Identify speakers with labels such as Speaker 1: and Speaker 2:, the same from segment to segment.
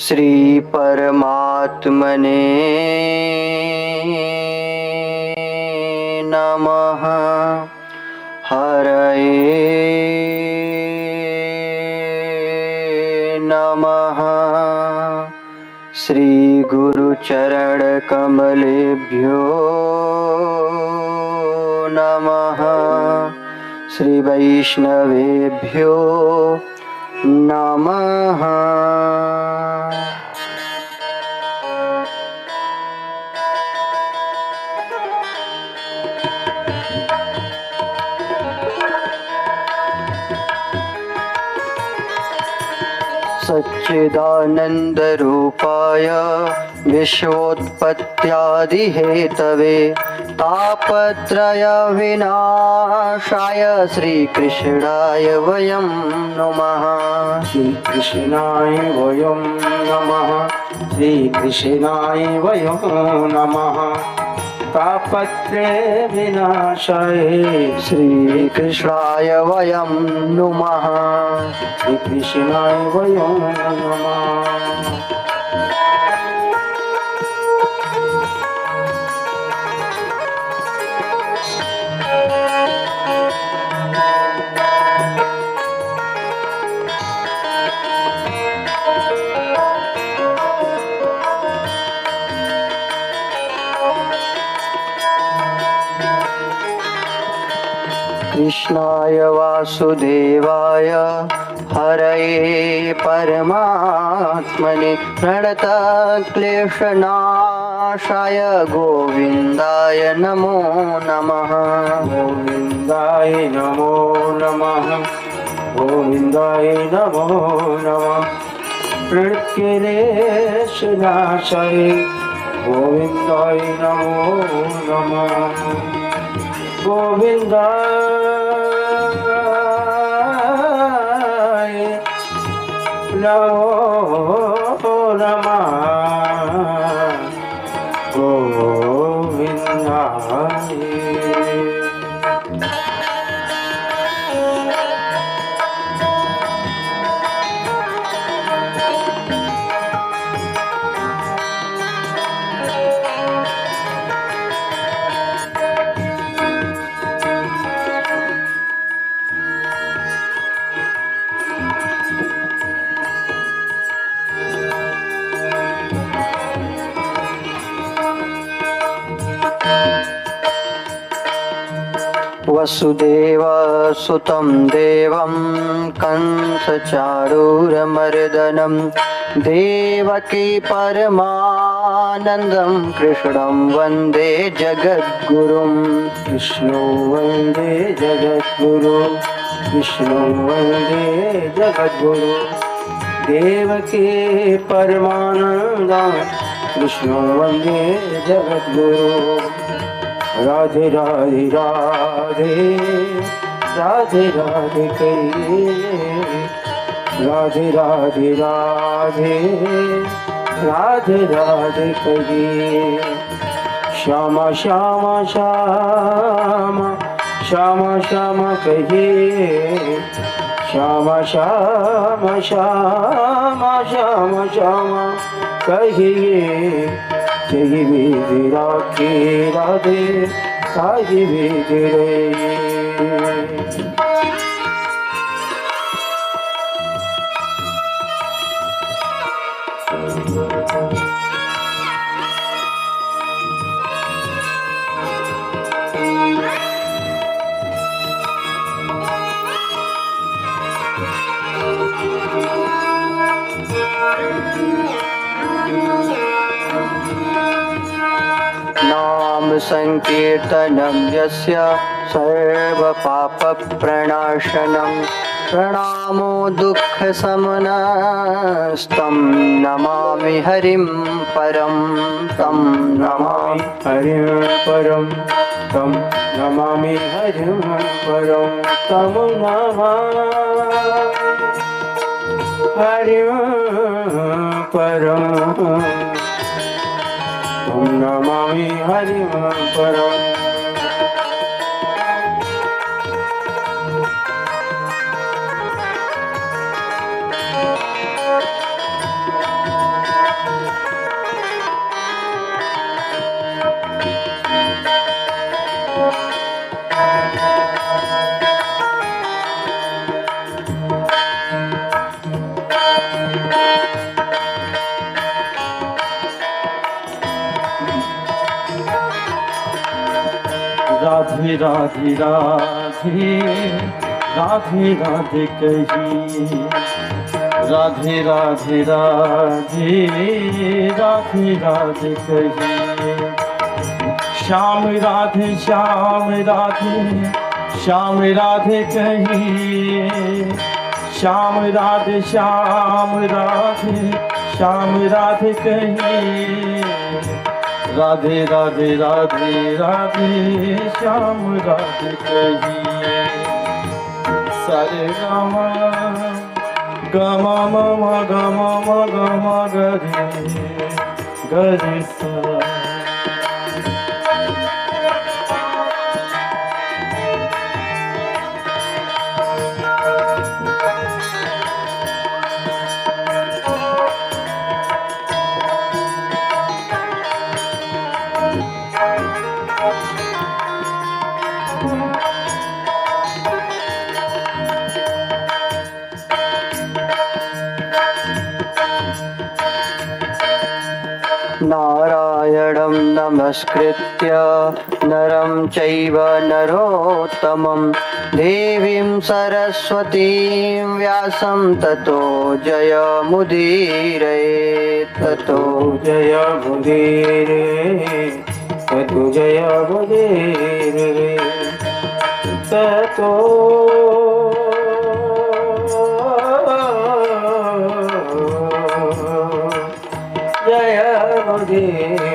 Speaker 1: श्री परमात्मने नमः। हरये नमः। श्री गुरु चरण कमलेभ्यो नमः। श्री वैष्णवेभ्यो नमः। सच्चिदानंद रूपाय विश्वोत्पत्त्यादिहेतवे तापत्रय विनाशाय श्रीकृष्णाय वयं नमः।
Speaker 2: श्रीकृष्णाय वयं नमः। श्रीकृष्णाय वयं नमः। तापत्रय विनाशाय
Speaker 1: श्रीकृष्णाय वयं नमः।
Speaker 2: श्रीकृष्णाय वयं नमः।
Speaker 1: कृष्णाय वासुदेवाय हरये परमात्मने प्रणतक्लेशनाशाय गोविन्दाय नमो नमः।
Speaker 2: गोविन्दाय नमो नमः। गोविन्दाय नमो नमः। प्रणतक्लेशनाशाय गोविन्दाय नमो नमः। गोविन्दाय नमो नमः। गोविन्दाय
Speaker 1: वसुदेवसुतं देवं कंसचारूरमर्दनं देवकी परमानन्दं कृष्णं वन्दे जगद्गुरुं।
Speaker 2: कृष्णो वन्दे जगद्गुरु। कृष्णो वन्दे जगद्गुरु। देवकी परमानन्दं कृष्णो वन्दे जगद्गुरु। राधे राधे राधे राधे राधे कहिए। राधे राधे राधे राधे राधे कहिए। श्यामा श्यामा श्यामा श्यामा श्यामा कहिए। श्यामा श्यामा श्यामा श्यामा श्यामा कहिए। जय विधि राखे राधे काजी विधि रे।
Speaker 1: नाम संकीर्तनं यस्य सर्वपापप्रणाशनं प्रणामो दुःखशमनस्तं नमामि हरिं परं तं नमामि
Speaker 2: हरिं परं तं नमामि। हरिं परं तं नमामि। हरिं परं तं नमामि। हरिं परं
Speaker 3: राधे राधे राधे राधे राधे कही, राधे राधे राधे राधे राधे कही। श्याम राधे श्याम राधे श्याम राधे कही, श्याम राधे श्याम राधे श्याम राधे कही। राधे राधे राधे राधे श्याम राधे कही। सारे गामा गामा मम गामा म गामा गरे गरे सा।
Speaker 1: नारायणं नमस्कृत्य नरं चैव नरोत्तमं देवीं सरस्वतीं व्यासं ततो जयमुदीरये। ततो
Speaker 2: जयमुदीरये ततो जयमुदीरये ततो जयमुदीरये।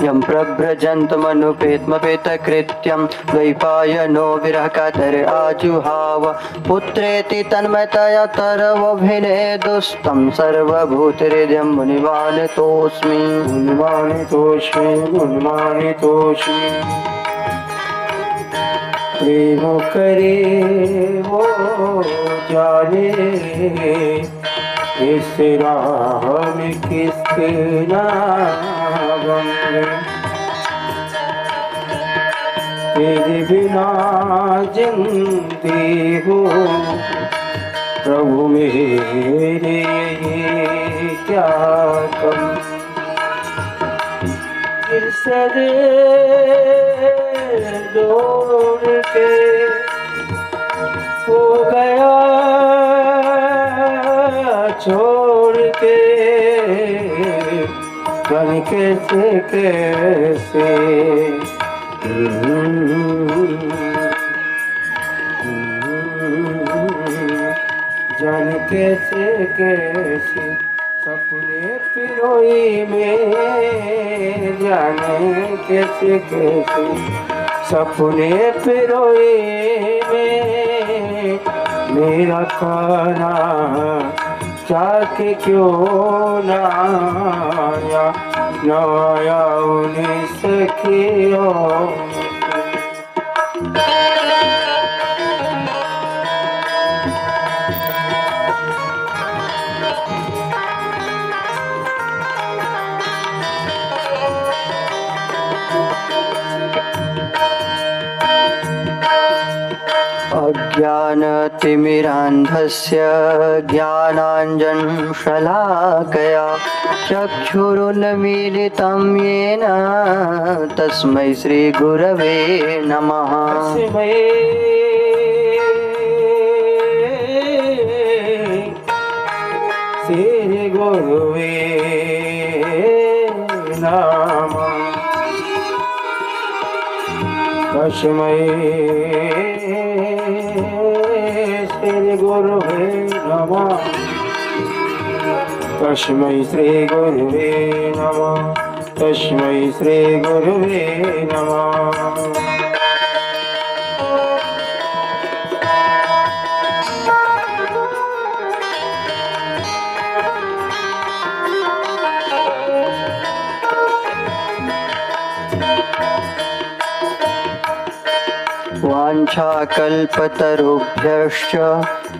Speaker 1: यं प्रव्रजन्तमनुपेतमपेतकृत्यं द्वैपायनो विरहकातर आजुहाव पुत्रेति तन्मयतया तरवभिनेदुस्तं सर्वभूतहृदयं मुनिमानतोऽस्मि।
Speaker 2: मुनिमानितोऽस्मि मुनिमानितोऽस्मि। प्रेम करे वो जाने इस राह में किसके नाम तेरे बिना जिंदगी हो प्रभु मेरे ये क्या कम। फिर सदे जोड़ के हो गया छोड़ के जान कैसे कैसे जान कैसे कैसे सपने पिरोई में जाने कैसे कैसे सपने पिरोई में मेरा खाना जाके क्यों ना आया उन्हें सखियों।
Speaker 1: अज्ञानतिमिरान्धस्य ज्ञानाञ्जनशलाकया चक्षुरुन्मीलितं येन तस्मै श्रीगुरवे नमः।
Speaker 2: श्री गुरुवे नमः। तस्मै श्री गुरुवे नमः। तस्मै श्री गुरुवे नमः। तस्मै श्री गुरुवे नमः।
Speaker 1: वाञ्छा वाञ्छाकल्पतरुभ्यश्च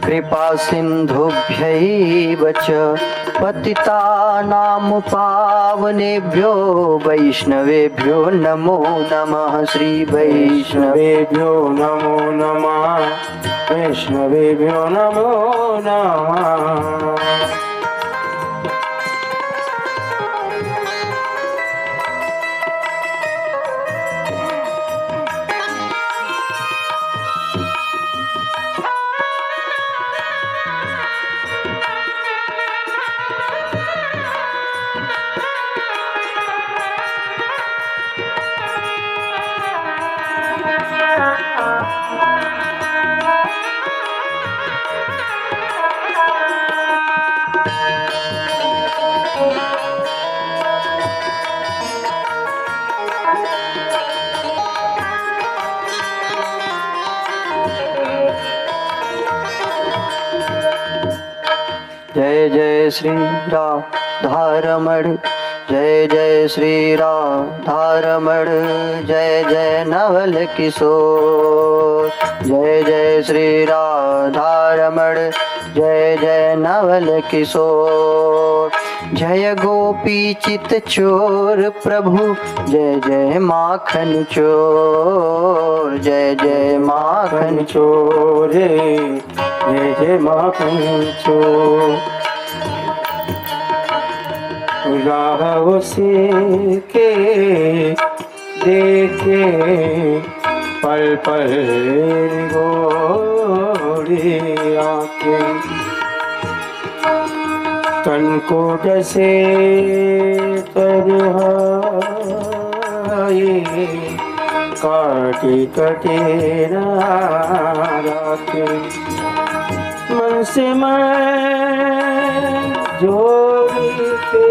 Speaker 1: कृपासिन्धुभ्यैव च पतितानां पावनेभ्यो वैष्णवेभ्यो नमो नमः। श्री वैष्णवेभ्यो
Speaker 2: नमो नमः। वैष्णवेभ्यो नमो नमः।
Speaker 1: जय जय श्री राधारमण, जय जय श्री राधारमण, जय जय नवल किशोर। जय जय श्री राधारमण, जय जय नवल किशोर। जय गोपी चित चोर प्रभु, जय जय माखन चोर। जय जय माखन
Speaker 2: चोर, जय जय माखन चोर। राह उसी के देखे पल पल गोरी आँखें, तन को डसे तन्हाई, काटी कटे रातें। मन से मैं जोड़ी के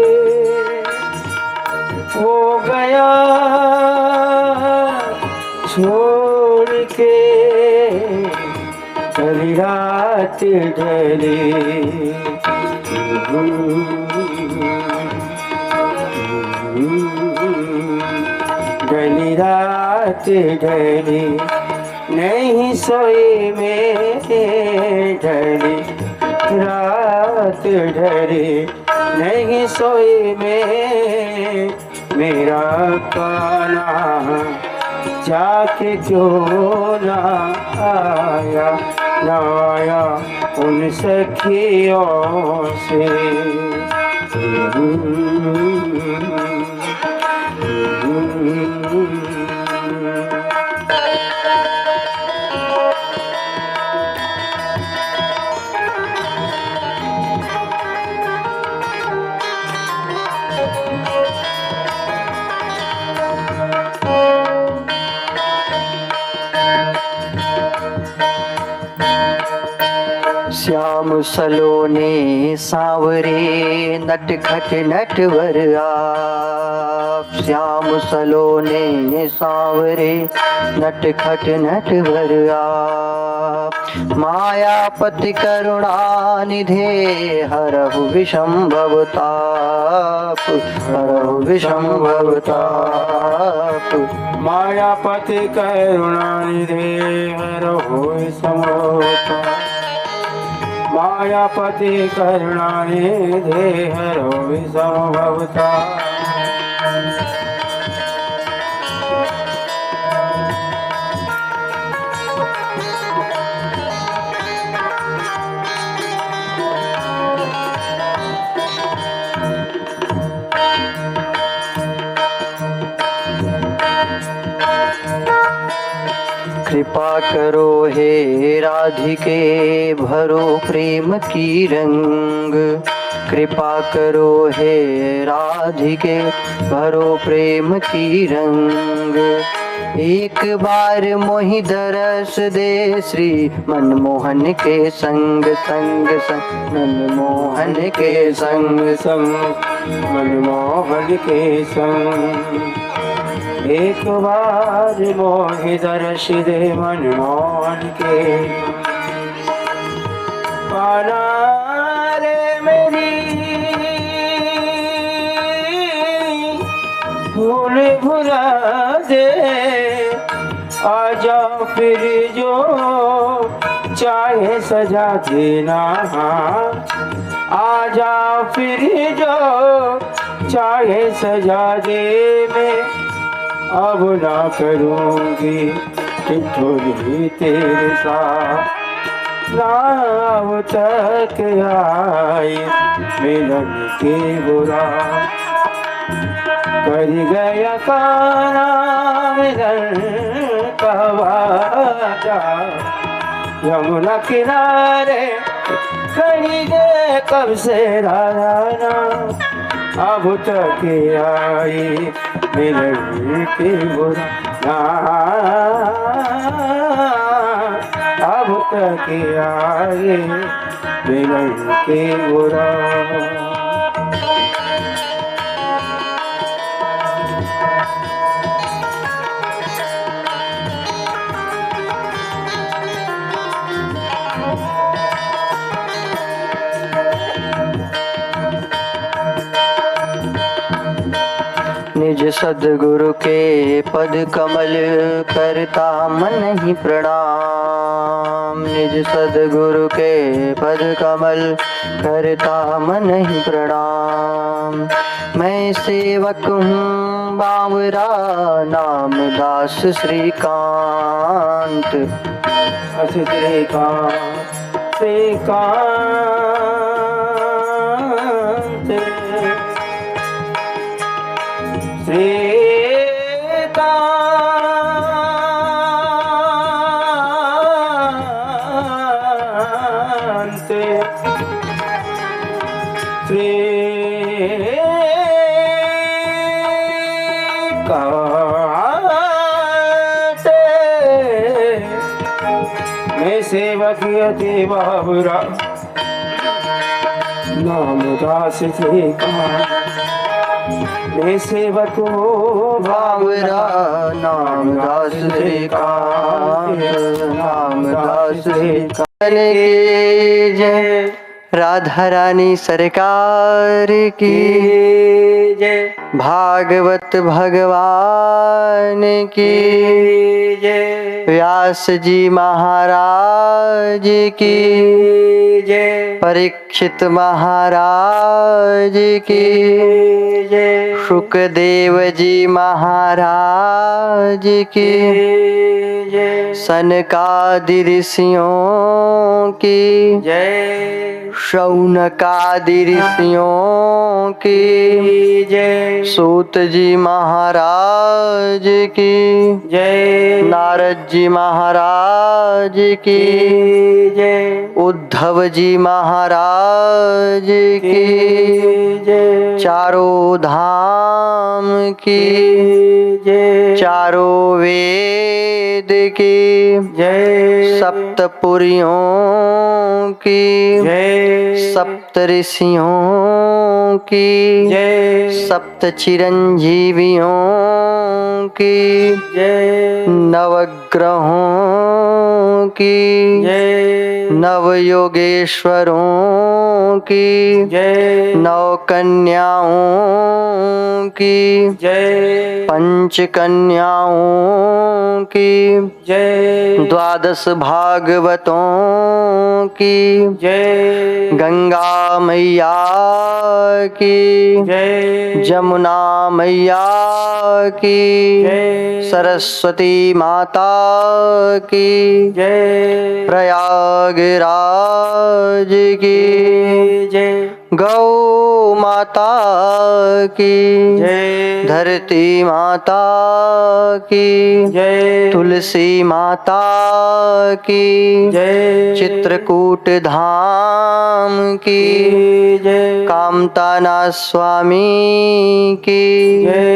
Speaker 2: वो गया छोड़ के, चली रात ढली ढली रात ढली, नहीं सोई में ढली रात ढली, नहीं सोई में मेरा कान्हा जाके क्यों ना आया, ना आया उन सखियों से।
Speaker 1: श्याम सलोने सांवरे नटखट नटवर आप। श्याम सलोने सांवरे नटखट नटवर आप। मायापति करुणानिधे हरहु विषंभव ताप, हरहु विषंभव ताप।
Speaker 2: मायापति करुणानिधे हरहु विषंभव ताप, मायापति करुणानिधे हरहु विषंभव ताप।
Speaker 1: कृपा करो हे राधिके भरो प्रेम की रंग। कृपा करो हे राधिके भरो प्रेम की रंग। एक बार मोहि दरस दे श्री मनमोहन के संग संग संग, मनमोहन के संग संग,
Speaker 2: मनमोहन के संग। एक बार मोहि दर्श दे मनमोहन के, पाना रे मेरी भूल भुला दे, आ जाओ फिर जो चाहे सजा देना, आ जाओ फिर जो चाहे सजा दे, मैं अब ना करूँगी ठिठुरी तेरे साथ, नाव तक आई मिलन के बुरा, कर गया काना मिलन का वादा, यमुना किनारे खड़ी दे कब से राना, अब तक आई मिलन के बुरा, अब तक आई मिलन के बुरा।
Speaker 1: निज सद्गुरु के पद कमल करता मन ही प्रणाम, निज सद्गुरु के पद कमल करता मन ही प्रणाम। मैं सेवक हूँ बावरा नाम दास श्रीकांत,
Speaker 2: श्रीकांत श्रीकांत मैं सेवक यति बाबुरा नाम दास श्रीकांत, मैं सेवक हो
Speaker 1: बावरा नाम दास श्रीकांत, नाम दास श्रीकांत की जय। राधा रानी सरकार की
Speaker 2: जय,
Speaker 1: भागवत भगवान की
Speaker 2: जय,
Speaker 1: व्यास जी महाराज की
Speaker 2: जय,
Speaker 1: परीक्षित महाराज की
Speaker 2: जय,
Speaker 1: शुकदेव जी महाराज की
Speaker 2: जय,
Speaker 1: सनकादि ऋषियों की
Speaker 2: जय,
Speaker 1: शौनकादि ऋषियों की
Speaker 2: जय,
Speaker 1: सूत जी महाराज की
Speaker 2: जय,
Speaker 1: नारद जी महाराज की
Speaker 2: जय,
Speaker 1: उद्धव जी महाराज की
Speaker 2: जय,
Speaker 1: चारों धाम की
Speaker 2: जय,
Speaker 1: चारों वेद की
Speaker 2: जय,
Speaker 1: सप्तपुरियों की
Speaker 2: जय,
Speaker 1: सप्त ऋषियों की
Speaker 2: जय,
Speaker 1: सप्त चिरंजीवियों की
Speaker 2: जय,
Speaker 1: नवग्रहों की
Speaker 2: जय,
Speaker 1: नव योगेश्वरों की
Speaker 2: जय,
Speaker 1: नव कन्याओं की
Speaker 2: जय,
Speaker 1: पंच कन्याओं की
Speaker 2: जय,
Speaker 1: द्वादश भागवतों की
Speaker 2: जय,
Speaker 1: गंगा मैया की
Speaker 2: जय,
Speaker 1: जमुना मैया की
Speaker 2: जय,
Speaker 1: सरस्वती माता की
Speaker 2: जय,
Speaker 1: प्रयागराज की
Speaker 2: जय,
Speaker 1: गौ माता की
Speaker 2: जय,
Speaker 1: धरती माता की
Speaker 2: जय,
Speaker 1: तुलसी माता की
Speaker 2: जय,
Speaker 1: चित्रकूट धाम की
Speaker 2: जय,
Speaker 1: कामताना स्वामी की
Speaker 2: जय,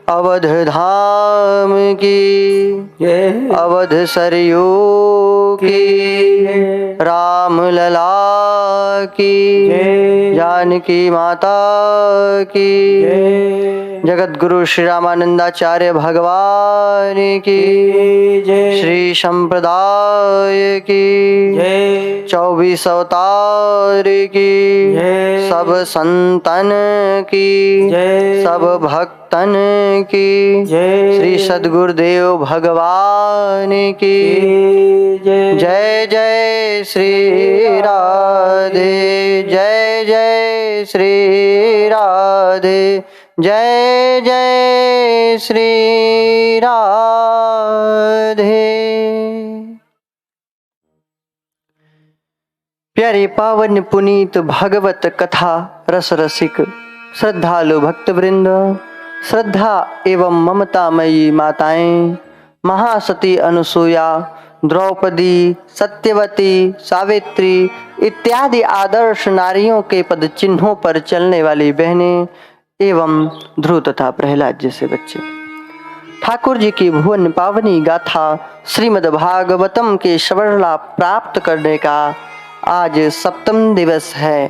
Speaker 1: अवध धाम की
Speaker 2: जय,
Speaker 1: अवध सरयू की राम लला की
Speaker 2: जय।
Speaker 1: जानकी माता की
Speaker 2: जय।
Speaker 1: जगत गुरु श्री रामानंदाचार्य भगवान की
Speaker 2: जय।
Speaker 1: श्री संप्रदाय की
Speaker 2: जय।
Speaker 1: 24 अवतार की
Speaker 2: जय।
Speaker 1: सब संतन की
Speaker 2: जय।
Speaker 1: सब भक्तन की
Speaker 2: जय।
Speaker 1: श्री सद्गुरुदेव भगवान की
Speaker 2: जय।
Speaker 1: जय जय श्री राधे जय जय श्री राधे जय जय श्री राधे। प्यारे पावन पुनीत भगवत कथा रस रसिक श्रद्धालु भक्तवृंद, श्रद्धा एवं ममतामयी माताएं, महासती अनुसूया, द्रौपदी, सत्यवती, सावित्री इत्यादि आदर्श नारियों के पद चिन्हों पर चलने वाली बहनें एवं ध्रुव तथा प्रहलाद जैसे बच्चे, ठाकुर जी की भुवन पावनी गाथा श्रीमद् भागवतम के श्रवण लाभ प्राप्त करने का आज 7वां दिवस है।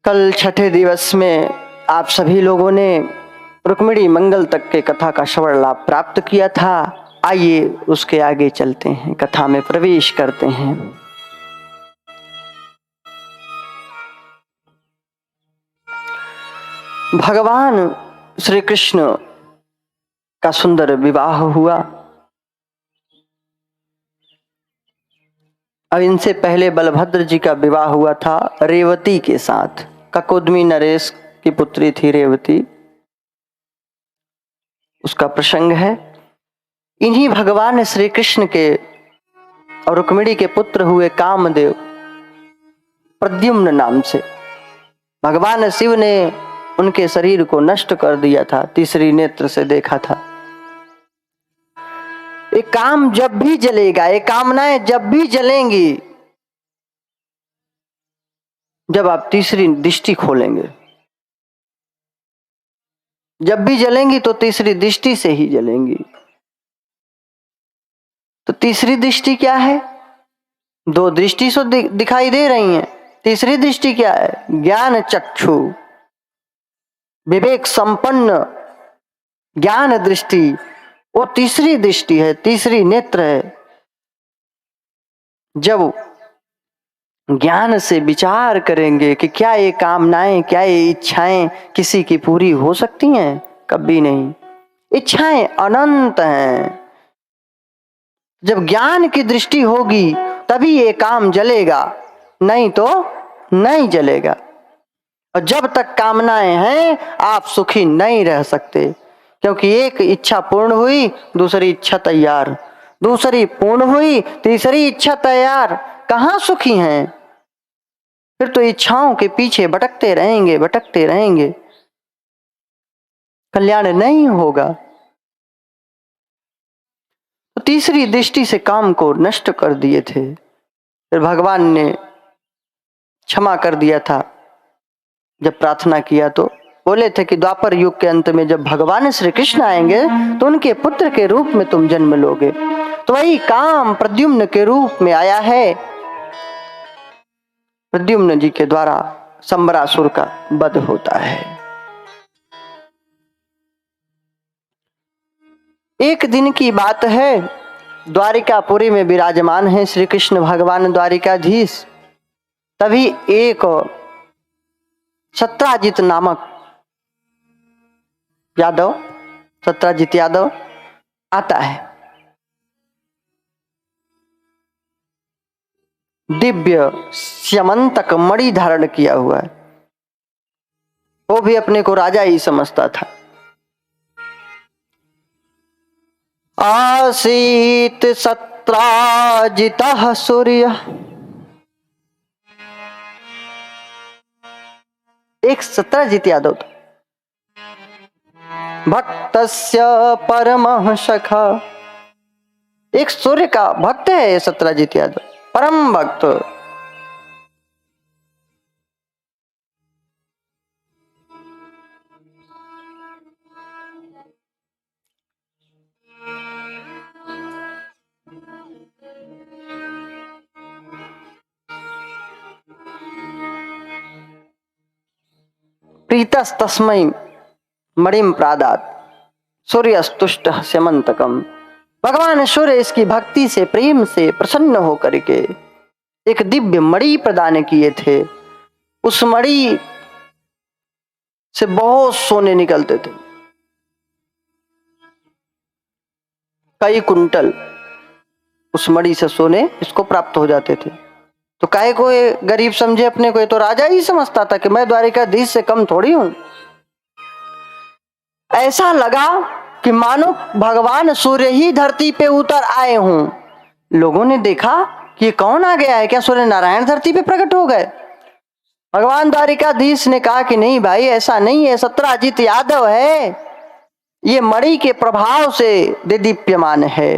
Speaker 1: कल 6ठे दिवस में आप सभी लोगों ने रुक्मिणी मंगल तक के कथा का श्रवण लाभ प्राप्त किया था। आइए उसके आगे चलते हैं, कथा में प्रवेश करते हैं। भगवान श्री कृष्ण का सुंदर विवाह हुआ। अब इनसे पहले बलभद्र जी का विवाह हुआ था रेवती के साथ। ककुदमी नरेश की पुत्री थी रेवती, उसका प्रसंग है। इन्हीं भगवान श्री कृष्ण के और रुक्मिणी के पुत्र हुए कामदेव प्रद्युम्न नाम से भगवान शिव ने उनके शरीर को नष्ट कर दिया था, तीसरी नेत्र से देखा था। ये काम जब भी जलेगा, ये कामनाएं जब भी जलेंगी जब आप तीसरी दृष्टि खोलेंगे। जब भी जलेंगी तो तीसरी दृष्टि से ही जलेंगी। तो तीसरी दृष्टि क्या है? दो दृष्टि से दिखाई दे रही हैं। तीसरी दृष्टि क्या है? ज्ञान चक्षु, विवेक संपन्न ज्ञान दृष्टि, वो तीसरी दृष्टि है, तीसरी नेत्र है। जब ज्ञान से विचार करेंगे कि क्या ये कामनाएं, क्या ये इच्छाएं किसी की पूरी हो सकती हैं? कभी नहीं। इच्छाएं अनंत हैं। जब ज्ञान की दृष्टि होगी तभी ये काम जलेगा, नहीं तो नहीं जलेगा। और जब तक कामनाएं हैं आप सुखी नहीं रह सकते, क्योंकि एक इच्छा पूर्ण हुई दूसरी इच्छा तैयार, दूसरी पूर्ण हुई तीसरी इच्छा तैयार। कहां सुखी हैं? फिर तो इच्छाओं के पीछे भटकते रहेंगे, भटकते रहेंगे, कल्याण नहीं होगा। तो तीसरी दृष्टि से काम को नष्ट कर दिए थे। फिर भगवान ने क्षमा कर दिया था। जब प्रार्थना किया तो बोले थे कि द्वापर युग के अंत में जब भगवान श्री कृष्ण आएंगे तो उनके पुत्र के रूप में तुम जन्म लोगे। तो वही काम प्रद्युम्न के रूप में आया है। प्रद्युम्न जी के द्वारा संबरासुर का वध होता है। एक दिन की बात है, द्वारिकापुरी में विराजमान है श्री कृष्ण भगवान द्वारिकाधीश। तभी एक सत्राजित नामक यादव, सत्राजित यादव आता है। दिव्य स्यमंतक मणि धारण किया हुआ है। वो भी अपने को राजा ही समझता था। आसीत सत्राजितः सूर्य, एक सत्राजित यादव था। भक्तस्य परमः सखा, एक सूर्य का भक्त है ये सत्राजित यादव, परम भक्त। प्रीतस्तस्मै मणिम प्रादात सूर्यस्तुष्ट स्यमंतकम। भगवान सूर्य इसकी भक्ति से, प्रेम से प्रसन्न होकर के एक दिव्य मणि प्रदान किए थे। उस मणि से बहुत सोने निकलते थे, कई कुंटल उस मणि से सोने इसको प्राप्त हो जाते थे। तो काहे को ये गरीब समझे अपने को, ये तो राजा ही समझता था कि मैं द्वारिकाधीश से कम थोड़ी हूं। ऐसा लगा कि मानो भगवान सूर्य ही धरती पे उतर आए हों। लोगों ने देखा कि ये कौन आ गया है, क्या सूर्य नारायण धरती पे प्रकट हो गए? भगवान द्वारिकाधीश ने कहा कि नहीं भाई, ऐसा नहीं है, सत्राजित यादव है, ये मणि के प्रभाव से देदीप्यमान है।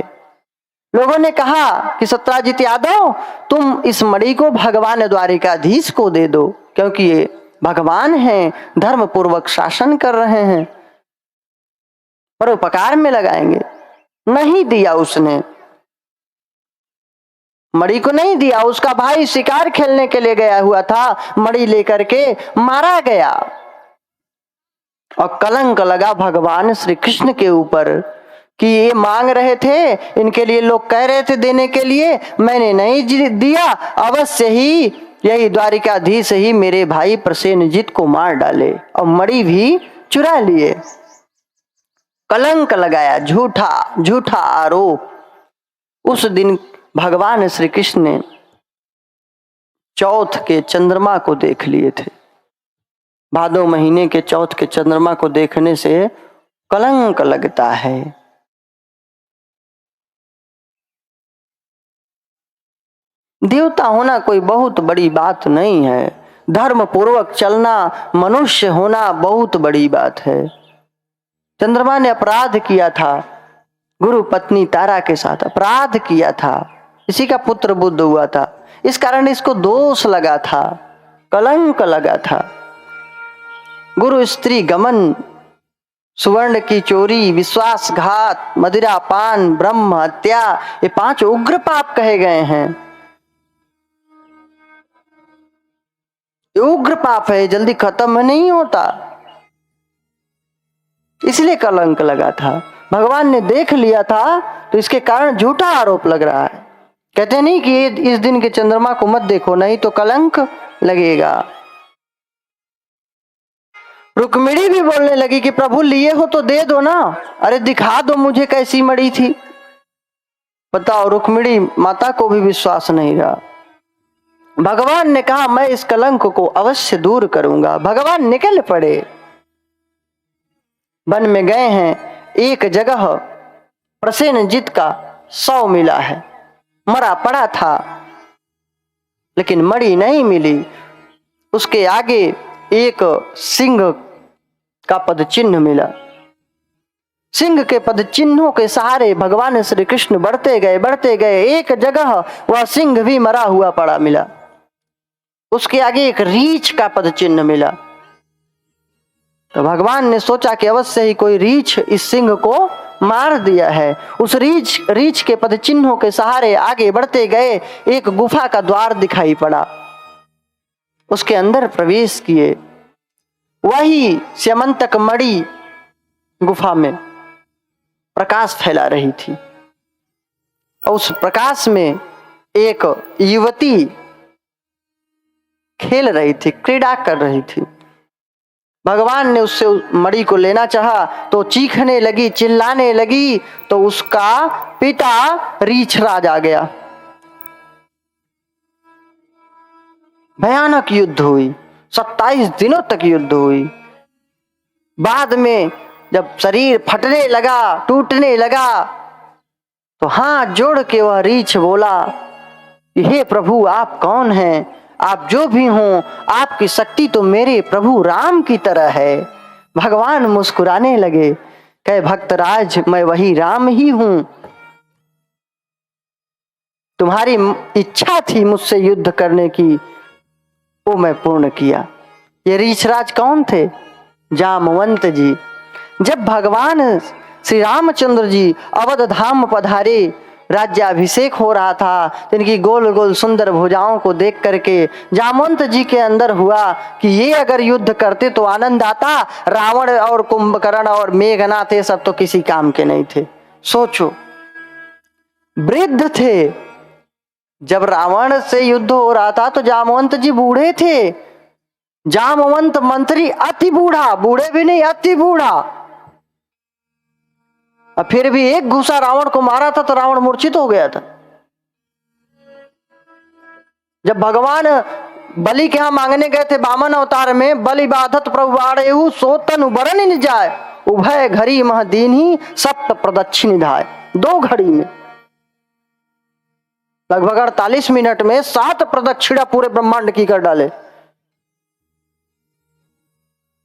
Speaker 1: लोगों ने कहा कि सत्राजित यादव, तुम इस मणि को भगवान द्वारिकाधीश को दे दो, क्योंकि ये भगवान हैं, धर्म पूर्वक शासन कर रहे हैं, परोपकार में लगाएंगे। नहीं दिया उसने, मणि को नहीं दिया। उसका भाई शिकार खेलने के लिए गया हुआ था, मणि लेकर के मारा गया और कलंक लगा भगवान श्री कृष्ण के ऊपर कि ये मांग रहे थे, इनके लिए लोग कह रहे थे देने के लिए, मैंने नहीं दिया, अवश्य ही यही द्वारिकाधीश ही मेरे भाई प्रसेनजित को मार डाले और मणि भी चुरा लिए। कलंक लगाया, झूठा झूठा आरोप। उस दिन भगवान श्री कृष्ण ने चौथ के चंद्रमा को देख लिए थे। भादो महीने के चौथ के चंद्रमा को देखने से कलंक लगता है। देवता होना कोई बहुत बड़ी बात नहीं है, धर्म पूर्वक चलना, मनुष्य होना बहुत बड़ी बात है। चंद्रमा ने अपराध किया था, गुरु पत्नी तारा के साथ अपराध किया था, इसी का पुत्र बुद्ध हुआ था, इस कारण इसको दोष लगा था, कलंक लगा था। गुरु स्त्री गमन, सुवर्ण की चोरी, विश्वासघात, मदिरापान, ब्रह्म हत्या, ये 5 उग्र पाप कहे गए हैं। ये उग्र पाप है, जल्दी खत्म नहीं होता, इसलिए कलंक लगा था। भगवान ने देख लिया था तो इसके कारण झूठा आरोप लग रहा है। कहते नहीं कि इस दिन के चंद्रमा को मत देखो, नहीं तो कलंक लगेगा। रुक्मिणी भी बोलने लगी कि प्रभु लिए हो तो दे दो ना, अरे दिखा दो मुझे कैसी मणि थी। बताओ, रुक्मिणी माता को भी विश्वास नहीं रहा। भगवान ने कहा मैं इस कलंक को अवश्य दूर करूंगा। भगवान निकल पड़े, वन में गए हैं, एक जगह प्रसेनजित का शव मिला है, मरा पड़ा था, लेकिन मणि नहीं मिली। उसके आगे एक सिंह का पद चिन्ह मिला। सिंह के पद चिन्हों के सहारे भगवान श्री कृष्ण बढ़ते गए। एक जगह वह सिंह भी मरा हुआ पड़ा मिला। उसके आगे एक रीछ का पद चिन्ह मिला। तो भगवान ने सोचा कि अवश्य ही कोई रीछ इस सिंह को मार दिया है। उस रीछ के पद चिन्हों के सहारे आगे बढ़ते गए, एक गुफा का द्वार दिखाई पड़ा। उसके अंदर प्रवेश किए। वही स्यमंतक मणि गुफा में प्रकाश फैला रही थी और उस प्रकाश में एक युवती खेल रही थी, क्रीड़ा कर रही थी। भगवान ने उससे मणि को लेना चाहा तो चीखने लगी, चिल्लाने लगी, तो उसका पिता रीछराज आ गया। भयानक युद्ध हुई, 27 दिनों तक युद्ध हुई। बाद में जब शरीर फटने लगा, टूटने लगा, तो हाथ जोड़ के वह रीछ बोला, हे प्रभु आप कौन हैं? आप जो भी हों, आपकी शक्ति तो मेरे प्रभु राम की तरह है। भगवान मुस्कुराने लगे, कहे भक्तराज मैं वही राम ही हूं। तुम्हारी इच्छा थी मुझसे युद्ध करने की, वो मैं पूर्ण किया। ये रीछराज कौन थे? जामवंत जी। जब भगवान श्री रामचंद्र जी अवध धाम पधारे, राज्याभिषेक हो रहा था, इनकी गोल गोल सुंदर भुजाओं को देख करके जामवंत जी के अंदर हुआ कि ये अगर युद्ध करते तो आनंद आता। रावण और कुंभकर्ण और मेघनाथ ये सब तो किसी काम के नहीं थे। सोचो, वृद्ध थे। जब रावण से युद्ध हो रहा था तो जामवंत जी बूढ़े थे। जामवंत मंत्री अति बूढ़ा, बूढ़े भी नहीं अति बूढ़ा, और फिर भी एक घूसा रावण को मारा था तो रावण मूर्छित हो गया था। जब भगवान बलि के यहां मांगने गए थे वामन अवतार में, बलि बाधत प्रभु बाड़ेहु सो तनु बरन न जाए, उभय घड़ी मह दीन्ही सप्त प्रदक्षिण धाय। 2 घड़ी में लगभग 48 मिनट में 7 प्रदक्षिणा पूरे ब्रह्मांड की कर डाले।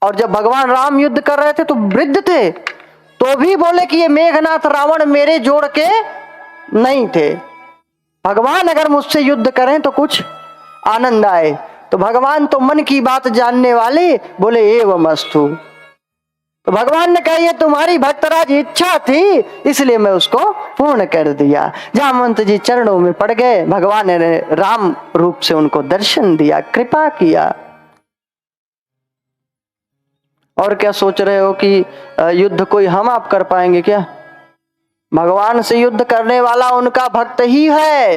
Speaker 1: और जब भगवान राम युद्ध कर रहे थे तो वृद्ध थे, तो भी बोले कि ये मेघनाथ रावण मेरे जोड़ के नहीं थे। भगवान अगर मुझसे युद्ध करें तो कुछ आनंद आए। तो भगवान तो मन की बात जानने वाले, बोले एवमस्तु। तो भगवान ने कहा ये तुम्हारी भक्तराज इच्छा थी, इसलिए मैं उसको पूर्ण कर दिया। जामवंत जी चरणों में पड़ गए, भगवान ने राम रूप से उनको दर्शन दिया, कृपा किया। और क्या सोच रहे हो कि युद्ध कोई हम आप कर पाएंगे क्या? भगवान से युद्ध करने वाला उनका भक्त ही है।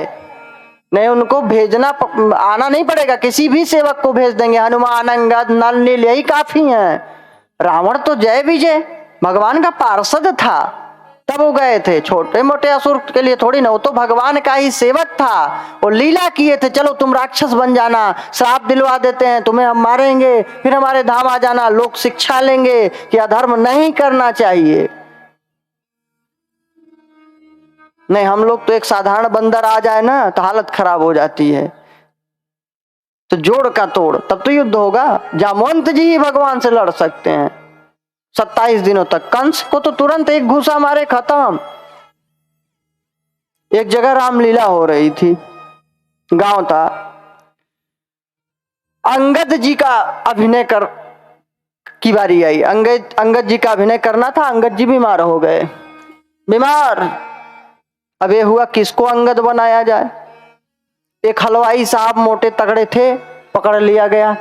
Speaker 1: नहीं, उनको भेजना आना नहीं पड़ेगा, किसी भी सेवक को भेज देंगे। हनुमान, अंगद, नल, नील यही काफी हैं। रावण तो जय विजय भगवान का पार्षद था, तब वो गए थे। छोटे मोटे असुर के लिए थोड़ी ना, वो तो भगवान का ही सेवक था। वो लीला किए थे, चलो तुम राक्षस बन जाना, श्राप दिलवा देते हैं, तुम्हें हम मारेंगे, फिर हमारे धाम आ जाना, लोग शिक्षा लेंगे कि अधर्म नहीं करना चाहिए। नहीं, हम लोग तो एक साधारण बंदर आ जाए ना तो हालत खराब हो जाती है। तो जोड़ का तोड़, तब तो युद्ध होगा। जामवंत जी ही भगवान से लड़ सकते हैं 27 दिनों तक। कंस को तो तुरंत एक घूसा मारे खत्म। एक जगह रामलीला हो रही थी, गांव था। अंगद जी का अभिनय कर की बारी आई। अंगद जी का अभिनय करना था, अंगद जी बीमार हो गए। बीमार, अब ये हुआ किसको अंगद बनाया जाए। एक हलवाई साहब मोटे तगड़े थे, पकड़ लिया गया,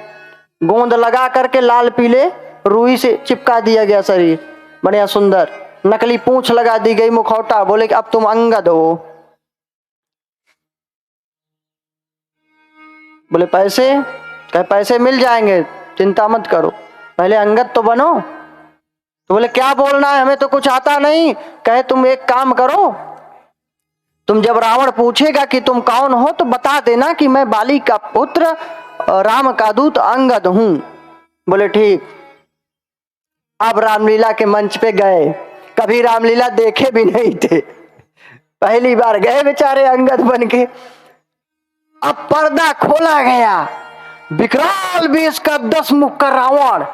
Speaker 1: गोंद लगा करके लाल पीले रुई से चिपका दिया गया शरीर, बढ़िया सुंदर। नकली पूंछ लगा दी गई, मुखौटा, बोले कि अब तुम अंगद हो। बोले पैसे? कहे पैसे मिल जाएंगे, चिंता मत करो, पहले अंगद तो बनो। तो बोले क्या बोलना है, हमें तो कुछ आता नहीं। कहे तुम एक काम करो, तुम जब रावण पूछेगा कि तुम कौन हो तो बता देना कि मैं बाली का पुत्र राम का दूत अंगद हूं। बोले ठीक। अब रामलीला के मंच पे गए, कभी रामलीला देखे भी नहीं थे, पहली बार गए बेचारे अंगद बन के। अब पर्दा खोला गया, विकराल वेश का 10 मुख का रावण।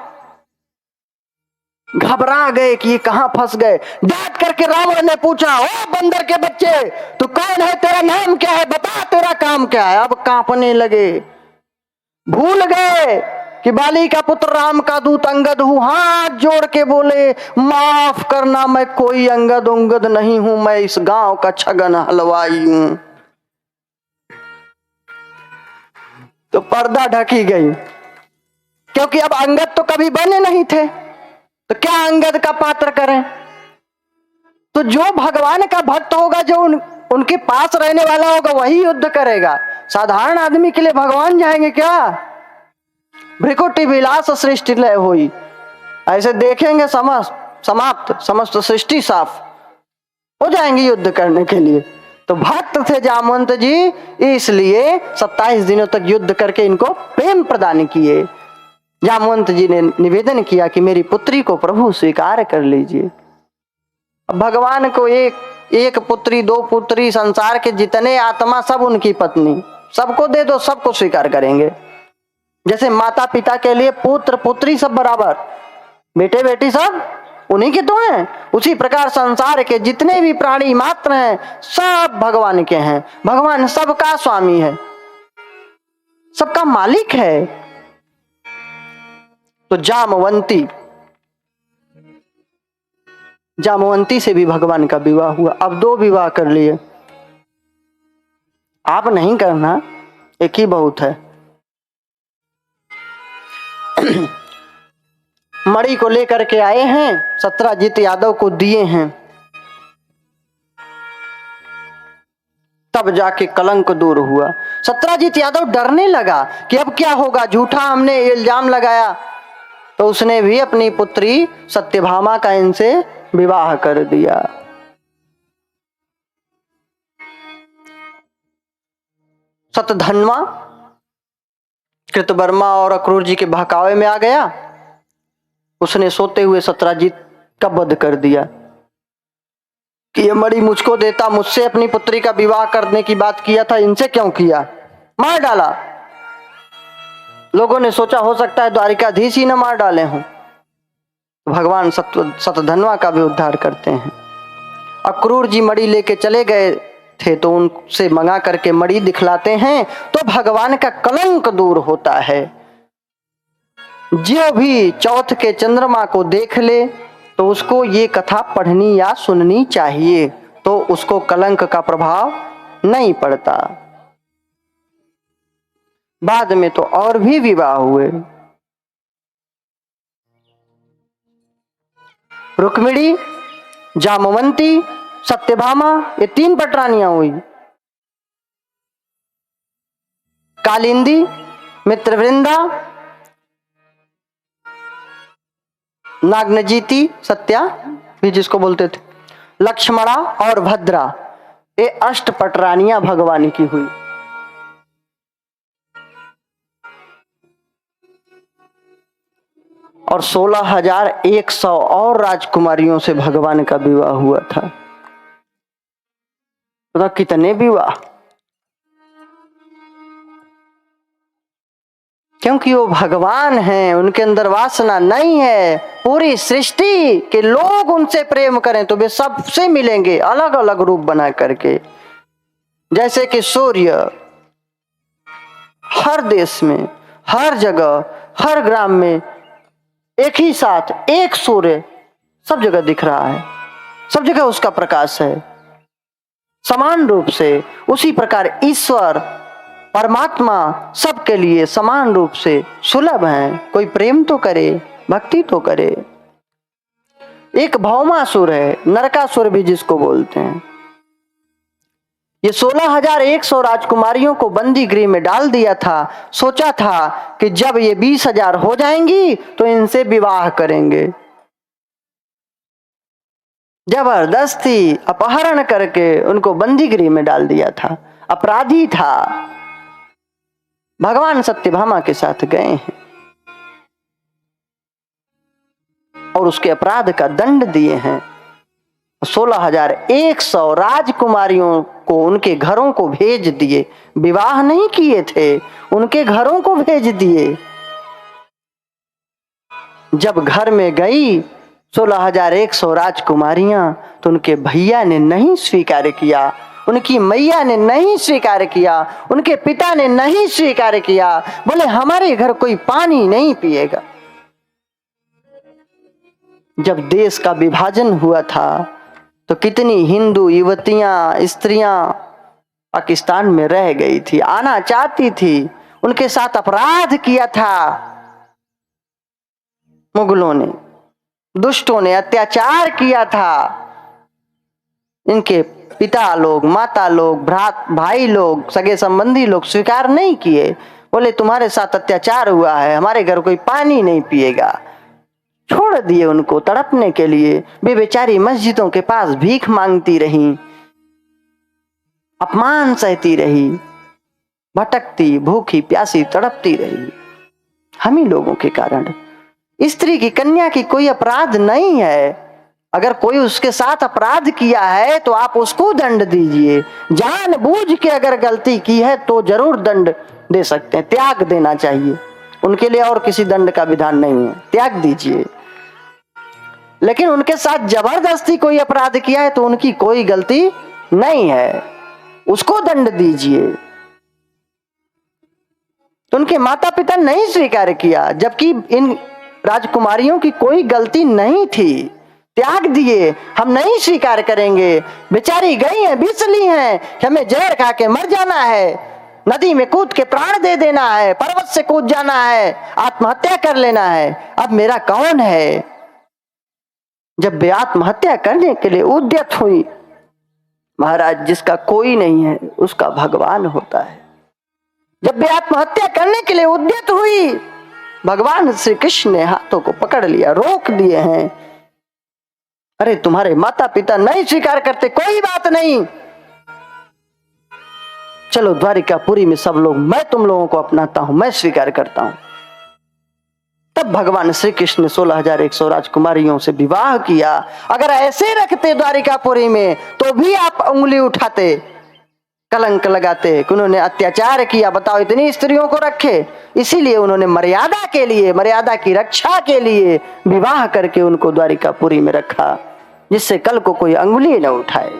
Speaker 1: घबरा गए कि ये कहां फंस गए। डांट करके रावण ने पूछा, ओ बंदर के बच्चे, तू कौन है, तेरा नाम क्या है, बता तेरा काम क्या है। अब कांपने लगे, भूल गए कि बाली का पुत्र राम का दूत अंगद हूं। हाथ जोड़ के बोले माफ करना, मैं कोई अंगद उंगद नहीं हूं, मैं इस गांव का छगन हलवाई हूं। तो पर्दा ढकी गई, क्योंकि अब अंगद तो कभी बने नहीं थे, तो क्या अंगद का पात्र करें। तो जो भगवान का भक्त होगा, जो उनके पास रहने वाला होगा, वही युद्ध करेगा। साधारण आदमी के लिए भगवान जाएंगे क्या? भ्रिकुटी विलास सृष्टि लय हुई, ऐसे देखेंगे समाप्त, समस्त सृष्टि साफ हो जाएंगी युद्ध करने के लिए। तो भक्त थे जामवंत जी, इसलिए 27 दिनों तक युद्ध करके इनको प्रेम प्रदान किए। जामवंत जी ने निवेदन किया कि मेरी पुत्री को प्रभु स्वीकार कर लीजिए। अब भगवान को एक पुत्री, 2 पुत्री, संसार के जितने आत्मा सब उनकी पत्नी, सबको दे दो, सबको स्वीकार करेंगे। जैसे माता पिता के लिए पुत्र पुत्री सब बराबर, बेटे बेटी सब उन्हीं के तो हैं, उसी प्रकार संसार के जितने भी प्राणी मात्र हैं सब भगवान के हैं। भगवान सबका स्वामी है, सबका मालिक है। तो जामवंती से भी भगवान का विवाह हुआ। अब 2 विवाह कर लिए। आप नहीं करना, एक ही बहुत है। मणि को लेकर के आए हैं, सत्राजीत यादव को दिए हैं, तब जाके कलंक दूर हुआ। सत्राजीत यादव डरने लगा कि अब क्या होगा, झूठा हमने इल्जाम लगाया। तो उसने भी अपनी पुत्री सत्यभामा का इनसे विवाह कर दिया। सतधन्वा कृतवर्मा और अक्रूर जी के बहकावे में आ गया। उसने सोते हुए सत्राजीत का वध कर दिया कि ये मणि मुझको देता, मुझसे अपनी पुत्री का विवाह करने की बात किया था, इनसे क्यों किया, मार डाला। लोगों ने सोचा हो सकता है द्वारिकाधीश ही न मार डाले हों। भगवान सतधन्वा का भी उद्धार करते हैं। अक्रूर जी मणि लेके चले गए थे तो उनसे मंगा करके मणि दिखलाते हैं तो भगवान का कलंक दूर होता है। जो भी चौथ के चंद्रमा को देख ले तो उसको ये कथा पढ़नी या सुननी चाहिए, तो उसको कलंक का प्रभाव नहीं पड़ता। बाद में तो और भी विवाह हुए। रुक्मिणी, जामवंती, सत्यभामा, ये 3 पटरानियां हुई। कालिंदी, मित्रवृंदा, नागनजीती, सत्या भी जिसको बोलते थे, लक्ष्मणा और भद्रा, ये 8 पटरानियां भगवान की हुई। और 16,100 और राजकुमारियों से भगवान का विवाह हुआ था। तो कितने विवाह, क्योंकि वो भगवान हैं, उनके अंदर वासना नहीं है। पूरी सृष्टि के लोग उनसे प्रेम करें तो वे सबसे मिलेंगे अलग अलग रूप बना करके। जैसे कि सूर्य हर देश में, हर जगह, हर ग्राम में एक ही साथ एक सूर्य सब जगह दिख रहा है, सब जगह उसका प्रकाश है समान रूप से। उसी प्रकार ईश्वर परमात्मा सबके लिए समान रूप से सुलभ हैं। कोई प्रेम तो करे, भक्ति तो करे। एक भौमासुर है, नरकासुर भी जिसको बोलते हैं। ये 16,100 राजकुमारियों को बंदी गृह में डाल दिया था। सोचा था कि जब ये 20,000 हो जाएंगी तो इनसे विवाह करेंगे। जबरदस्ती अपहरण करके उनको बंदी गृह में डाल दिया था। अपराधी था। भगवान सत्यभामा के साथ गए हैं और उसके अपराध का दंड दिए हैं। 16,100 राजकुमारियों को उनके घरों को भेज दिए। विवाह नहीं किए थे, उनके घरों को भेज दिए। जब घर में गई 16,100 राजकुमारियां तो उनके भैया ने नहीं स्वीकार किया, उनकी मैया ने नहीं स्वीकार किया, उनके पिता ने नहीं स्वीकार किया। बोले हमारे घर कोई पानी नहीं पिएगा। जब देश का विभाजन हुआ था तो कितनी हिंदू युवतियां, स्त्रियां पाकिस्तान में रह गई थी, आना चाहती थी। उनके साथ अपराध किया था मुगलों ने, दुष्टों ने अत्याचार किया था। इनके पिता लोग, माता लोग, भाई लोग, सगे संबंधी लोग स्वीकार नहीं किए। बोले तुम्हारे साथ अत्याचार हुआ है, हमारे घर कोई पानी नहीं पिएगा। छोड़ दिए उनको तड़पने के लिए। वे बेचारी मस्जिदों के पास भीख मांगती रही, अपमान सहती रही, भटकती, भूखी प्यासी तड़पती रही, हम ही लोगों के कारण। स्त्री की, कन्या की कोई अपराध नहीं है। अगर कोई उसके साथ अपराध किया है तो आप उसको दंड दीजिए। जानबूझ के अगर गलती की है तो जरूर दंड दे सकते हैं, त्याग देना चाहिए। उनके लिए और किसी दंड का विधान नहीं है, त्याग दीजिए। लेकिन उनके साथ जबरदस्ती कोई अपराध किया है तो उनकी कोई गलती नहीं है, उसको दंड दीजिए। तो उनके माता पिता नहीं स्वीकार किया, जबकि इन राजकुमारियों की कोई गलती नहीं थी। त्याग दिए, हम नहीं स्वीकार करेंगे। बेचारी गई हैं, बिसली हैं कि हमें जहर खा के मर जाना है, नदी में कूद के प्राण दे देना है, पर्वत से कूद जाना है, आत्महत्या कर लेना है। अब मेरा कौन है? जब वे आत्महत्या करने के लिए उद्यत हुई, महाराज जिसका कोई नहीं है उसका भगवान होता है। जब वे आत्महत्या करने के लिए उद्यत हुई, भगवान श्री कृष्ण ने हाथों को पकड़ लिया, रोक दिए हैं। अरे तुम्हारे माता पिता नहीं स्वीकार करते, कोई बात नहीं, चलो द्वारिकापुरी में सब लोग, मैं तुम लोगों को अपनाता हूं, मैं स्वीकार करता हूं। तब भगवान श्री कृष्ण ने 16,100 राजकुमारियों से विवाह किया। अगर ऐसे रखते द्वारिकापुरी में तो भी आप उंगली उठाते, कलंक लगाते कि उन्होंने अत्याचार किया। बताओ, इतनी स्त्रियों को रखे। इसीलिए उन्होंने मर्यादा के लिए, मर्यादा की रक्षा के लिए विवाह करके उनको द्वारिकापुरी में रखा, जिससे कल को कोई अंगुली न उठाए।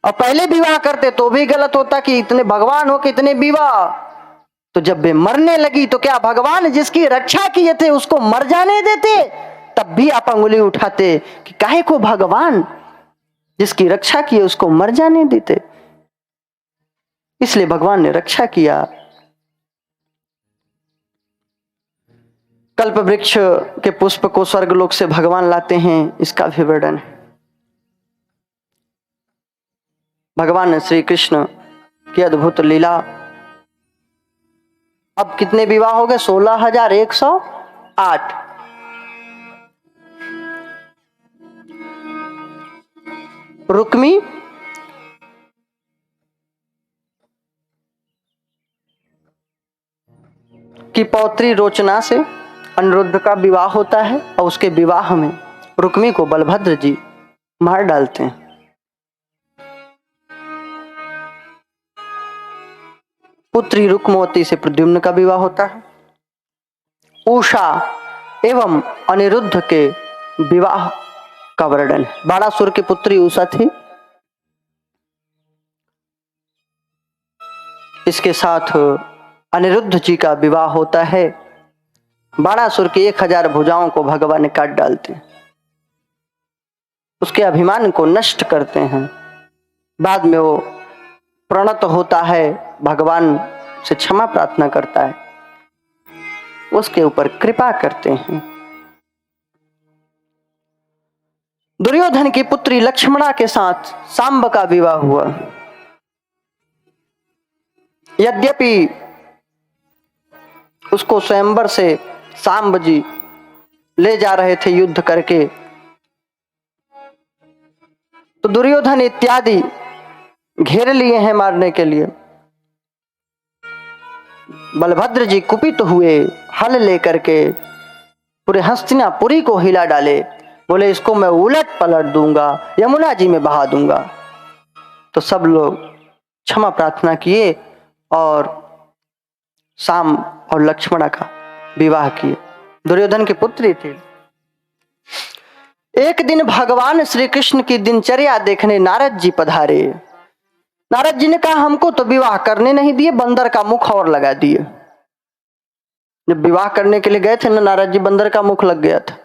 Speaker 1: और पहले विवाह करते तो भी गलत होता कि इतने भगवान हो कि इतने विवाह। तो जब वे मरने लगी तो क्या भगवान जिसकी रक्षा किए थे उसको मर जाने देते? तब भी आप अंगुली उठाते कि काहे को भगवान जिसकी रक्षा किए उसको मर जाने देते। इसलिए भगवान ने रक्षा किया। कल्प वृक्ष के पुष्प को स्वर्गलोक से भगवान लाते हैं, इसका भी वर्णन है। भगवान श्री कृष्ण की अद्भुत लीला। अब कितने विवाह हो गए? 16,108। रुक्मी की पौत्री रोचना से अनिरुद्ध का विवाह होता है और उसके विवाह में रुक्मी को बलभद्र जी मार डालते हैं। पुत्री रुक्मवती से प्रद्युम्न का विवाह होता है। उषा एवं अनिरुद्ध के विवाह का वर्णन है। बाणासुर की पुत्री उषा थी। इसके साथ अनिरुद्ध जी का विवाह होता है। बाणासुर की 1000 भुजाओं को भगवान काट डालते हैं, उसके अभिमान को नष्ट करते हैं। बाद में वो प्रणत होता है, भगवान से क्षमा प्रार्थना करता है, उसके ऊपर कृपा करते हैं। दुर्योधन की पुत्री लक्ष्मणा के साथ सांब का विवाह हुआ। यद्यपि उसको स्वयंवर से सांब जी ले जा रहे थे युद्ध करके, तो दुर्योधन इत्यादि घेर लिए हैं मारने के लिए। बलभद्र जी कुपित हुए, हल लेकर के पूरे हस्तिनापुरी को हिला डाले। बोले इसको मैं उलट पलट दूंगा, यमुना जी में बहा दूंगा। तो सब लोग क्षमा प्रार्थना किए और साम और लक्ष्मणा का विवाह किए। दुर्योधन की पुत्री थी। एक दिन भगवान श्री कृष्ण की दिनचर्या देखने नारद जी पधारे। नारद जी ने कहा हमको तो विवाह करने नहीं दिए, बंदर का मुख और लगा दिए। जब विवाह करने के लिए गए थे ना, नारद जी, बंदर का मुख लग गया था।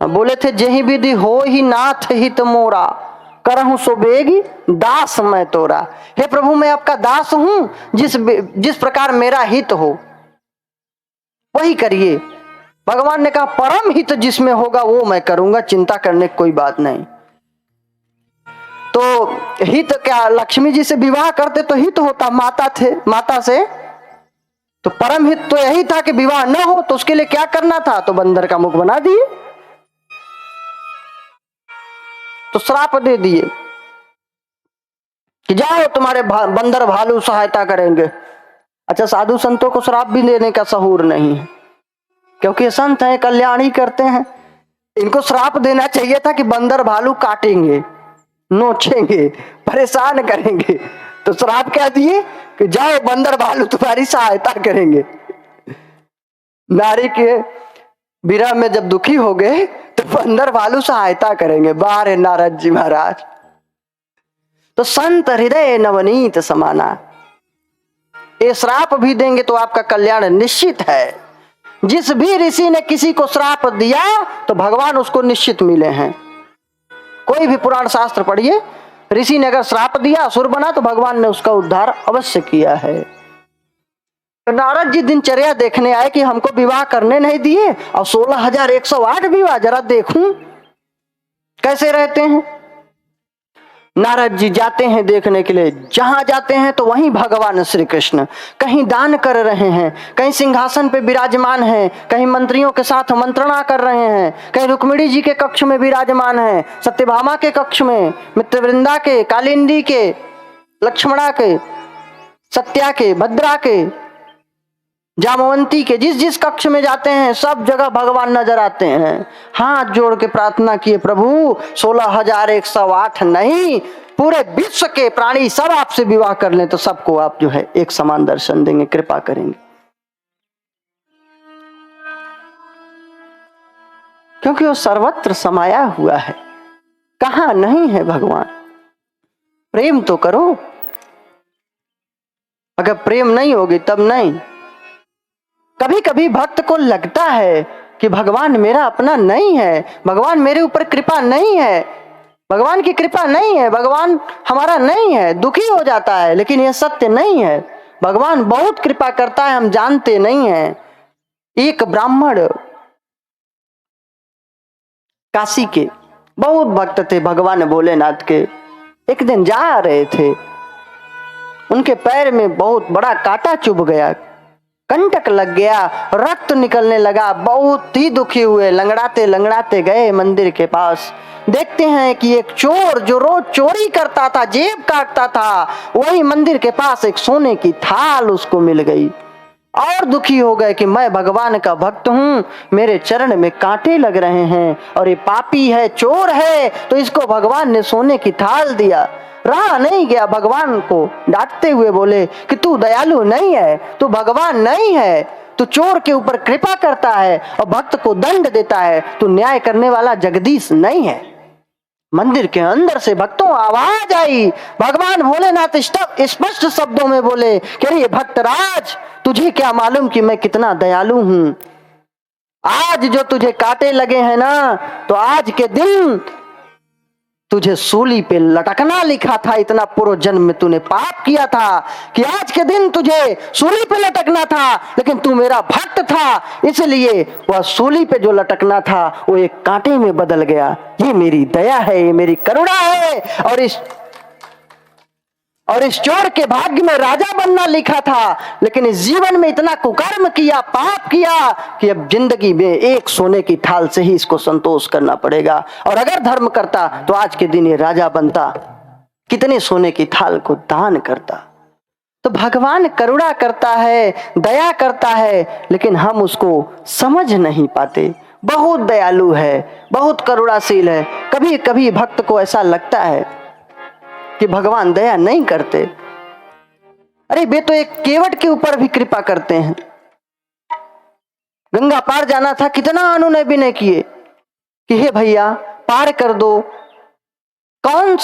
Speaker 1: बोले थे जेहि विधि हो ही नाथ हित मोरा, करहूं सो बेगी दास मैं तोरा। हे प्रभु, मैं आपका दास हूं, जिस प्रकार मेरा हित हो वही करिए। भगवान ने कहा परम हित जिसमें होगा वो मैं करूंगा, चिंता करने की कोई बात नहीं। तो हित क्या, लक्ष्मी जी से विवाह करते तो हित होता, माता से तो परम हित तो यही था कि विवाह न हो। तो उसके लिए क्या करना था? तो बंदर का मुख बना दिए, तो श्राप दे दिए कि जाओ तुम्हारे बंदर भालू सहायता करेंगे। अच्छा, साधु संतों को श्राप भी देने का सहूर नहीं है, क्योंकि ये संत हैं, कल्याण ही करते हैं। इनको श्राप देना चाहिए था कि बंदर भालू काटेंगे, नोचेंगे, परेशान करेंगे। तो श्राप क्या दिए कि जाओ बंदर भालू तुम्हारी सहायता करेंगे। नारी के विरह में जब दुखी हो गए तो बंदर भालू सहायता करेंगे। बाहर नारद जी महाराज। तो संत हृदय नवनीत समाना, ये श्राप भी देंगे तो आपका कल्याण निश्चित है। जिस भी ऋषि ने किसी को श्राप दिया तो भगवान उसको निश्चित मिले हैं। कोई भी पुराण शास्त्र पढ़िए, ऋषि ने अगर श्राप दिया, असुर बना, तो भगवान ने उसका उद्धार अवश्य किया है। तो नारद जी दिनचर्या देखने आए कि हमको विवाह करने नहीं दिए, और 16,108 विवाह, जरा देखूं कैसे रहते हैं। नारद जी जाते हैं देखने के लिए, जहां जाते हैं तो वहीं भगवान श्री कृष्ण कहीं दान कर रहे हैं, कहीं सिंहासन पे विराजमान हैं, कहीं मंत्रियों के साथ मंत्रणा कर रहे हैं, कहीं रुक्मिणी जी के कक्ष में विराजमान हैं, सत्यभामा के कक्ष में, मित्रवृंदा के, कालिंदी के, लक्ष्मणा के, सत्या के, भद्रा के, जामवंती के, जिस जिस कक्ष में जाते हैं सब जगह भगवान नजर आते हैं। हाथ जोड़ के प्रार्थना किए, प्रभु 16,108 नहीं, पूरे विश्व के प्राणी सब आपसे विवाह कर लें तो सबको आप जो है एक समान दर्शन देंगे, कृपा करेंगे। क्योंकि वो सर्वत्र समाया हुआ है, कहां नहीं है भगवान। प्रेम तो करो, अगर प्रेम नहीं होगी तब नहीं। कभी कभी भक्त को लगता है कि भगवान मेरा अपना नहीं है, भगवान मेरे ऊपर कृपा नहीं है, भगवान की कृपा नहीं है, भगवान हमारा नहीं है, दुखी हो जाता है। लेकिन यह सत्य नहीं है, भगवान बहुत कृपा करता है, हम जानते नहीं हैं। एक ब्राह्मण काशी के बहुत भक्त थे भगवान भोलेनाथ के। एक दिन जा रहे थे, उनके पैर में बहुत बड़ा कांटा चुभ गया, कंटक लग गया, रक्त निकलने लगा, बहुत ही दुखी हुए। लंगड़ाते लंगड़ाते गए मंदिर के पास, देखते हैं कि एक चोर जो रोज चोरी करता था, जेब काटता था, वही मंदिर के पास एक सोने की थाल उसको मिल गई। और दुखी हो गए कि मैं भगवान का भक्त हूँ, मेरे चरण में कांटे लग रहे हैं, और ये पापी है, चोर है, तो इसको भगवान ने सोने की थाल दिया। रहा नहीं गया, भगवान को डांटते हुए बोले कि तू दयालु नहीं है, तू भगवान नहीं है, तू चोर के ऊपर कृपा करता है और भक्त को दंड देता है, तू न्याय करने वाला जगदीश नहीं है। मंदिर के अंदर से भक्तों आवाज आई, भगवान भोलेनाथ स्पष्ट शब्दों में बोले कि अरे भक्तराज, तुझे क्या मालूम कि मैं कितना दयालु हूं। आज जो तुझे कांटे लगे हैं ना, तो आज के दिन तुझे सूली पे लटकना लिखा था। इतना पूर्व जन्म में तूने पाप किया था कि आज के दिन तुझे सूली पे लटकना था, लेकिन तू मेरा भक्त था, इसलिए वह सूली पे जो लटकना था वो एक कांटे में बदल गया। ये मेरी दया है, ये मेरी करुणा है। और इस चोर के भाग्य में राजा बनना लिखा था, लेकिन इस जीवन में इतना कुकर्म किया, पाप किया कि अब जिंदगी में एक सोने की थाल से ही इसको संतोष करना पड़ेगा। और अगर धर्म करता तो आज के दिन ये राजा बनता, कितने सोने की थाल को दान करता। तो भगवान करुणा करता है, दया करता है, लेकिन हम उसको समझ नहीं पाते। बहुत दयालु है, बहुत करुणाशील है। कभी कभी भक्त को ऐसा लगता है कि भगवान दया नहीं करते। अरे वे तो एक केवट के ऊपर भी कृपा करते हैं। गंगा पार जाना था, कितना अनुनय विनय किए कि हे भैया पार कर दो। कौन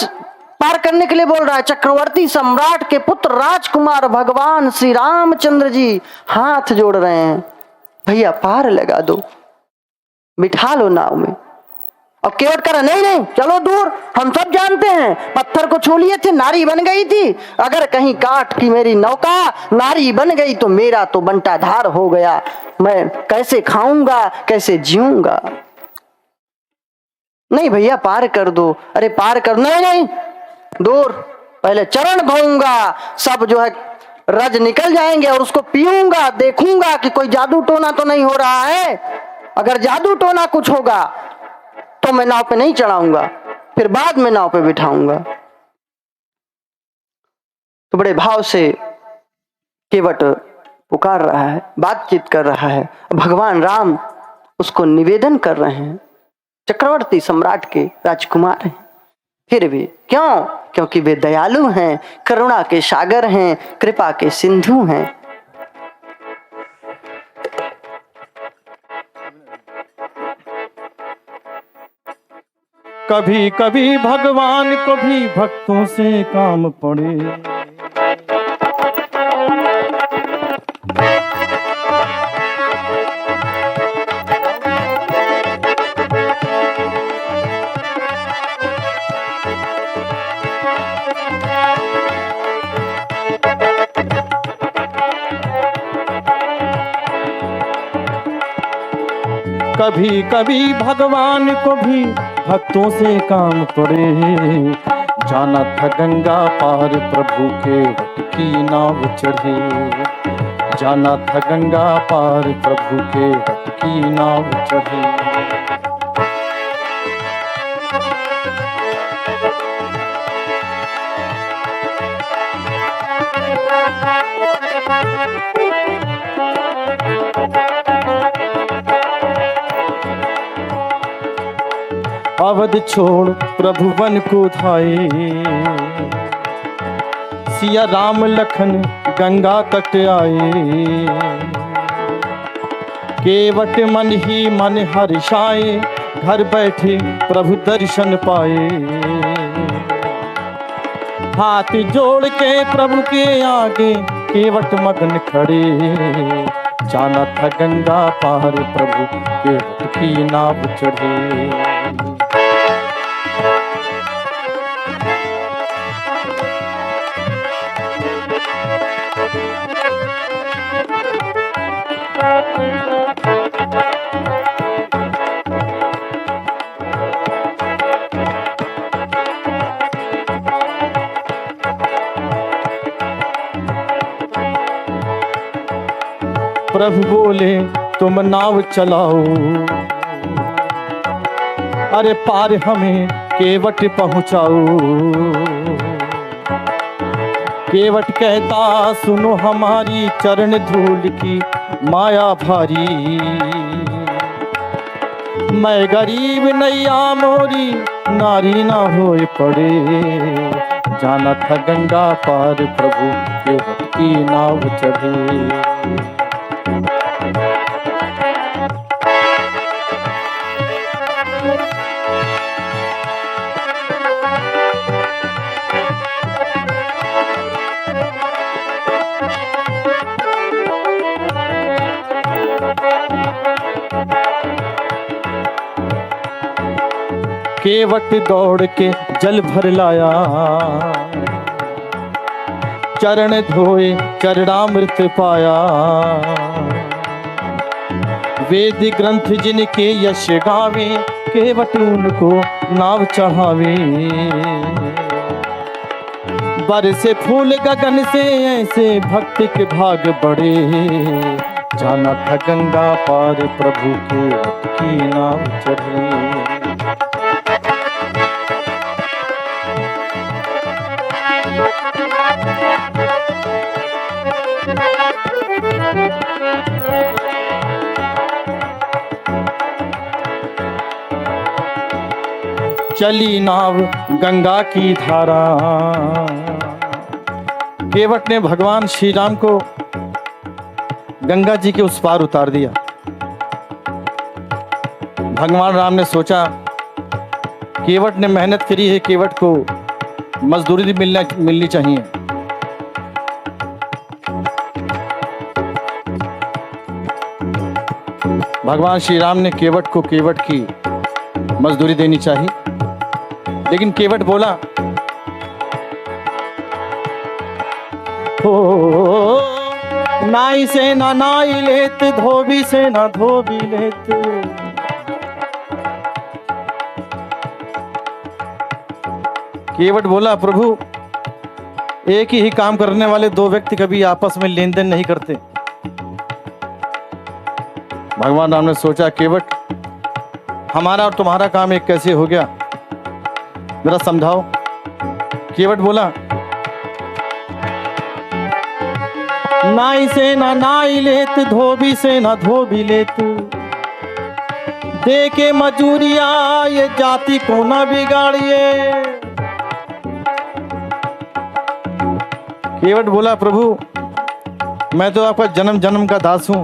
Speaker 1: पार करने के लिए बोल रहा है? चक्रवर्ती सम्राट के पुत्र राजकुमार भगवान श्री रामचंद्र जी हाथ जोड़ रहे हैं, भैया पार लगा दो, बिठा लो नाव में। और केवट करा नहीं नहीं चलो दूर, हम सब जानते हैं पत्थर को छू लिए थे, नारी बन गई थी। अगर कहीं काट की मेरी नौका नारी बन गई तो मेरा तो बंटाधार हो गया, मैं कैसे खाऊंगा, कैसे जीऊंगा। नहीं भैया पार कर दो। अरे पार कर, नहीं नहीं दूर, पहले चरण धोऊंगा, सब जो है रज निकल जाएंगे और उसको पीऊंगा, देखूंगा कि कोई जादू टोना तो नहीं हो रहा है। अगर जादू टोना कुछ होगा तो मैं नाव पे नहीं चढ़ाऊंगा, फिर बाद में नाव पे बिठाऊंगा। तो बड़े भाव से केवट पुकार रहा है, बातचीत कर रहा है। भगवान राम उसको निवेदन कर रहे हैं, चक्रवर्ती सम्राट के राजकुमार हैं, फिर भी क्यों? क्योंकि वे दयालु हैं, करुणा के सागर हैं, कृपा के सिंधु हैं।
Speaker 3: कभी कभी भगवान को भी भक्तों से काम पड़े। कभी कभी भगवान को भी भक्तों से काम पड़े। जाना था गंगा पार प्रभु के वट की नाव चढ़े। जाना था गंगा पार प्रभु के वट की नाव चढ़े। अवध छोड़ प्रभु वन को धाये। सिया राम लखन गंगा तट आए। केवट मन ही मन हर्षाए। घर बैठे प्रभु दर्शन पाए। हाथ जोड़ के प्रभु के आगे केवट मगन खड़े। जाना था गंगा पार प्रभु के वट की नाव चढ़े। प्रभु बोले तुम नाव चलाओ। अरे पार हमें केवट पहुंचाओ। केवट कहता सुनो हमारी चरण धूल की माया भारी। मैं गरीब नैया मोरी नारी ना होए पड़े। जाना था गंगा पार प्रभु के वट की नाव चढ़े। केवट दौड़ के जल भर लाया। चरण धोए चरणामृत पाया। वेद ग्रंथ जिनके यश गावे। केवट उनको नाव चढ़ावे। बरसे फूल गगन से ऐसे भक्त के भाग बढ़े। जाना था गंगा पार प्रभु के वट की नाव चढ़े। चली नाव गंगा की धारा। केवट ने भगवान श्री राम को गंगा जी के उस पार उतार दिया। भगवान राम ने सोचा केवट ने मेहनत करी है, केवट को मजदूरी भी मिलनी चाहिए। भगवान श्री राम ने केवट को केवट की मजदूरी देनी चाहिए। लेकिन केवट बोला हो नाई से ना नाई लेत। धोबी से ना धोबी लेत। केवट बोला प्रभु एक ही काम करने वाले दो व्यक्ति कभी आपस में लेन देन नहीं करते। भगवान राम ने सोचा केवट हमारा और तुम्हारा काम एक कैसे हो गया, जरा समझाओ। केवट बोला नाई से ना नाई लेत। धोबी से ना धोबी लेत। दे के मजूरिया ये जाति को ना बिगाड़िए। केवट बोला प्रभु मैं तो आपका जन्म जन्म का दास हूं।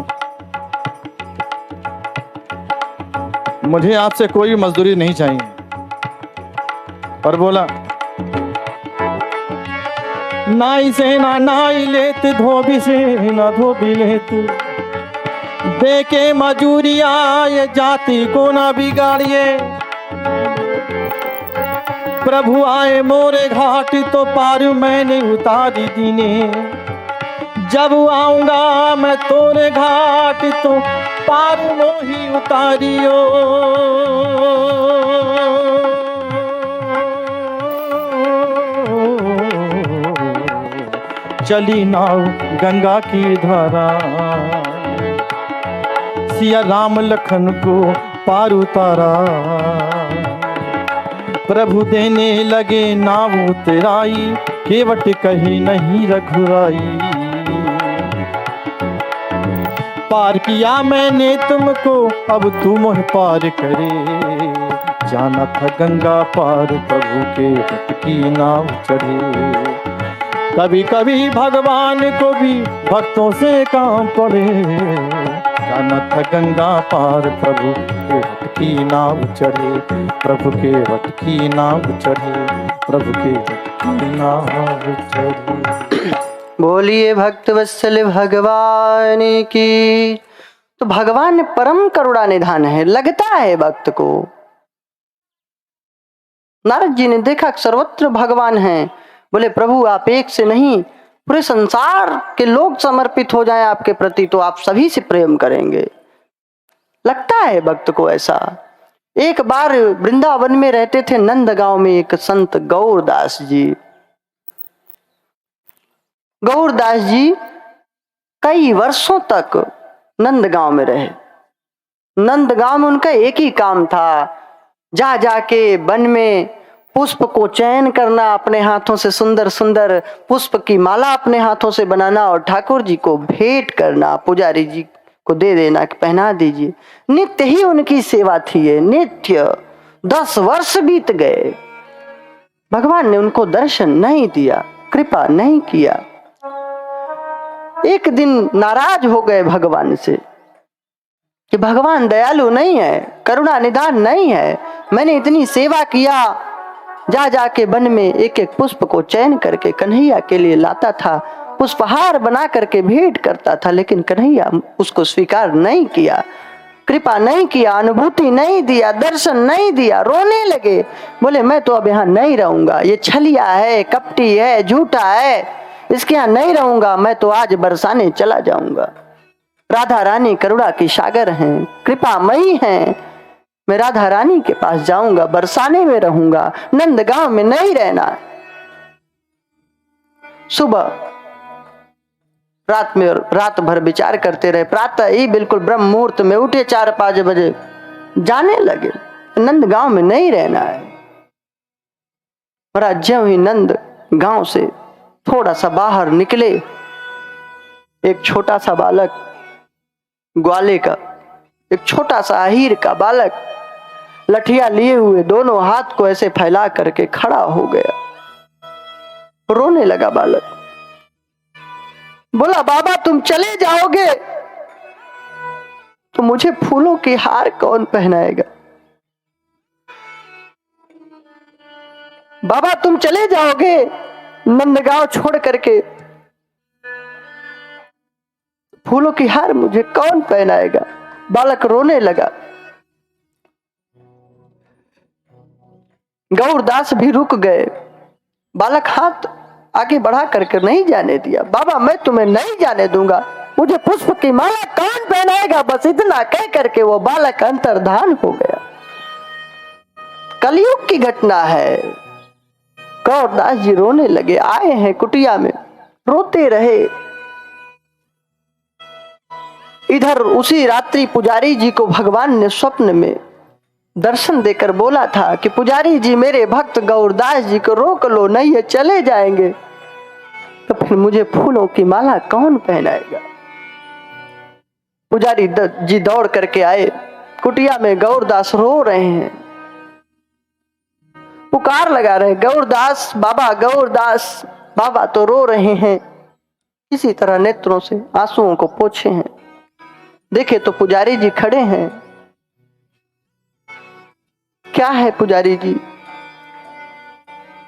Speaker 3: मुझे आपसे कोई मजदूरी नहीं चाहिए। और बोला नाई से ना नाई लेत। धोबी से ना धोबी लेत। दे के मजूरिया ये जाति को ना बिगाड़िए। प्रभु आए मोरे घाट तो पार मैंने उतारी दीने। जब आऊंगा मैं तोरे घाट तो पार मोही उतारियो। चली नाव गंगा की धारा, सिया राम लखन को पार उतारा। प्रभु देने लगे नाव उतराई, केवट कही नहीं रघुराई। पार किया मैंने तुमको, अब तू मोह पार करे। जाना था गंगा पार, प्रभु के भक्त की नाव चढ़े। कभी कभी भगवान को भी भक्तों से काम पड़े। जाना था गंगा पार, प्रभु के भक्त की नाव चढ़े। प्रभु के भक्त की नाव चढ़े, प्रभु के भक्त की नाव चढ़े।
Speaker 1: बोलिए भक्त वत्सल भगवान की। तो भगवान परम करुणा निधान है, लगता है भक्त को। नारद जी ने देखा सर्वत्र भगवान हैं। बोले प्रभु आप एक से नहीं, पूरे संसार के लोग समर्पित हो जाएं आपके प्रति तो आप सभी से प्रेम करेंगे। लगता है भक्त को ऐसा। एक बार वृंदावन में रहते थे नंद गांव में एक संत गौरदास जी। गौरदास जी कई वर्षों तक नंदगांव में रहे। नंदगांव में उनका एक ही काम था, जा जाके वन में पुष्प को चयन करना, अपने हाथों से सुंदर सुंदर पुष्प की माला अपने हाथों से बनाना और ठाकुर जी को भेंट करना, पुजारी जी को दे देना कि पहना दीजिए। नित्य ही उनकी सेवा थी ये, नित्य। 10 वर्ष बीत गए, भगवान ने उनको दर्शन नहीं दिया, कृपा नहीं किया। एक दिन नाराज हो गए भगवान से कि भगवान दयालु नहीं है, करुणा निधान नहीं है। मैंने इतनी सेवा किया, जा जाके वन में एक एक पुष्प को चयन करके कन्हैया के लिए लाता था, पुष्पहार बना करके भेंट करता था, लेकिन कन्हैया उसको स्वीकार नहीं किया, कृपा नहीं किया, अनुभूति नहीं दिया, दर्शन नहीं दिया। रोने लगे, बोले मैं तो अब यहाँ नहीं रहूंगा, ये छलिया है, कपटी है, झूठा है, इसके यहाँ नहीं रहूंगा, मैं तो आज बरसाने चला जाऊंगा। राधा रानी करुणा की सागर हैं, कृपामयी हैं, मैं राधा रानी के पास जाऊंगा, बरसाने में रहूंगा, नंदगांव में नहीं रहना। सुबह रात भर विचार करते रहे। प्रातः ही बिल्कुल ब्रह्म मुहूर्त में उठे, 4-5 बजे जाने लगे, नंदगांव में नहीं रहना है। महाराज ज्यों ही नंद गांव से थोड़ा सा बाहर निकले, एक छोटा सा बालक, ग्वाले का एक छोटा सा अहीर का बालक लठिया लिए हुए दोनों हाथ को ऐसे फैला करके खड़ा हो गया। रोने लगा बालक, बोला बाबा तुम चले जाओगे तो मुझे फूलों की हार कौन पहनाएगा? बाबा तुम चले जाओगे नंदगांव छोड़ करके, फूलों की हार मुझे कौन पहनाएगा? बालक रोने लगा। गौरदास भी रुक गए, बालक हाथ आगे बढ़ा करके नहीं जाने दिया। बाबा मैं तुम्हें नहीं जाने दूंगा, मुझे पुष्प की माला कौन पहनाएगा? बस इतना कह करके वो बालक अंतर्धान हो गया। कलयुग की घटना है। गौरदास जी रोने लगे, आए हैं कुटिया में, रोते रहे। इधर उसी रात्रि पुजारी जी को भगवान ने स्वप्न में दर्शन देकर बोला था कि पुजारी जी मेरे भक्त गौरदास जी को रोक लो, नहीं ये चले जाएंगे तो फिर मुझे फूलों की माला कौन पहनाएगा? पुजारी जी दौड़ करके आए, कुटिया में गौरदास रो रहे हैं, पुकार लगा रहे, गौरदास बाबा, गौरदास बाबा, तो रो रहे हैं, इसी तरह नेत्रों से आंसुओं को पोंछे हैं। देखे तो पुजारी जी खड़े हैं। क्या है पुजारी जी?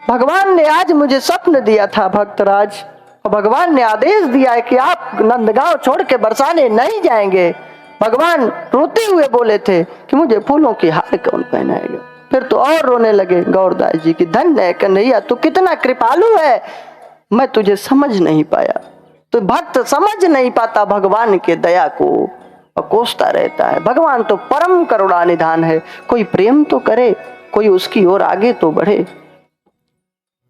Speaker 1: भगवान ने आज मुझे स्वप्न दिया था भक्तराज, और भगवान ने आदेश दिया है कि आप नंदगांव छोड़ के बरसाने नहीं जाएंगे। भगवान रोते हुए बोले थे कि मुझे फूलों की हार कौन पहनाएगा? फिर तो और रोने लगे गौरदास जी की, धन्य है कन्हैया, तू कितना कृपालु है, मैं तुझे समझ नहीं पाया। तो भक्त समझ नहीं पाता भगवान के दया को और कोसता रहता है। भगवान तो परम करुणा निधान है, कोई प्रेम तो करे, कोई उसकी ओर आगे तो बढ़े,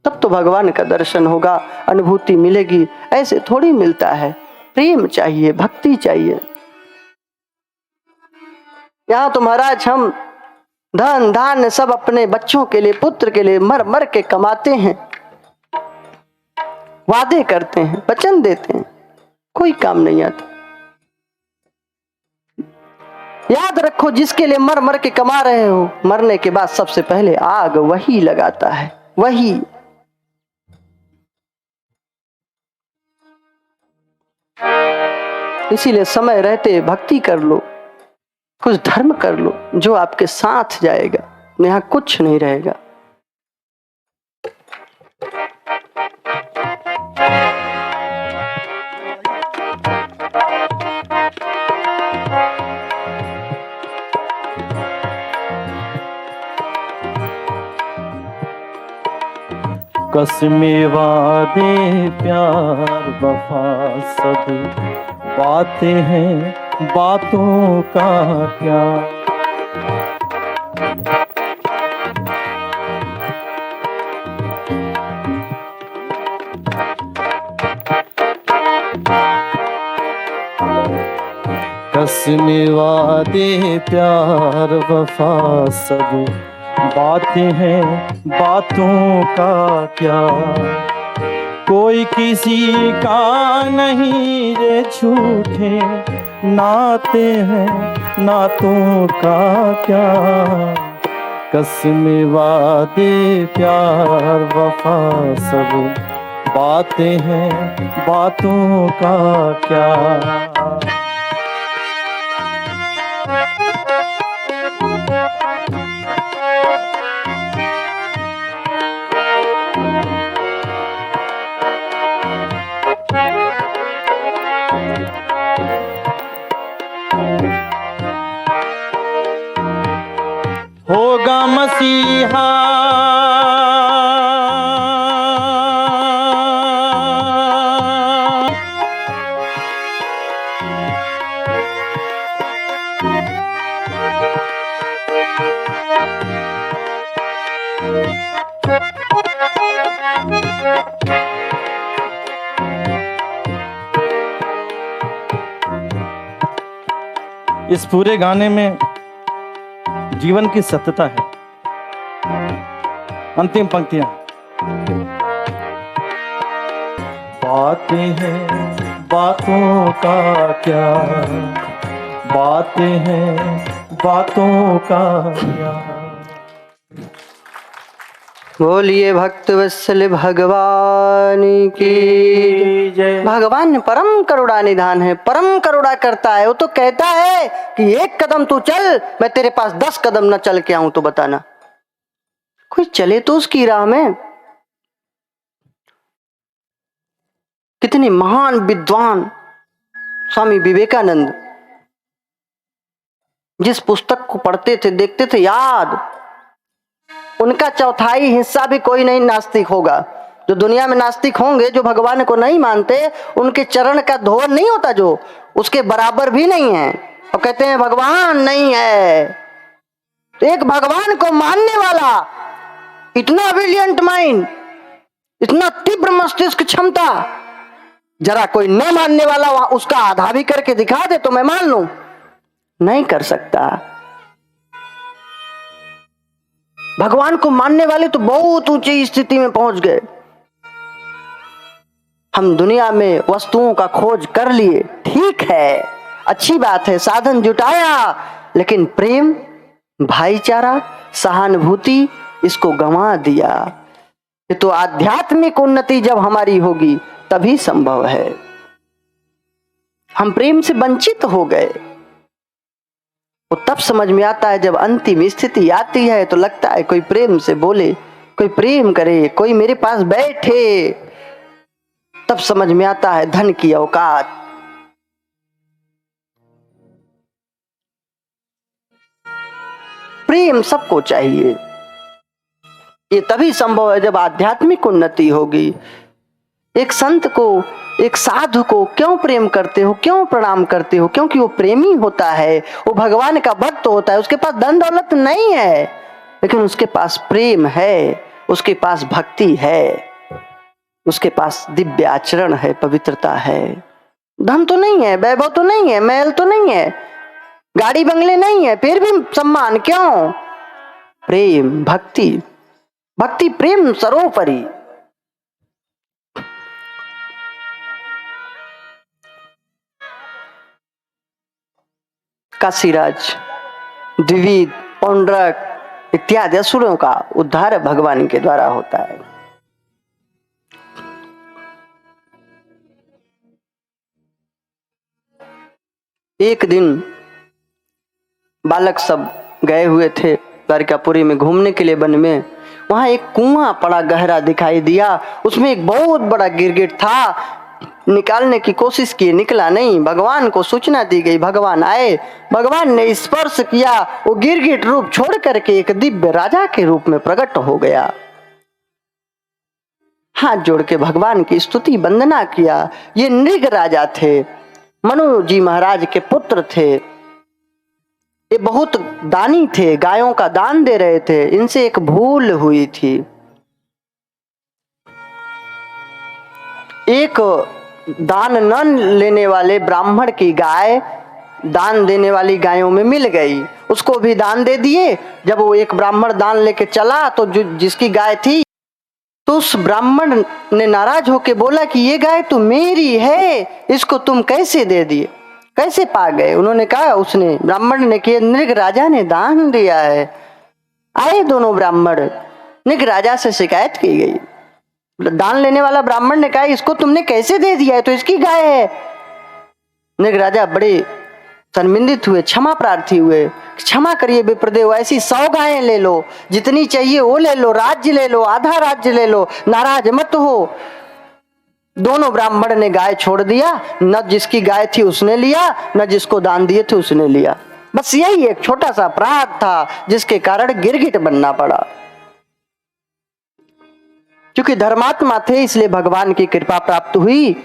Speaker 1: तब तो भगवान का दर्शन होगा, अनुभूति मिलेगी। ऐसे थोड़ी मिलता है। प्रेम चाहिए, भक्ति चाहिए। यहां तो महाराज हम धन धान्य सब अपने बच्चों के लिए, पुत्र के लिए मर मर के कमाते हैं, वादे करते हैं, वचन देते हैं, कोई काम नहीं आता। याद रखो, जिसके लिए मर मर के कमा रहे हो, मरने के बाद सबसे पहले आग वही लगाता है, वही। इसीलिए समय रहते भक्ति कर लो, कुछ धर्म कर लो, जो आपके साथ जाएगा, यहां कुछ नहीं रहेगा।
Speaker 3: कसमें वादे प्यार वफा सब बातें हैं, बातों का क्या। कसमें वादे प्यार वफा सब बातें हैं, बातों का क्या। कोई किसी का नहीं, ये झूठे नाते हैं, नातों का क्या। कसमें वादे प्यार वफा सब बातें हैं, बातों का क्या। होगा मसीहा इस पूरे गाने में जीवन की सत्यता है। अंतिम पंक्तियां, बातें हैं, बातों का क्या। बातें हैं, बातों का क्या।
Speaker 1: बोलिए भक्त वत्सल भगवान की
Speaker 2: जय।
Speaker 1: भगवान परम करुणा निधान है, परम करुणा करता है। वो तो कहता है कि एक कदम तू चल, मैं तेरे पास 10 कदम न चल के आऊं तो बताना। कोई चले तो उसकी राह में। कितने महान विद्वान स्वामी विवेकानंद, जिस पुस्तक को पढ़ते थे, देखते थे याद, उनका चौथाई हिस्सा भी कोई नहीं नास्तिक होगा। जो दुनिया में नास्तिक होंगे, जो भगवान को नहीं मानते, उनके चरण का धोवन नहीं होता, जो उसके बराबर भी नहीं है। और कहते हैं भगवान नहीं है। एक भगवान को मानने वाला, इतना ब्रिलियंट माइंड, इतना तीव्र मस्तिष्क क्षमता, जरा कोई न मानने वाला उसका आधा भी करके दिखा दे तो मैं मान लूं, नहीं कर सकता। भगवान को मानने वाले तो बहुत ऊंची स्थिति में पहुंच गए। हम दुनिया में वस्तुओं का खोज कर लिए, ठीक है, अच्छी बात है, साधन जुटाया, लेकिन प्रेम, भाईचारा, सहानुभूति, इसको गंवा दिया। ये तो आध्यात्मिक उन्नति जब हमारी होगी तभी संभव है। हम प्रेम से वंचित हो गए। वो तब समझ में आता है जब अंतिम स्थिति आती है, तो लगता है कोई प्रेम से बोले, कोई प्रेम करे, कोई मेरे पास बैठे, तब समझ में आता है धन की औकात। प्रेम सबको चाहिए। ये तभी संभव है जब आध्यात्मिक उन्नति होगी। एक संत को एक साधु को क्यों प्रेम करते हो, क्यों प्रणाम करते हो? क्योंकि वो प्रेमी होता है, वो भगवान का भक्त होता है। उसके पास धन दौलत नहीं है, लेकिन उसके पास प्रेम है, उसके पास भक्ति है, उसके पास दिव्य आचरण है, पवित्रता है। धन तो नहीं है, वैभव तो नहीं है, महल तो नहीं है, गाड़ी बंगले नहीं है, फिर भी सम्मान क्यों? प्रेम, भक्ति। भक्ति प्रेम सर्वोपरि। काशीराज, द्विविद, पौंड्रक इत्यादि असुरों का उद्धार भगवान के द्वारा होता है। एक दिन बालक सब गए हुए थे द्वारिकापुरी में घूमने के लिए वन में। वहां एक कुआं पड़ा गहरा दिखाई दिया, उसमें एक बहुत बड़ा गिरगिट था। निकालने की कोशिश की, निकला नहीं। भगवान को सूचना दी गई, भगवान आए, भगवान ने स्पर्श किया, वो गिरगिट रूप छोड़ करके एक दिव्य राजा के रूप में प्रकट हो गया। हाथ जोड़ के भगवान की स्तुति वंदना किया। ये नृग राजा थे, मनु जी महाराज के पुत्र थे। ये बहुत दानी थे, गायों का दान दे रहे थे। इनसे एक भूल हुई थी। एक दान न लेने वाले ब्राह्मण की गाय दान देने वाली गायों में मिल गई, उसको भी दान दे दिए। जब वो एक ब्राह्मण दान लेके चला तो जिसकी गाय थी, तो उस ब्राह्मण ने नाराज होके बोला कि ये गाय तो मेरी है, इसको तुम कैसे दे दिए, कैसे पा गए? उन्होंने कहा, उसने ब्राह्मण ने कि नृग राजा ने दान दिया है। आए दोनों ब्राह्मण, नृग राजा से शिकायत की गई। दान लेने वाला ब्राह्मण ने कहा, इसको तुमने कैसे दे दिया है, तो इसकी गाय है। नृग राजा बड़े शर्मिंदित हुए, क्षमा प्रार्थी हुए। क्षमा करिए विप्रदेव, ऐसी 100 गायें ले लो, जितनी चाहिए वो ले लो, राज्य ले लो, आधा राज्य ले लो, नाराज मत हो। दोनों ब्राह्मण ने गाय छोड़ दिया, न जिसकी गाय थी उसने लिया, न जिसको दान दिए थे उसने लिया। बस यही एक छोटा सा अपराध था जिसके कारण गिरगिट बनना पड़ा। क्योंकि धर्मात्मा थे इसलिए भगवान की कृपा प्राप्त हुई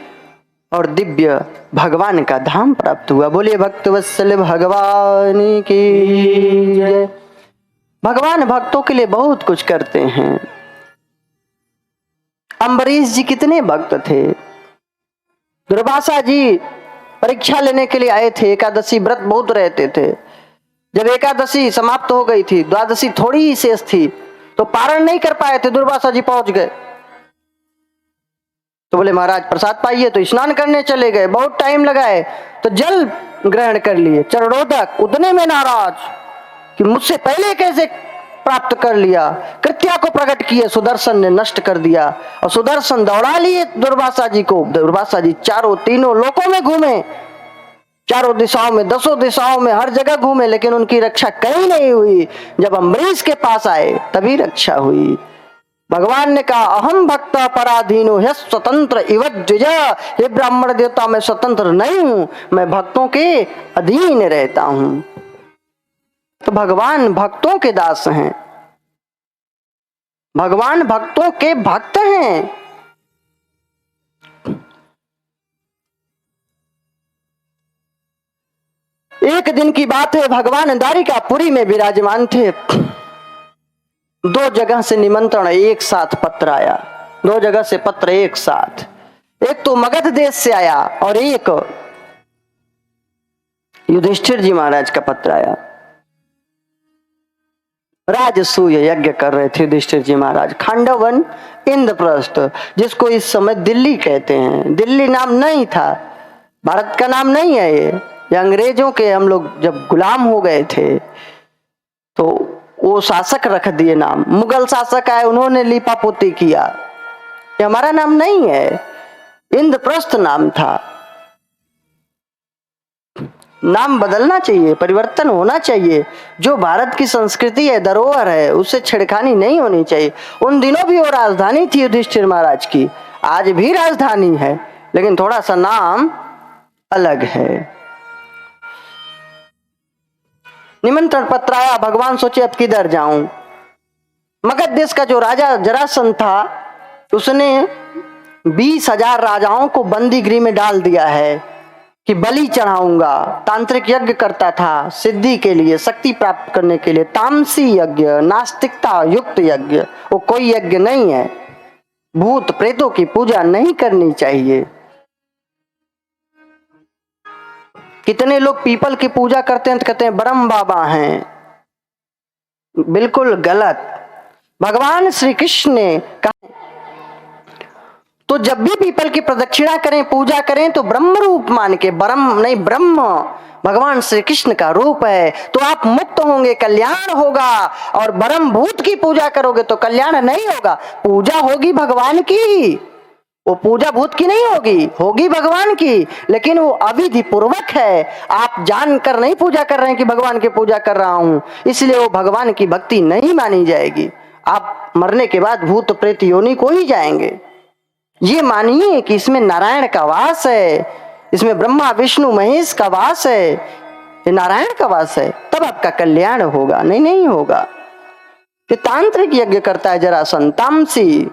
Speaker 1: और दिव्य भगवान का धाम प्राप्त हुआ। बोलिए भक्तवत्सल भगवान की जय। भगवान भक्तों के लिए बहुत कुछ करते हैं। अम्बरीश जी कितने भक्त थे। दुर्वासा जी परीक्षा लेने के लिए आए थे, एकादशी व्रत बहुत रहते थे। जब एकादशी समाप्त हो गई थी, द्वादशी थोड़ी ही शेष थी, तो पारण नहीं कर पाए थे। दुर्वासा जी पहुंच गए तो बोले महाराज प्रसाद पाइए, तो स्नान करने चले गए। बहुत टाइम लगाए तो जल ग्रहण कर लिए। चरणोदक उतने में नाराज कि मुझसे पहले कैसे प्राप्त कर लिया। कृत्या को प्रकट किए, सुदर्शन ने नष्ट कर दिया और सुदर्शन दौड़ा लिए दुर्वासा जी को। दुर्वासा जी तीनों लोकों में घूमे, चारों दिशाओं में, 10 दिशाओं में, हर जगह घूमे, लेकिन उनकी रक्षा कहीं नहीं हुई। जब अम्बरीश के पास आए तभी रक्षा हुई। भगवान ने कहा, अहम भक्त पराधीनो है स्वतंत्र इव द्विज। हे ब्राह्मण देवता, मैं स्वतंत्र नहीं हूं, मैं भक्तों के अधीन रहता हूं। तो भगवान भक्तों के दास हैं, भगवान भक्तों के भक्त हैं। एक दिन की बात है, भगवान द्वारिकापुरी में विराजमान थे। 2 जगह से निमंत्रण एक साथ पत्र आया, 2 जगह से पत्र एक साथ। एक तो मगध देश से आया और एक युधिष्ठिर जी महाराज का पत्र आया। राजसूय यज्ञ कर रहे थे युधिष्ठिर जी महाराज। खांडवन इंद्रप्रस्थ, जिसको इस समय दिल्ली कहते हैं। दिल्ली नाम नहीं था, भारत का नाम नहीं है ये अंग्रेजों के हम लोग जब गुलाम हो गए थे तो वो शासक रख दिए नाम। मुगल शासक आए, उन्होंने लिपापोती किया। ये हमारा नाम नहीं है, इंद्रप्रस्थ नाम था। नाम बदलना चाहिए, परिवर्तन होना चाहिए। जो भारत की संस्कृति है, धरोहर है, उससे छेड़खानी नहीं होनी चाहिए। उन दिनों भी वो राजधानी थी युधिष्ठिर महाराज की, आज भी राजधानी है, लेकिन थोड़ा सा नाम अलग है। निमंत्रण पत्र आया, भगवान सोचे अब किधर जाऊं। मगध देश का जो राजा जरासंध था, उसने 20,000 राजाओं को बंदी गृह में डाल दिया है कि बलि चढ़ाऊंगा। तांत्रिक यज्ञ करता था सिद्धि के लिए, शक्ति प्राप्त करने के लिए। तामसी यज्ञ, नास्तिकता युक्त यज्ञ, वो कोई यज्ञ नहीं है। भूत प्रेतों की पूजा नहीं करनी चाहिए। कितने लोग पीपल की पूजा करते हैं तो कहते हैं ब्रह्म बाबा हैं, बिल्कुल गलत। भगवान श्री कृष्ण ने कहा तो जब भी पीपल की प्रदक्षिणा करें, पूजा करें तो ब्रह्म रूप मान के, ब्रह्म नहीं, ब्रह्म भगवान श्री कृष्ण का रूप है, तो आप मुक्त होंगे, कल्याण होगा। और ब्रह्म भूत की पूजा करोगे तो कल्याण नहीं होगा। पूजा होगी भगवान की, वो पूजा भूत की नहीं होगी, होगी भगवान की, लेकिन वो अविधि पूर्वक है। आप जानकर नहीं पूजा कर रहे हैं कि भगवान की पूजा कर रहा हूं, इसलिए वो भगवान की भक्ति नहीं मानी जाएगी। आप मरने के बाद भूत प्रेत योनि को ही जाएंगे। ये मानिए कि इसमें नारायण का वास है, इसमें ब्रह्मा विष्णु महेश का वास है, ये नारायण का वास है, तब आपका कल्याण होगा, नहीं होगा। कि तांत्रिक यज्ञ करता है जरासंध, तामसी।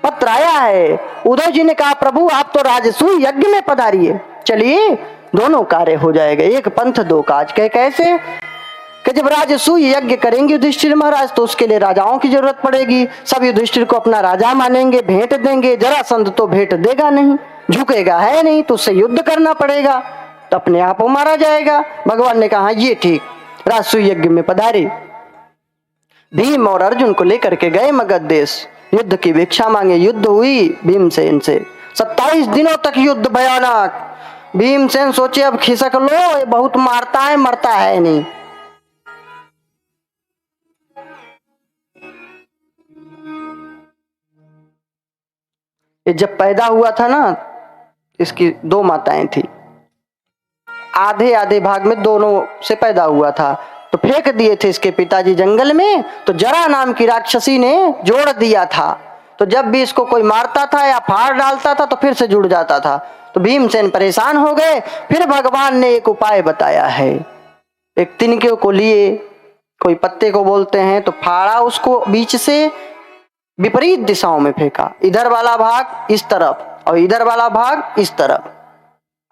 Speaker 1: पत्र आया है, उद्धव जी ने कहा प्रभु आप तो राजसूय यज्ञ में पधारिए। चलिए दोनों कार्य हो जाएगा, एक पंथ दो काज। कैसे? कि जब राजसूय यज्ञ करेंगे युधिष्ठिर महाराज तो उसके लिए राजाओं की जरूरत पड़ेगी। सब युधिष्ठिर को अपना राजा मानेंगे, भेंट देंगे। जरासंध तो भेंट देगा नहीं, झुकेगा है नहीं, तो उससे युद्ध करना पड़ेगा, तो अपने आप वो मारा जाएगा। भगवान ने कहा ये ठीक, राजसूय यज्ञ में पधारे। भीम और अर्जुन को लेकर के गए मगध देश, युद्ध की भिक्षा मांगे। युद्ध हुई भीमसेन से, 27 दिनों तक युद्ध भयानक। भीमसेन सोचे अब खिसक लो, ये बहुत मारता है, मरता है नहीं। ये जब पैदा हुआ था ना, इसकी 2 माताएं थी, आधे आधे भाग में दोनों से पैदा हुआ था, तो फेंक दिए थे इसके पिताजी जंगल में। तो जरा नाम की राक्षसी ने जोड़ दिया था, तो जब भी इसको कोई मारता था या फाड़ डालता था तो फिर से जुड़ जाता था। तो भीमसेन परेशान हो गए। फिर भगवान ने एक उपाय बताया है। एक तिनके को लिए, कोई पत्ते को बोलते हैं, तो फाड़ा उसको बीच से, विपरीत दिशाओं में फेंका। इधर वाला भाग इस तरफ और इधर वाला भाग इस तरफ।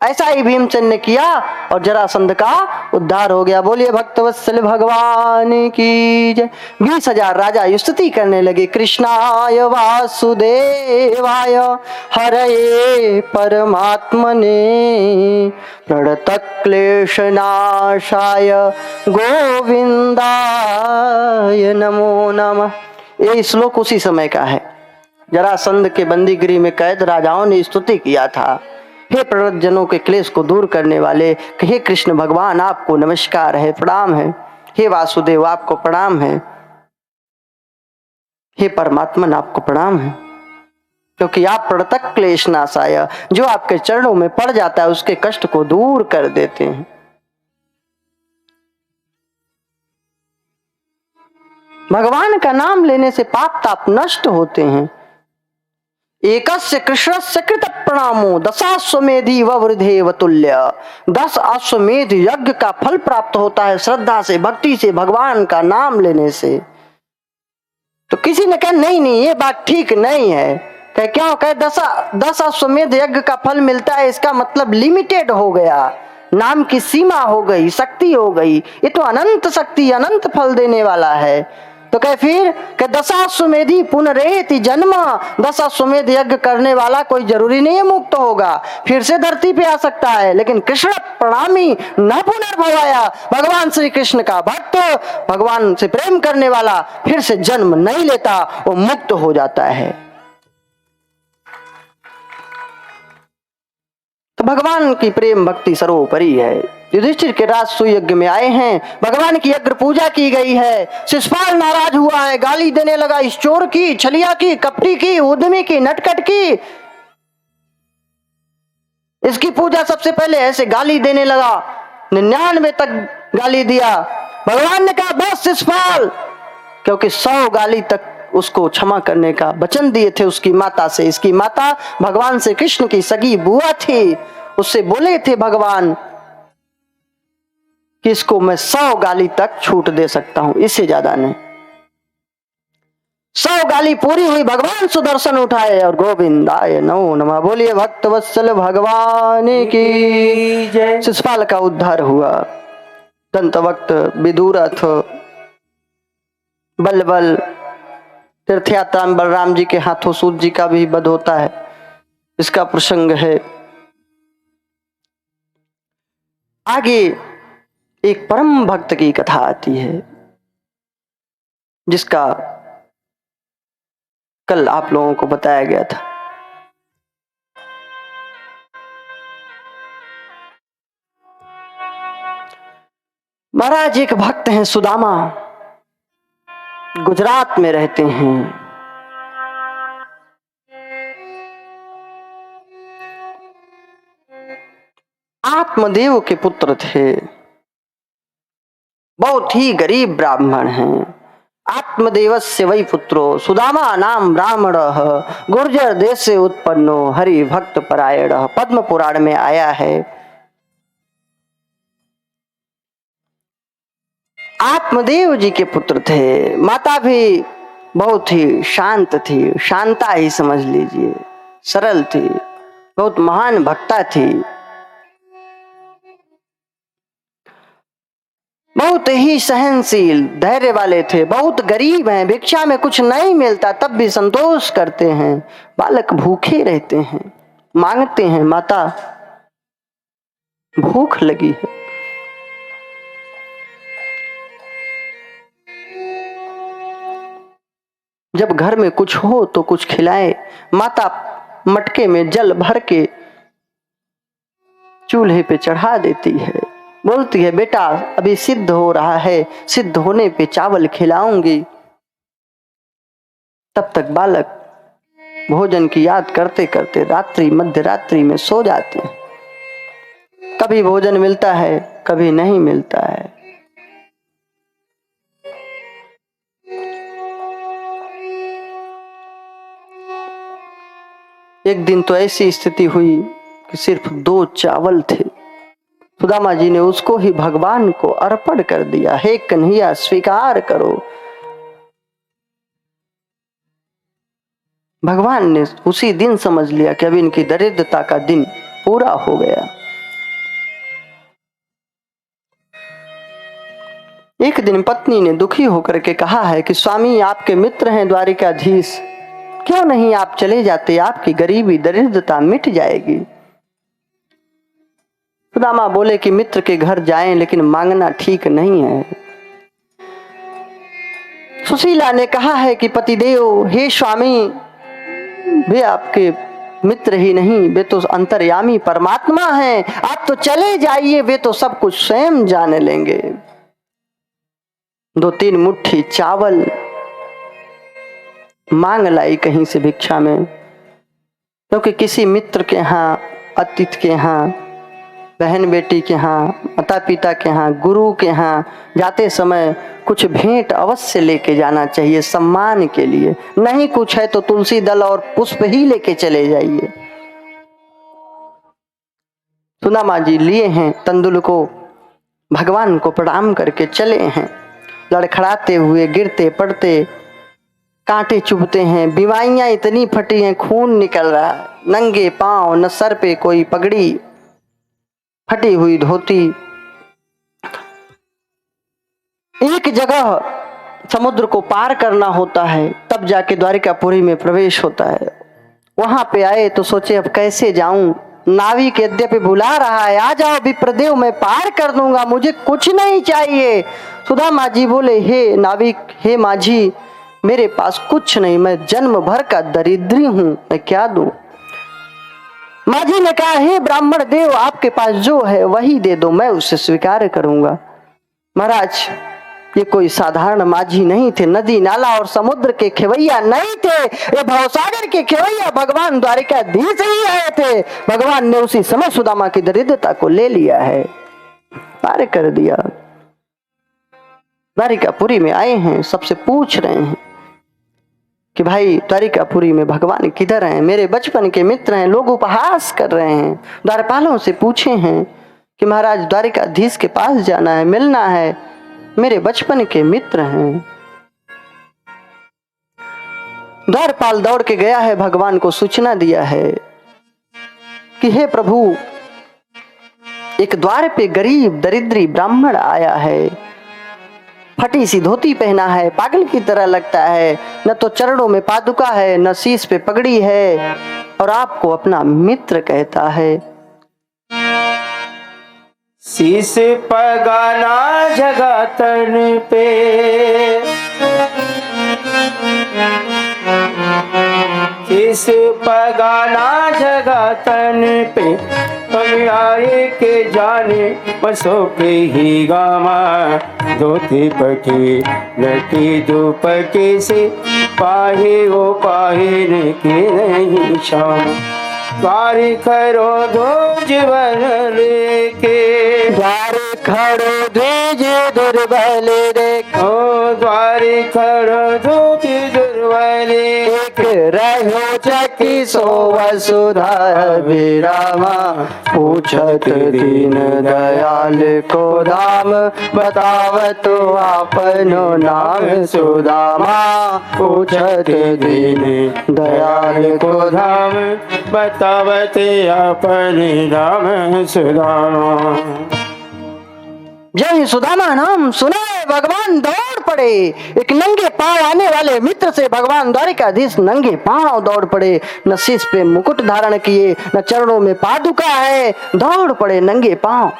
Speaker 1: ऐसा ही भीमसेन ने किया और जरासंध का उद्धार हो गया। बोलिए भक्तवत्सल भगवान की जय। 20,000 राजा स्तुति करने लगे। कृष्णाय वासुदेवाय हरये परमात्मने प्रणतक्लेशनाशाय गोविंदाय नमो नमः। ये श्लोक उसी समय का है। जरासंध के बंदी गृह में कैद राजाओं ने स्तुति किया था। हे प्रणत जनों के क्लेश को दूर करने वाले, हे कृष्ण भगवान आपको नमस्कार है, प्रणाम है। हे वासुदेव आपको प्रणाम है। हे परमात्मन आपको प्रणाम है, क्योंकि आप प्रणतक क्लेश नाशाय, जो आपके चरणों में पड़ जाता है उसके कष्ट को दूर कर देते हैं। भगवान का नाम लेने से पाप ताप नष्ट होते हैं। एकस्य कृष्णस्य कृत प्रणामो 10 अश्वमेधि ववृधेव तुल्य। 10 अश्वमेध यज्ञ का फल प्राप्त होता है श्रद्धा से, भक्ति से, भगवान का नाम लेने से। तो किसी ने कहा नहीं ये बात ठीक नहीं है। कहे क्यों? कहे 10 अश्वमेध यज्ञ का फल मिलता है, इसका मतलब लिमिटेड हो गया, नाम की सीमा हो गई, शक्ति हो गई। ये तो अनंत शक्ति, अनंत फल देने वाला है। तो कहे फिर 10 अश्वमेधि पुनरेति जन्म। 10 अश्वमेध यज्ञ करने वाला कोई जरूरी नहीं है मुक्त होगा, फिर से धरती पे आ सकता है। लेकिन कृष्ण प्रणामी न पुनर्भवाया, भगवान श्री कृष्ण का भक्त, भगवान से प्रेम करने वाला फिर से जन्म नहीं लेता, वो मुक्त हो जाता है। तो भगवान की प्रेम भक्ति सर्वोपरि है। युधिष्ठिर के राजसूय यज्ञ में आए हैं, भगवान की यज्ञ पूजा की गई है। शिशुपाल नाराज हुआ है, गाली देने लगा, इस चोर की, छलिया की, कपटी की, उद्यमी की, नटखट की। इसकी पूजा सबसे पहले ऐसे गाली देने लगा, 99 तक गाली दिया। भगवान ने कहा बस शिशुपाल, क्योंकि 100 गाली तक उसको क्षमा करने का वचन दिए थे उसकी माता से। इसकी माता भगवान से कृष्ण की सगी बुआ थी, उससे बोले थे भगवान कि इसको मैं 100 गाली तक छूट दे सकता हूं, इससे ज्यादा नहीं। 100 गाली पूरी हुई, भगवान सुदर्शन उठाए और गोविंदाय नमो नमः बोलिए भक्त वत्सल भगवान की
Speaker 2: जय।
Speaker 1: शिशुपाल का उद्धार हुआ। दंतवक्त, विदुरथ, बलबल, तीर्थयात्रा में बलराम जी के हाथों सूत जी का भी वध होता है, इसका प्रसंग है। आगे एक परम भक्त की कथा आती है, जिसका कल आप लोगों को बताया गया था। महाराज एक भक्त हैं सुदामा, गुजरात में रहते हैं। आत्मदेव के पुत्र थे, बहुत ही गरीब ब्राह्मण हैं। आत्मदेवस्य वै पुत्रो सुदामा नाम ब्राह्मणः गुर्जर देश से उत्पन्नो हरि भक्त परायणः, पद्म पुराण में आया है। आत्मदेव जी के पुत्र थे। माता भी बहुत ही शांत थी, शांता ही समझ लीजिए, सरल थी, बहुत महान भक्ता थी, बहुत ही सहनशील धैर्य वाले थे। बहुत गरीब हैं, भिक्षा में कुछ नहीं मिलता तब भी संतोष करते हैं। बालक भूखे रहते हैं, मांगते हैं माता भूख लगी है। जब घर में कुछ हो तो कुछ खिलाए। माता मटके में जल भर के चूल्हे पे चढ़ा देती है, बोलती है बेटा अभी सिद्ध हो रहा है, सिद्ध होने पे चावल खिलाऊंगी। तब तक बालक भोजन की याद करते करते रात्रि मध्य रात्रि में सो जाते हैं। कभी भोजन मिलता है, कभी नहीं मिलता है। एक दिन तो ऐसी स्थिति हुई कि सिर्फ 2 चावल थे। सुदामा जी ने उसको ही भगवान को अर्पण कर दिया। हे कन्हैया स्वीकार करो। भगवान ने उसी दिन समझ लिया कि अब इनकी दरिद्रता का दिन पूरा हो गया। एक दिन पत्नी ने दुखी होकर के कहा है कि स्वामी आपके मित्र हैं द्वारिकाधीश, क्यों नहीं आप चले जाते, आपकी गरीबी दरिद्रता मिट जाएगी। सुदामा बोले कि मित्र के घर जाएं लेकिन मांगना ठीक नहीं है। सुशीला ने कहा है कि पतिदेव हे स्वामी, वे आपके मित्र ही नहीं, वे तो अंतर्यामी परमात्मा हैं, आप तो चले जाइए, वे तो सब कुछ स्वयं जाने लेंगे। 2-3 मुट्ठी चावल मांग लाई कहीं से भिक्षा में, क्योंकि किसी मित्र के यहाँ, अतिथि के यहाँ, बहन बेटी के यहाँ, माता पिता के यहाँ, गुरु के यहाँ जाते समय कुछ भेंट अवश्य लेके जाना चाहिए सम्मान के लिए। नहीं कुछ है तो तुलसी दल और पुष्प ही लेके चले जाइए। सुदामा जी लिए हैं तंदुल को, भगवान को प्रणाम करके चले हैं। लड़खड़ाते हुए, गिरते पड़ते, कांटे चुभते हैं, बीमारियां इतनी फटी हैं, खून निकल रहा है, नंगे पांव, न सर पे कोई पगड़ी, फटी हुई धोती। एक जगह समुद्र को पार करना होता है, तब जाके द्वारिकापुरी में प्रवेश होता है। वहां पे आए तो सोचे अब कैसे जाऊं, नाविक यद्यपि बुला रहा है, आ जाओ विप्रदेव, मैं पार कर दूंगा, मुझे कुछ नहीं चाहिए। सुदामा जी बोले हे नाविक, हे माझी, मेरे पास कुछ नहीं, मैं जन्म भर का दरिद्री हूं, मैं क्या दूं। माझी ने कहा हे ब्राह्मण देव, आपके पास जो है वही दे दो, मैं उसे स्वीकार करूंगा। महाराज ये कोई साधारण माझी नहीं थे, नदी नाला और समुद्र के खेवैया नहीं थे, ये भवसागर के खेवैया भगवान द्वारिकाधीश ही आए थे। भगवान ने उसी समय सुदामा की दरिद्रता को ले लिया है, पार कर दिया। द्वारिकापुरी में आए हैं, सबसे पूछ रहे हैं कि भाई द्वारिकापुरी में भगवान किधर हैं, मेरे बचपन के मित्र हैं। लोग उपहास कर रहे हैं। द्वारपालों से पूछे हैं कि महाराज द्वारिकाधीश के पास जाना है, मिलना है, मेरे बचपन के मित्र हैं। द्वारपाल दौड़ के गया है, भगवान को सूचना दिया है कि हे प्रभु, एक द्वार पे गरीब दरिद्री ब्राह्मण आया है, फटी सी धोती पहना है, पागल की तरह लगता है, न तो चरणों में पादुका है, न शीश पे पगड़ी है, और आपको अपना मित्र कहता है।
Speaker 2: शीश पगाना जगह तन पे, शीश पगाना जगह तन पे, हम आए के जाने बसों के ही गामा, धोती पटी लटी दुपट्टे से पाहे वो पाहे के नहीं शाम, द्वार खड़ो ध्वज लेके,
Speaker 1: द्वार खड़ो ध्वज दुर्बल देखो,
Speaker 2: द्वार खड़ो ध्वज दुर्बल
Speaker 1: एक रहो चकी सो वसुधा विरामा, पूछत दीन दयाल को धाम, बतावत आपनो नाम सुदामा, पूछत दीन दयाल को धाम,
Speaker 2: बतावते अपने नाम सुदामा।
Speaker 1: जय सुदामा नाम सुने भगवान दौड़ पड़े। एक नंगे पांव आने वाले मित्र से भगवान द्वारिकाधीश नंगे पांव दौड़ पड़े। न शीश पे मुकुट धारण किए, न चरणों में पादुका है, दौड़ पड़े नंगे पांव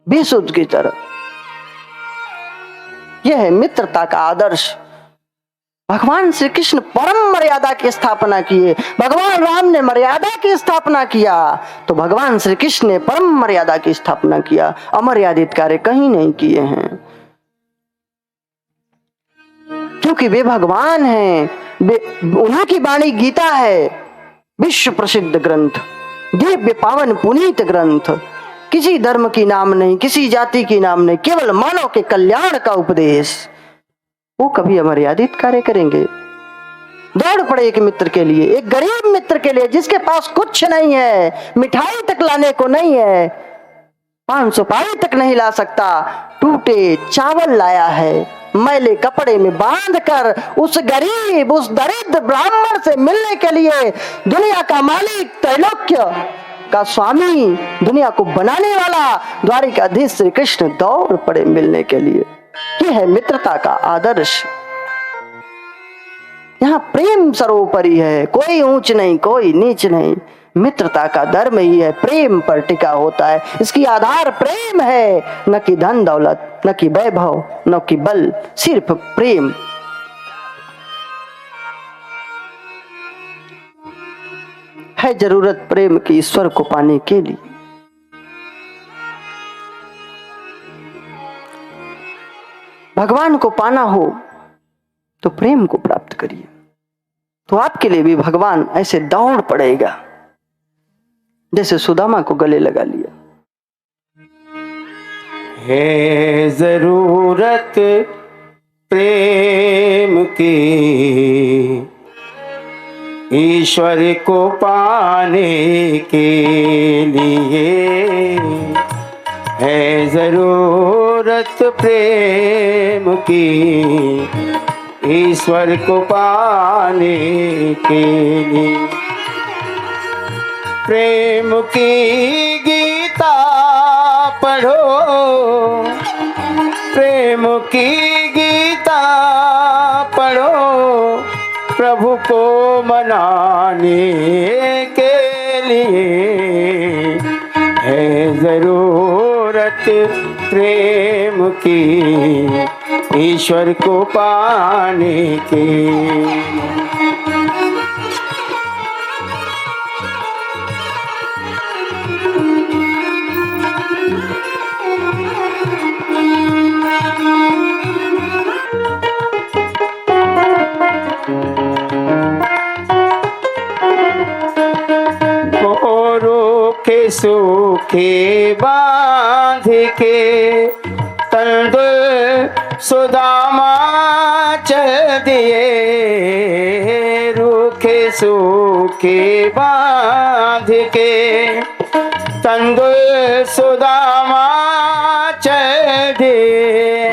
Speaker 1: बेसुध की तरह। यह है मित्रता का आदर्श। भगवान श्री कृष्ण परम मर्यादा की स्थापना किए। भगवान राम ने मर्यादा की स्थापना किया तो भगवान श्री कृष्ण ने परम मर्यादा की स्थापना किया। अमर्यादित कार्य कहीं नहीं किए हैं, क्योंकि वे भगवान हैं। उन्हीं की वाणी गीता है, विश्व प्रसिद्ध ग्रंथ, दिव्य पावन पुनीत ग्रंथ। किसी धर्म की नाम नहीं, किसी जाति की नाम नहीं, केवल मानव के कल्याण का उपदेश। वो कभी अमर्यादित कार्य करेंगे? दौड़ पड़े एक मित्र के लिए, एक गरीब मित्र के लिए जिसके पास कुछ नहीं है, मिठाई तक लाने को नहीं है, 500 पाई तक नहीं ला सकता, टूटे चावल लाया है, मैले कपड़े में बांध कर उस गरीब, उस दरिद्र ब्राह्मण से मिलने के लिए दुनिया का मालिक, त्रैलोक्य का स्वामी, दुनिया को बनाने वाला द्वारिकाधीश श्री कृष्ण दौड़ पड़े मिलने के लिए। यह है मित्रता का आदर्श। यहाँ प्रेम सर्वोपरि है, कोई ऊंच नहीं, कोई नीच नहीं। मित्रता का धर्म ही है, प्रेम पर टिका होता है। इसकी आधार प्रेम है, न कि धन दौलत, न कि वैभव, न कि बल, सिर्फ प्रेम। है जरूरत प्रेम की ईश्वर को पाने के लिए। भगवान को पाना हो तो प्रेम को प्राप्त करिए, तो आपके लिए भी भगवान ऐसे दौड़ पड़ेगा जैसे सुदामा को गले लगा लिया।
Speaker 2: है जरूरत प्रेम की ईश्वर को पाने के लिए, है जरूरत प्रेम की ईश्वर को पाने के लिए। प्रेम की गीता पढ़ो, प्रेम की गीता पढ़ो, प्रभु को मनाने के लिए। है जरूरत प्रेम की ईश्वर को पाने की। सूखे बांध के तंदुल सुदामा चल दिए, रूखे सूखे बांध के तंदुल सुदामा चल दिए।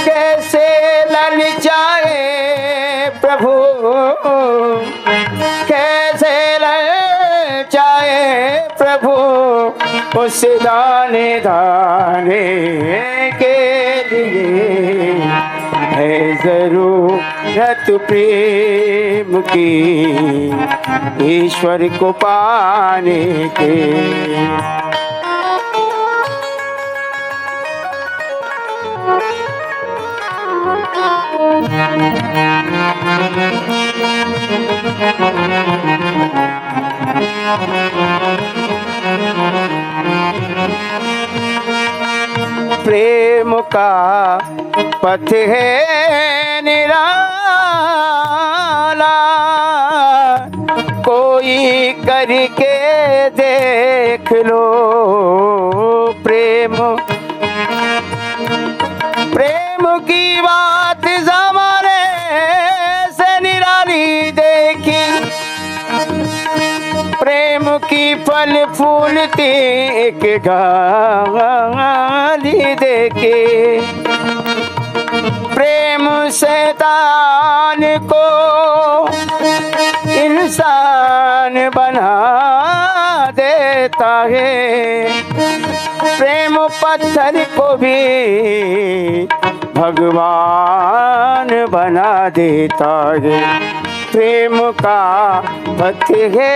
Speaker 2: कैसे ललचाए प्रभु उस दाने दाने के लिए है जरूरत प्रेम की, ईश्वर को पाने के। प्रेम का पथ है निराला, कोई करके देख लो। प्रेम की बात ज़माने से निराली देखी, प्रेम की फल फूलती एक डाली देखे। प्रेम शैतान को इंसान बना देता है, प्रेम पत्थर को भी भगवान बना देता है। प्रेम का पथ है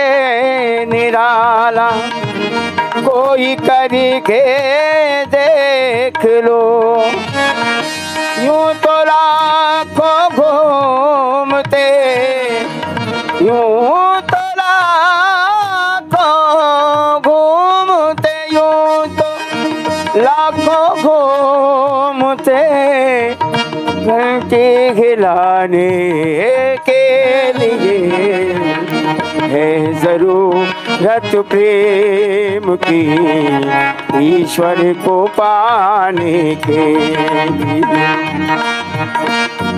Speaker 2: निराला, कोई करके देख लो। यूं तो लाखों घूमते, यूं तो लाखों घूमते, यूं तो लाखों घूमते, घंटी हिलाने के लिए है जरूरत प्रेम की, ईश्वर को पाने के लिए।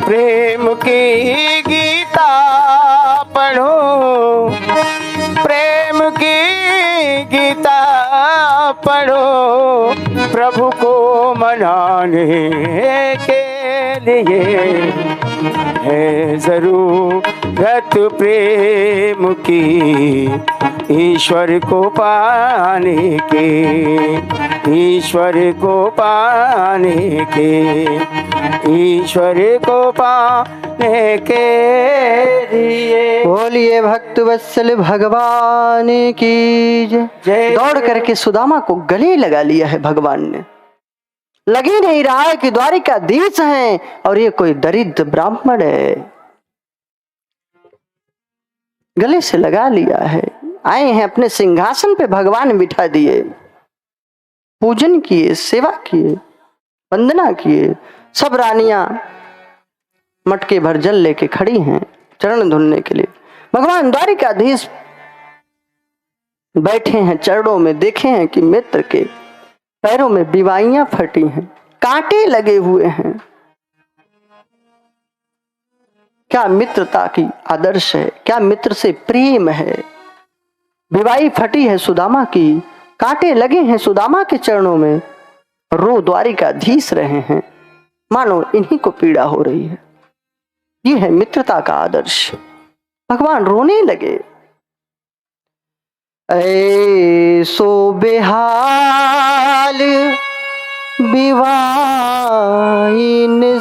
Speaker 2: प्रेम की गीता पढ़ो, प्रेम की गीता पढ़ो, प्रभु को मनाने के लिए है जरूरत प्रेम की, ईश्वर को पाने के, ईश्वर को पाने के, ईश्वर को पाने के लिए।
Speaker 1: बोलिए भक्त वत्सल भगवान की जय। दौड़ करके सुदामा को गले लगा लिया है भगवान ने। लगी नहीं रहा है कि द्वारिकाधीश हैं और ये कोई दरिद्र ब्राह्मण है। गले से लगा लिया है, आए हैं अपने सिंहासन पे भगवान बिठा दिए, पूजन किए, सेवा किए, वंदना किए। सब रानियां मटके भर जल लेके खड़ी हैं चरण धुलने के लिए। भगवान द्वारिकाधीश बैठे हैं चरणों में। देखे हैं कि मित्र के पैरों में बीवाइयां फटी हैं, कांटे लगे हुए हैं। क्या मित्रता की आदर्श है, क्या मित्र से प्रेम है। बीवाई फटी है सुदामा की, कांटे लगे हैं सुदामा के चरणों में, रो द्वारिकाधीश रहे हैं, मानो इन्हीं को पीड़ा हो रही है। ये है मित्रता का आदर्श। भगवान रोने लगे। ऐसो बेहाल बिवाइन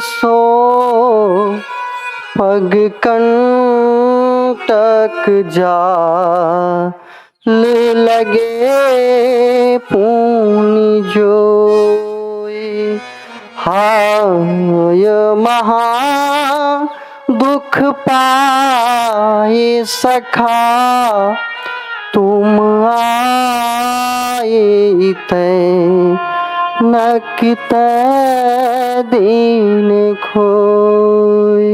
Speaker 1: सो, पग कंटक जा लगे पूनि जोई। हाय महा दुख पाए सखा, तुम आए तै नकितै दीन खोई।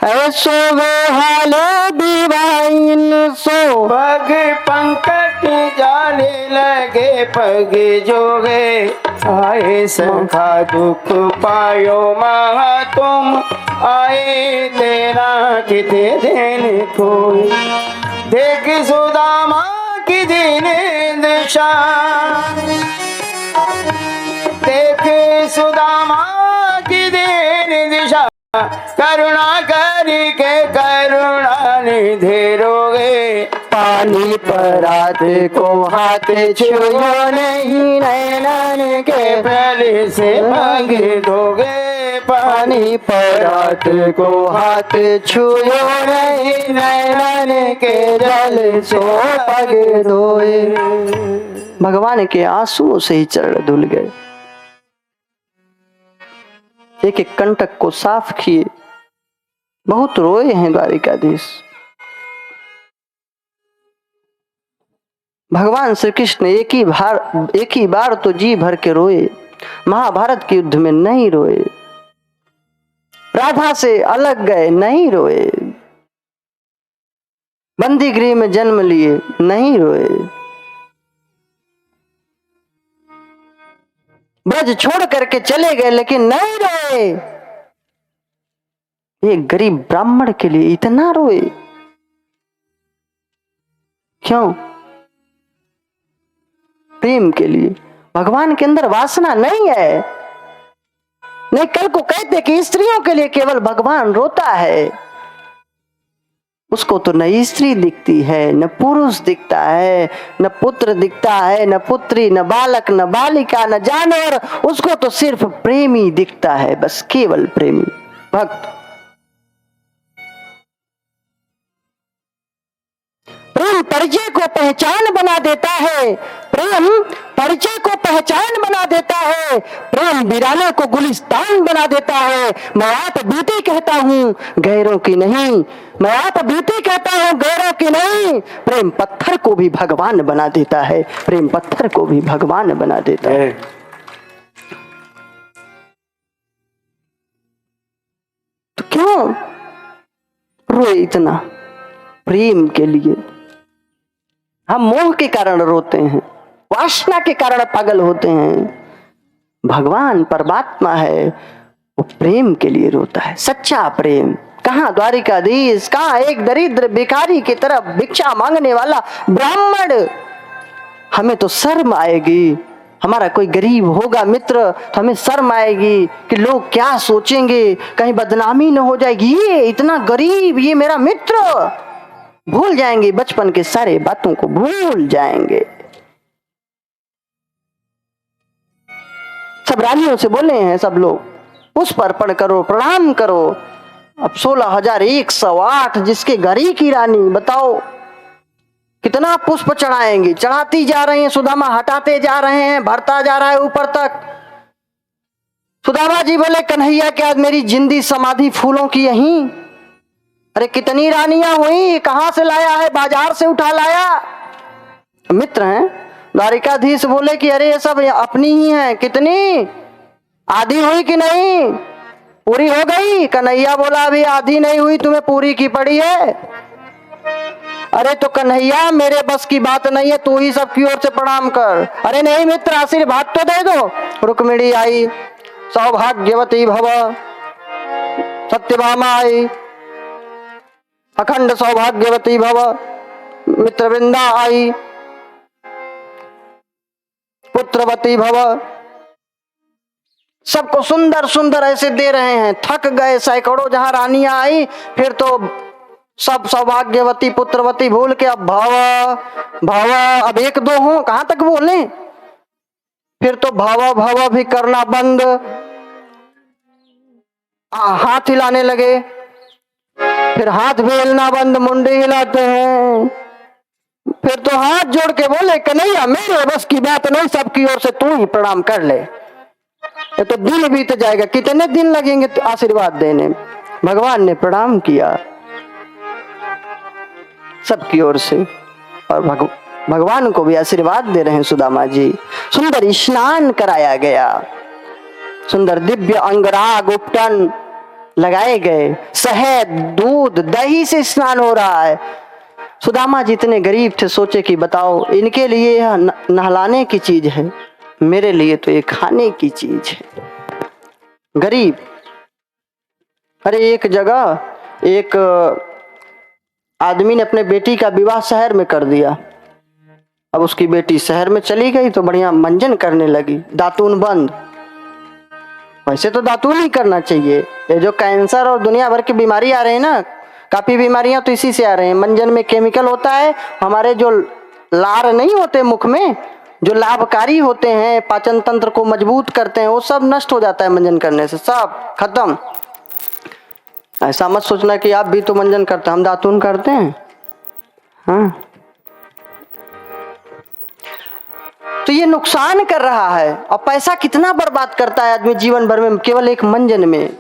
Speaker 1: ऐसो बेहाल बिवाइन सो,
Speaker 2: पग पंकट जाने लगे, पग जोगे आए सखा दुख पायो महा, तुम आए तेरा किते दिन खोई। देख सुदामा की दीन दशा, देख सुदामा की दीन दिशा। करुणा करी के करुणा निधि रोगे।
Speaker 1: पानी परात को हाथ छुओ नहीं, नैनन के
Speaker 2: पहले से मांग दोगे।
Speaker 1: पानी परात को हाथ छुओ नहीं, नैनन के जल सो पग धोए। भगवान के आंसुओं से ही चरण धुल गए। एक एक कंटक को साफ किए, बहुत रोए हैं द्वारिकाधीश। भगवान श्री कृष्ण एक ही बार तो जी भर के रोए, महाभारत के युद्ध में नहीं रोए। राधा से अलग गए, नहीं रोए। बंदी गृह में जन्म लिए, नहीं रोए। ब्रज छोड़ करके चले गए, लेकिन नहीं रोए। एक गरीब ब्राह्मण के लिए इतना रोए, क्यों? प्रेम के लिए। भगवान के अंदर वासना नहीं है। नहीं, कल को कहते कि स्त्रियों के लिए केवल भगवान रोता है। उसको तो न स्त्री दिखती है, न पुरुष दिखता है, न पुत्र दिखता है, न पुत्री, न बालक, न बालिका, न जानवर। उसको तो सिर्फ प्रेमी दिखता है, बस केवल प्रेमी भक्त। प्रेम परिचय को पहचान बना देता है। प्रेम परिचय को पहचान बना देता है। प्रेम वीरानों को गुलिस्तान बना देता है। मैं आप बेटी कहता हूँ, गैरों की नहीं। मैं आप बेटी कहता हूँ, गैरों की नहीं। प्रेम पत्थर को भी भगवान बना देता है। प्रेम पत्थर को भी भगवान बना देता है। तो क्यों रोए इतना? प्रेम के लिए। हम मोह के कारण रोते हैं, वासना के कारण पागल होते हैं। भगवान परमात्मा है, वो प्रेम के लिए रोता है, सच्चा प्रेम। कहाँ द्वारिकाधीश, कहाँ एक दरिद्र भिखारी की तरफ भिक्षा मांगने वाला ब्राह्मण। हमें तो शर्म आएगी, हमारा कोई गरीब होगा मित्र तो हमें शर्म आएगी कि लोग क्या सोचेंगे, कहीं बदनामी न हो जाएगी। ये इतना गरीब, ये मेरा मित्र। भूल जाएंगे बचपन के सारे बातों को, भूल जाएंगे। सब रानियों से बोले हैं सब लोग, पुष्प अर्पण करो, प्रणाम करो। अब 16,108 जिसके घर ही की रानी, बताओ कितना पुष्प चढ़ाएंगी। चढ़ाती जा रही हैं, सुदामा हटाते जा रहे हैं, भरता जा रहा है ऊपर तक। सुदामा जी बोले, कन्हैया क्या मेरी जिंदी समाधि फूलों की यहीं? अरे कितनी रानियां हुई, कहां से लाया है? बाजार से उठा लाया। मित्र हैं द्वारिकाधीश बोले कि अरे ये सब अपनी ही हैं। कितनी? आधी हुई कि नहीं? पूरी हो गई? कन्हैया बोला अभी आधी नहीं हुई, तुम्हें पूरी की पड़ी है। अरे तो कन्हैया मेरे बस की बात नहीं है, तू ही सबकी ओर से प्रणाम कर। अरे नहीं मित्र, आशीर्वाद तो दे दो। रुक्मिणी आई, सौभाग्यवती भव। सत्यभामा आई, अखंड सौभाग्यवती भव। मित्रवृंदा आई, पुत्रवती भव। सबको सुंदर सुंदर ऐसे दे रहे हैं। थक गए सैकड़ों जहां रानियां आई, फिर तो सब सौभाग्यवती पुत्रवती भूल के अब भव भव, अब एक दो हो, कहां तक बोले? फिर तो भव भव भी करना बंद, हाथ हिलाने लगे। फिर हाथ भी हिलना बंद, मुंडे हिलाते हैं। फिर तो हाथ जोड़ के बोले, कन्हैया मेरे बस की बात नहीं, सबकी ओर से तू ही प्रणाम कर ले। ये तो दिन बीत जाएगा, कितने दिन लगेंगे आशीर्वाद देने। भगवान ने प्रणाम किया सबकी ओर से, और भगवान को भी आशीर्वाद दे रहे हैं सुदामा जी। सुंदर स्नान कराया गया, सुंदर दिव्य अंगराग उपटन लगाए गए, शहद दूध दही से स्नान हो रहा है। सुदामा जी इतने गरीब थे, सोचे कि बताओ इनके लिए यह नहलाने की चीज है, मेरे लिए तो ये खाने की चीज है। गरीब। अरे एक जगह एक आदमी ने अपने बेटी का विवाह शहर में कर दिया। अब उसकी बेटी शहर में चली गई तो बढ़िया मंजन करने लगी, दातून बंद। वैसे तो दातून ही करना चाहिए। ये जो कैंसर और दुनिया भर की बीमारी आ रही है ना, काफी बीमारियां तो इसी से आ रही हैं। मंजन में केमिकल होता है, हमारे जो लार नहीं होते मुख में, जो लाभकारी होते हैं, पाचन तंत्र को मजबूत करते हैं, वो सब नष्ट हो जाता है मंजन करने से, सब खत्म। ऐसा मत सोचना कि आप भी तो मंजन करते हैं, हम दातून करते हैं। हाँ, तो ये नुकसान कर रहा है। और पैसा कितना बर्बाद करता है आदमी जीवन भर में, केवल एक मंजन में।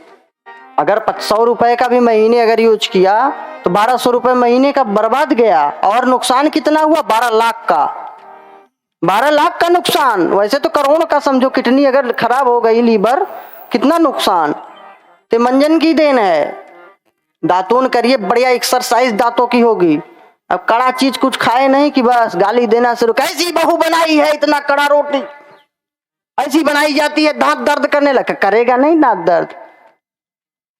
Speaker 1: अगर 100 रुपए का भी महीने अगर यूज किया तो 1200 रुपए महीने का बर्बाद गया। और नुकसान कितना हुआ? 12 लाख का, 12 लाख का नुकसान। वैसे तो करोड़ का समझो, किडनी अगर खराब हो गई, लीवर, कितना नुकसान। तो मंजन की देन है। दातून करिए, बढ़िया एक्सरसाइज दांतों की होगी। अब कड़ा चीज कुछ खाए नहीं कि बस गाली देना शुरू, कैसी बहू बनाई है, इतना कड़ा रोटी ऐसी बनाई जाती है, दांत दर्द करने लगा। करेगा नहीं दांत दर्द।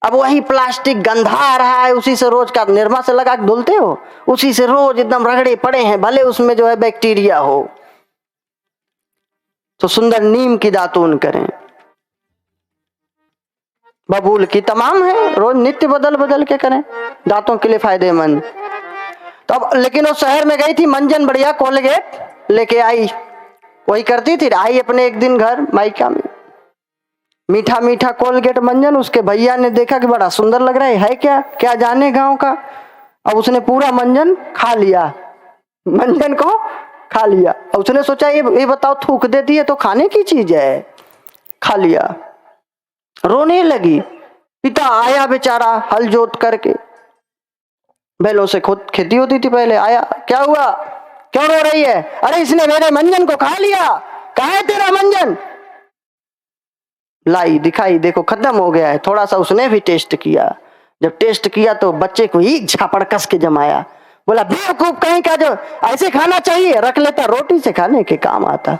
Speaker 1: अब वही प्लास्टिक गंधा आ रहा है, उसी से रोज का निरमा से लगा के धुलते हो, उसी से रोज एकदम रगड़े पड़े हैं, भले उसमें जो है बैक्टीरिया हो। तो सुंदर नीम की दातून करें, बबूल की, तमाम है, रोज नित्य बदल बदल के करें, दांतों के लिए फायदेमंद। तो अब लेकिन वो शहर में गई थी, मंजन बढ़िया कोलगेट लेके आई, वही करती थी। आई अपने एक दिन घर मायका में, मीठा मीठा कोलगेट मंजन। उसके भैया ने देखा कि बड़ा सुंदर लग रहा है क्या क्या जाने गांव का। अब उसने पूरा मंजन खा लिया, मंजन को खा लिया। अब उसने सोचा ये बताओ, थूक देती है तो खाने की चीज है, खा लिया। रोने लगी। पिता आया बेचारा हल जोत करके, बैलों से खुद खेती होती थी पहले। आया, क्या हुआ, क्यों रो रही है? अरे इसने मेरे मंजन को खा लिया। कहाँ है तेरा मंजन? लाई, दिखाई, देखो खत्म हो गया है। थोड़ा सा उसने भी टेस्ट किया। जब टेस्ट किया तो बच्चे को एक झापड़ कस के जमाया। बोला बेवकूफ कहीं का, जो ऐसे खाना चाहिए, रख लेता, रोटी से खाने के काम आता।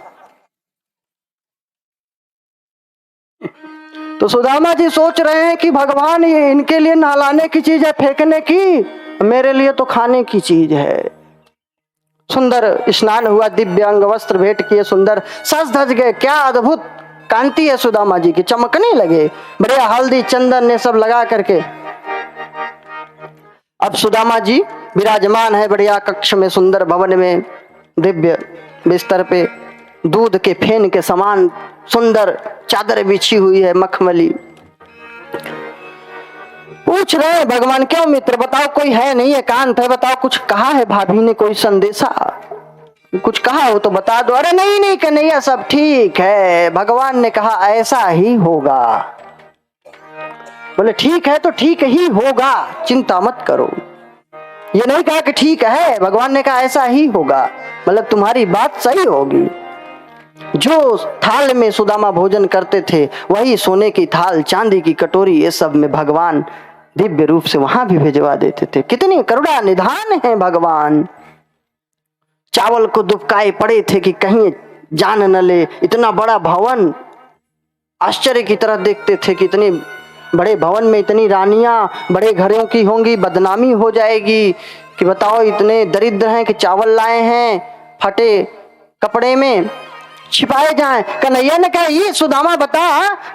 Speaker 1: तो सुदामा जी सोच रहे हैं कि भगवान ये इनके लिए नहलाने की चीज है, फेंकने की, मेरे लिए तो खाने की चीज है। सुंदर स्नान हुआ, दिव्य अंग वस्त्र भेंट किए, सुंदर सज धज गए। क्या अद्भुत कांति है सुदामा जी की, चमकने लगे, बढ़िया हल्दी चंदन ने सब लगा करके। अब सुदामा जी विराजमान है बढ़िया कक्ष में, सुंदर भवन में, दिव्य बिस्तर पे दूध के फेन के समान सुंदर चादर बिछी हुई है, मखमली। पूछ रहे हैं भगवान, क्यों मित्र, बताओ कोई है नहीं, एकांत है, बताओ कुछ कहा है भाभी ने, कोई संदेशा, कुछ कहा हो तो बता दो। अरे नहीं नहीं कन्हैया, सब ठीक है, भगवान ने कहा ऐसा ही होगा। बोले ठीक है तो ठीक ही होगा, चिंता मत करो। ये नहीं कहा कि ठीक है, भगवान ने कहा ऐसा ही होगा, मतलब तुम्हारी बात सही होगी। जो थाल में सुदामा भोजन करते थे, वही सोने की थाल, चांदी की कटोरी, ये सब में भगवान दिव्य रूप से वहां भी भिजवा देते थे। कितनी करुणा निधान है भगवान। चावल को दुबकाए पड़े थे कि कहीं जान न ले। इतना बड़ा भवन, आश्चर्य की तरह देखते थे कि इतने बड़े भवन में इतनी रानियां, बड़े घरों की होंगी, बदनामी हो जाएगी कि बताओ इतने दरिद्र हैं कि चावल लाए हैं फटे कपड़े में, छिपाए जाएं। कन्हैया ने कहा ये सुदामा बता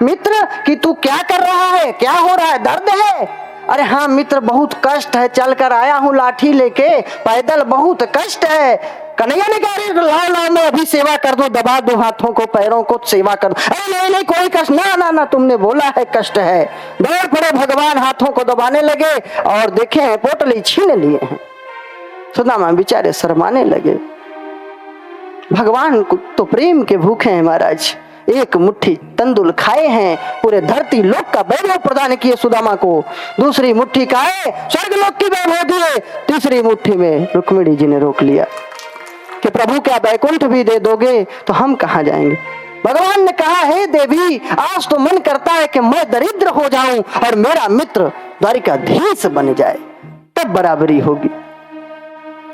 Speaker 1: मित्र कि तू क्या कर रहा है, क्या हो रहा है, दर्द है? अरे हाँ मित्र, बहुत कष्ट है, चल कर आया हूँ लाठी लेके, पैदल बहुत कष्ट है। कन्हैया ने कहा लाओ लाओ, मैं अभी सेवा कर दूं, दबा दूं हाथों को पैरों को, सेवा कर दूं। अरे नहीं नहीं कोई कष्ट, ना ना ना, तुमने बोला है कष्ट है। दौड़ पड़े भगवान, हाथों को दबाने लगे और देखे पोटली छीन लिए हैं। सुदामा बेचारे शर्माने लगे। भगवान तो प्रेम के भूखे हैं महाराज, एक मुट्ठी तंदुल खाए हैं, पूरे धरती लोक का वैभव प्रदान किए सुदामा को। दूसरी मुट्ठी खाए, स्वर्ग लोक की वैभव दिए। तीसरी मुट्ठी में रुक्मिणी जी ने रोक लिया कि प्रभु क्या बैकुंठ भी दे दोगे तो हम कहां जाएंगे। भगवान ने कहा हे देवी, आज तो मन करता है कि मैं दरिद्र हो जाऊं और मेरा मित्र द्वारिकाधीश बन जाए, तब बराबरी होगी।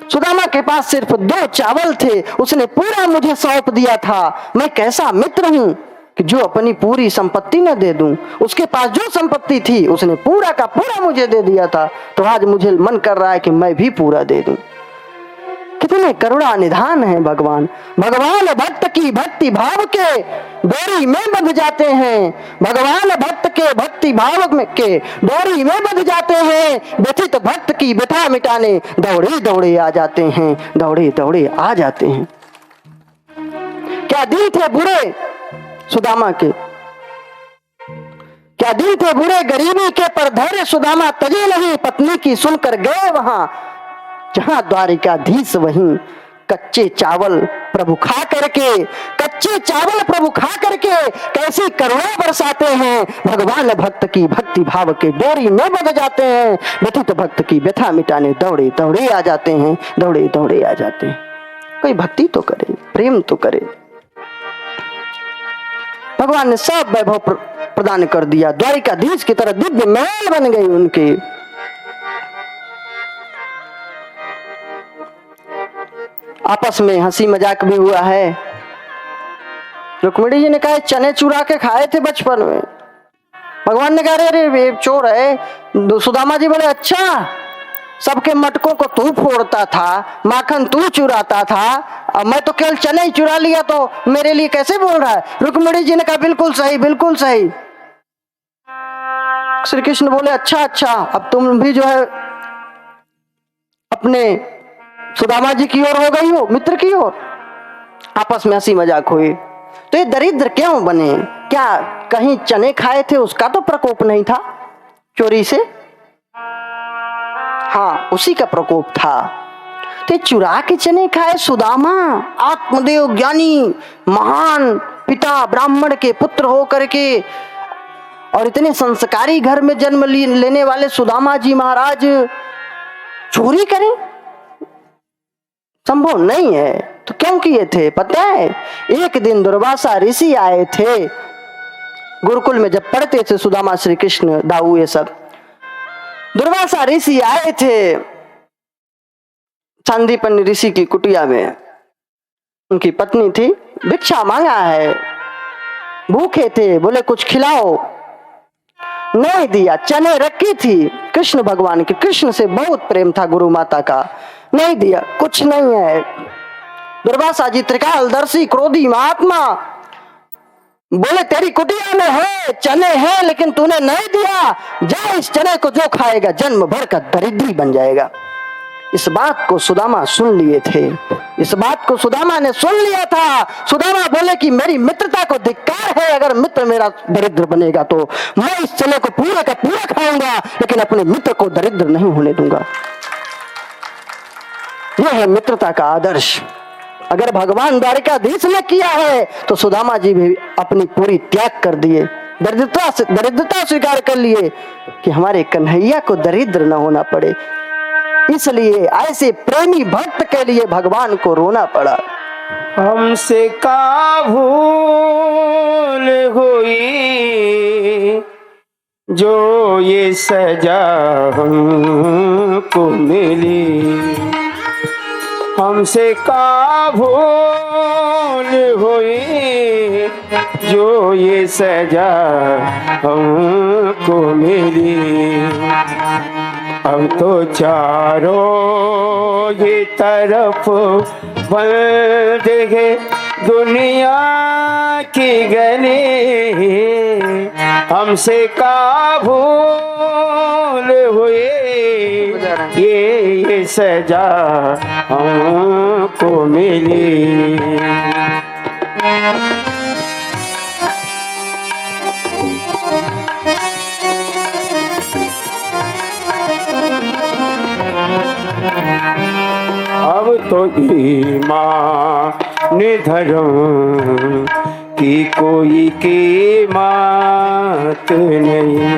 Speaker 1: सुदामा के पास सिर्फ 2 चावल थे, उसने पूरा मुझे सौंप दिया था। मैं कैसा मित्र हूं कि जो अपनी पूरी संपत्ति न दे दूं। उसके पास जो संपत्ति थी उसने पूरा का पूरा मुझे दे दिया था, तो आज मुझे मन कर रहा है कि मैं भी पूरा दे दूं। कितने करुणा निधान है भगवान। भगवान भक्त की भक्ति भाव के डोरी में बंध जाते हैं। भगवान भक्त के भक्ति भाव में के डोरी में बंध जाते हैं। व्यथित भक्त की व्यथा मिटाने दौड़े दौड़े आ जाते हैं, दौड़े दौड़े आ जाते हैं। क्या दिन थे बुरे सुदामा के, क्या दिन थे बुरे गरीबी के, पर धैर्य सुदामा तजे नहीं। पत्नी की सुनकर गए वहां जहां द्वारिकाधीश, वहीं कच्चे चावल प्रभु खा करके, कच्चे चावल प्रभु खा करके कैसी करुणा बरसाते हैं। भगवान भक्त की भक्ति भाव के डोरी में बंध जाते हैं। व्यथित भक्त की व्यथा मिटाने दौड़े दौड़े आ जाते हैं, दौड़े दौड़े आ जाते हैं। कोई भक्ति तो करे, प्रेम तो करे। भगवान ने सब वैभव प्रदान कर दिया। द्वारिकाधीश की तरह दिव्य महल बन गई उनकी। आपस में हंसी मजाक भी हुआ है। रुक्मिणी जी ने कहा चने चुरा के खाए थे बचपन में। भगवान ने कहा अरे ये चोर है। सुदामा जी बोले अच्छा, सबके मटकों को तू फोड़ता था, माखन तू चुराता था, अब मैं तो केवल चने ही चुरा लिया, तो मेरे लिए कैसे बोल रहा है। रुक्मिणी जी ने कहा बिल्कुल सही, बिल्कुल सही। श्री कृष्ण बोले अच्छा अच्छा, अब तुम भी जो है अपने सुदामा जी की ओर हो गई हो, मित्र की ओर। आपस में हंसी मजाक हुई। तो ये दरिद्र क्यों बने? क्या कहीं चने खाए थे उसका तो प्रकोप नहीं था चोरी से? हाँ, उसी का प्रकोप था। तो चुरा के चने खाए सुदामा, आत्मदेव ज्ञानी महान पिता ब्राह्मण के पुत्र हो करके और इतने संस्कारी घर में जन्म लेने वाले सुदामा जी महाराज चोरी करें? संभव नहीं है। तो क्यों किए थे पता है? एक दिन दुर्वासा ऋषि आए थे, गुरुकुल में जब पढ़ते थे सुदामा श्री कृष्ण दाऊ ये सब। दुर्वासा ऋषि आए थे सांदीपनि ऋषि की कुटिया में। उनकी पत्नी थी, भिक्षा मांगा है, भूखे थे, बोले कुछ खिलाओ, नहीं दिया। चने रखी थी कृष्ण भगवान की, कृष्ण से बहुत प्रेम था गुरु माता का, नहीं दिया, कुछ नहीं है। दुर्वासा जी त्रिकालदर्शी क्रोधी महात्मा बोले तेरी कुटिया में है चने हैं, लेकिन तूने नहीं दिया, जा इस चने को जो खाएगा जन्म भर का दरिद्री बन जाएगा। इस बात को सुदामा सुन लिए थे, इस बात को सुदामा ने सुन लिया था। सुदामा बोले कि मेरी मित्रता को धिक्कार है, अगर मित्र मेरा दरिद्र बनेगा तो मैं इस चने को पूरे का पूरा खाऊंगा, लेकिन अपने मित्र को दरिद्र नहीं होने दूंगा। यह है मित्रता का आदर्श। अगर भगवान द्वारिकाधीश ने किया है तो सुदामा जी भी अपनी पूरी त्याग कर दिए, दरिद्रता स्वीकार कर लिए कि हमारे कन्हैया को दरिद्र न होना पड़े। इसलिए ऐसे प्रेमी भक्त के लिए भगवान को रोना पड़ा।
Speaker 2: हमसे का भूल हुई जो ये सजा हमको मिली, हमसे का भूल हुई जो ये सजा हमको मिली। अब तो चारों ये तरफ बंद है दुनिया की गली, हमसे का भूल हुई ये सजा हमको मिली। अब तो ईमान धर्म की कोई कीमत नहीं,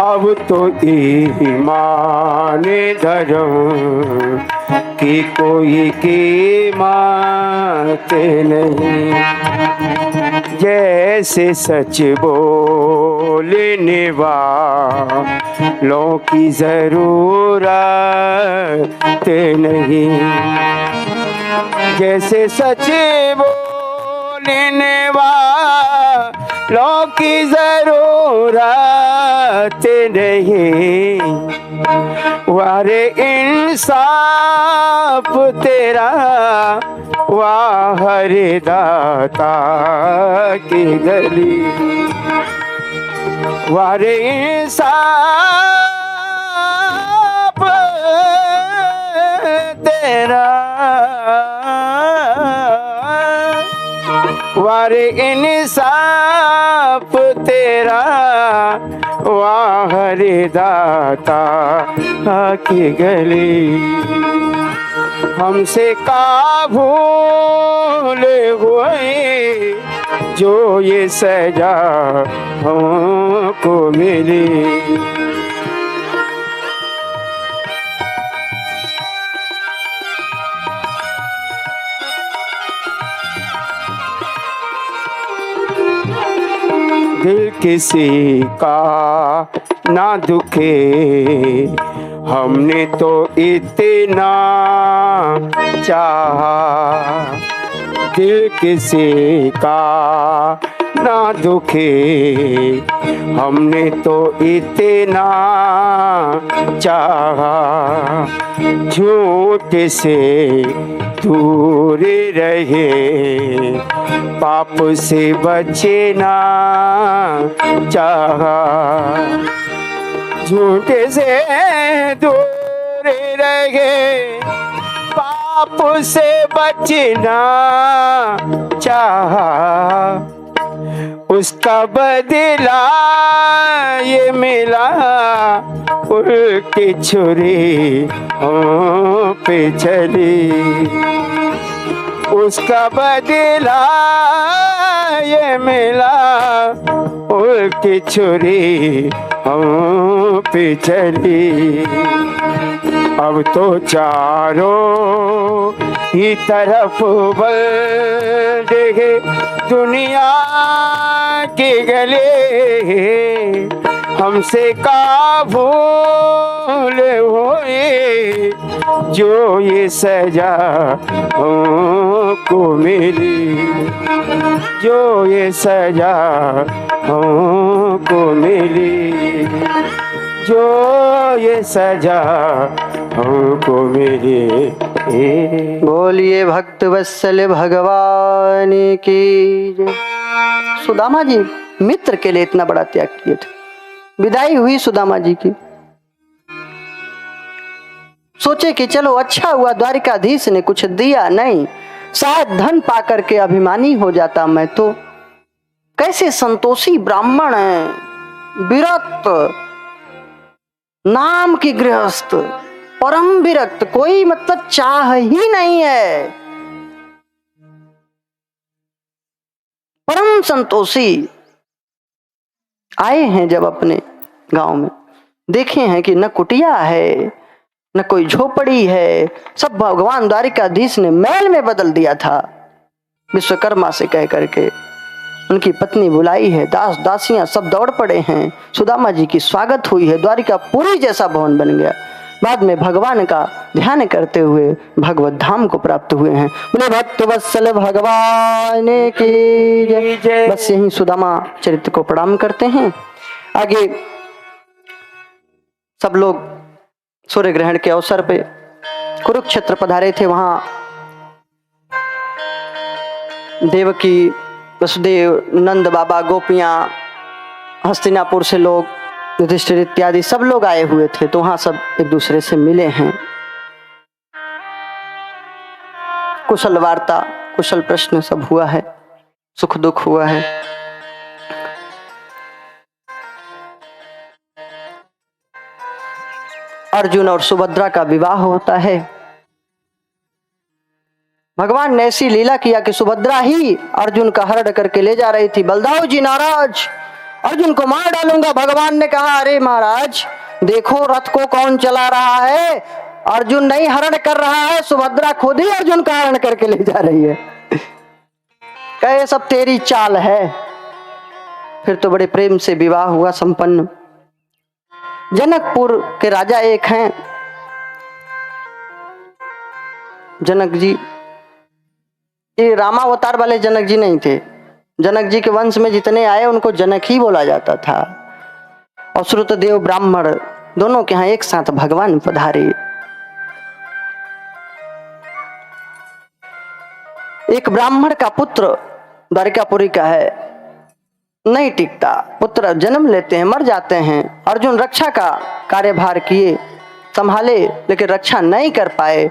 Speaker 2: अब तो ईमान धर्म की कोई कीमत नहीं। जैसे सच बोलने वालों की जरूरत नहीं, जैसे सच बोलने लो की जरूरत नहीं, वारे इंसाफ तेरा, वाह हरे दाता की गली, वारे इंसाफ तेरा, वारे इंसाफ तेरा, वाह हरे दाता की गली। हमसे का भूल हुए जो ये सजा हमको मिली। दिल किसी का ना दुखे, हमने तो इतना चाहा। दिल किसी का ना दुखे, हमने तो इतना चाहा। झूठ से दूर रहे, पाप से बचना चाहा। झूठ से दूर रहे, पाप से बचना चाहा। उसका बदला ये मिला, उल्टी छुरी हम पे चली। उसका बदला ये मिला, उल्टी छुरी हम पे चली। अब तो चारों ही तरफ बंद है दुनिया के गले। हमसे का भूल हुए जो ये सजा हमको मिली, जो ये सजा हमको मिली, जो ये सजा हमको मिली।
Speaker 1: बोलिए भक्त वत्सल भगवान की जय। सुदामा जी मित्र के लिए इतना बड़ा त्याग किए थे। विदाई हुई सुदामा जी की। सोचे कि चलो अच्छा हुआ द्वारिकाधीश ने कुछ दिया नहीं, शायद धन पाकर के अभिमानी हो जाता मैं तो। कैसे संतोषी ब्राह्मण है, विरक्त, नाम की गृहस्थ, परम विरक्त, कोई मतलब चाह ही नहीं है, परम संतोषी। आए हैं जब अपने गांव में, देखे हैं कि न कुटिया है न कोई झोपड़ी है, सब भगवान द्वारिकाधीश ने महल में बदल दिया था। विश्वकर्मा से कह करके उनकी पत्नी बुलाई है, दास दासियां सब दौड़ पड़े हैं। सुदामा जी की स्वागत हुई है, द्वारिकापुरी जैसा भवन बन गया। बाद में भगवान का ध्यान करते हुए भगवत धाम को प्राप्त हुए हैं। बोले भक्त वत्सल भगवान की जय। बस यही सुदामा चरित्र को प्रणाम करते हैं। आगे सब लोग सूर्य ग्रहण के अवसर पे कुरुक्षेत्र पधारे थे। वहां देवकी, वसुदेव, नंद बाबा, गोपियां, हस्तिनापुर से लोग, युधिष्ठिर इत्यादि सब लोग आए हुए थे। तो वहां सब एक दूसरे से मिले हैं, कुशल वार्ता, कुशल प्रश्न सब हुआ है, सुख दुख हुआ है। अर्जुन और सुभद्रा का विवाह होता है। भगवान ने ऐसी लीला किया कि सुभद्रा ही अर्जुन का हरण करके ले जा रही थी। बलदाऊ जी नाराज, अर्जुन को मार डालूंगा। भगवान ने कहा, अरे महाराज देखो रथ को कौन चला रहा है, अर्जुन नहीं हरण कर रहा है, सुभद्रा खुद ही अर्जुन का हरण करके ले जा रही है। कहे सब तेरी चाल है। फिर तो बड़े प्रेम से विवाह हुआ संपन्न। जनकपुर के राजा एक हैं, जनक जी। ये रामावतार वाले जनक जी नहीं थे, जनक जी के वंश में जितने आए उनको जनक ही बोला जाता था। और श्रुतदेव ब्राह्मण दोनों के यहाँ एक साथ भगवान पधारे। एक ब्राह्मण का पुत्र द्वारिकापुरी का है, नहीं टिकता, पुत्र जन्म लेते हैं, मर जाते हैं। अर्जुन रक्षा का कार्यभार किए, संभाले, लेकिन रक्षा नहीं कर पाए।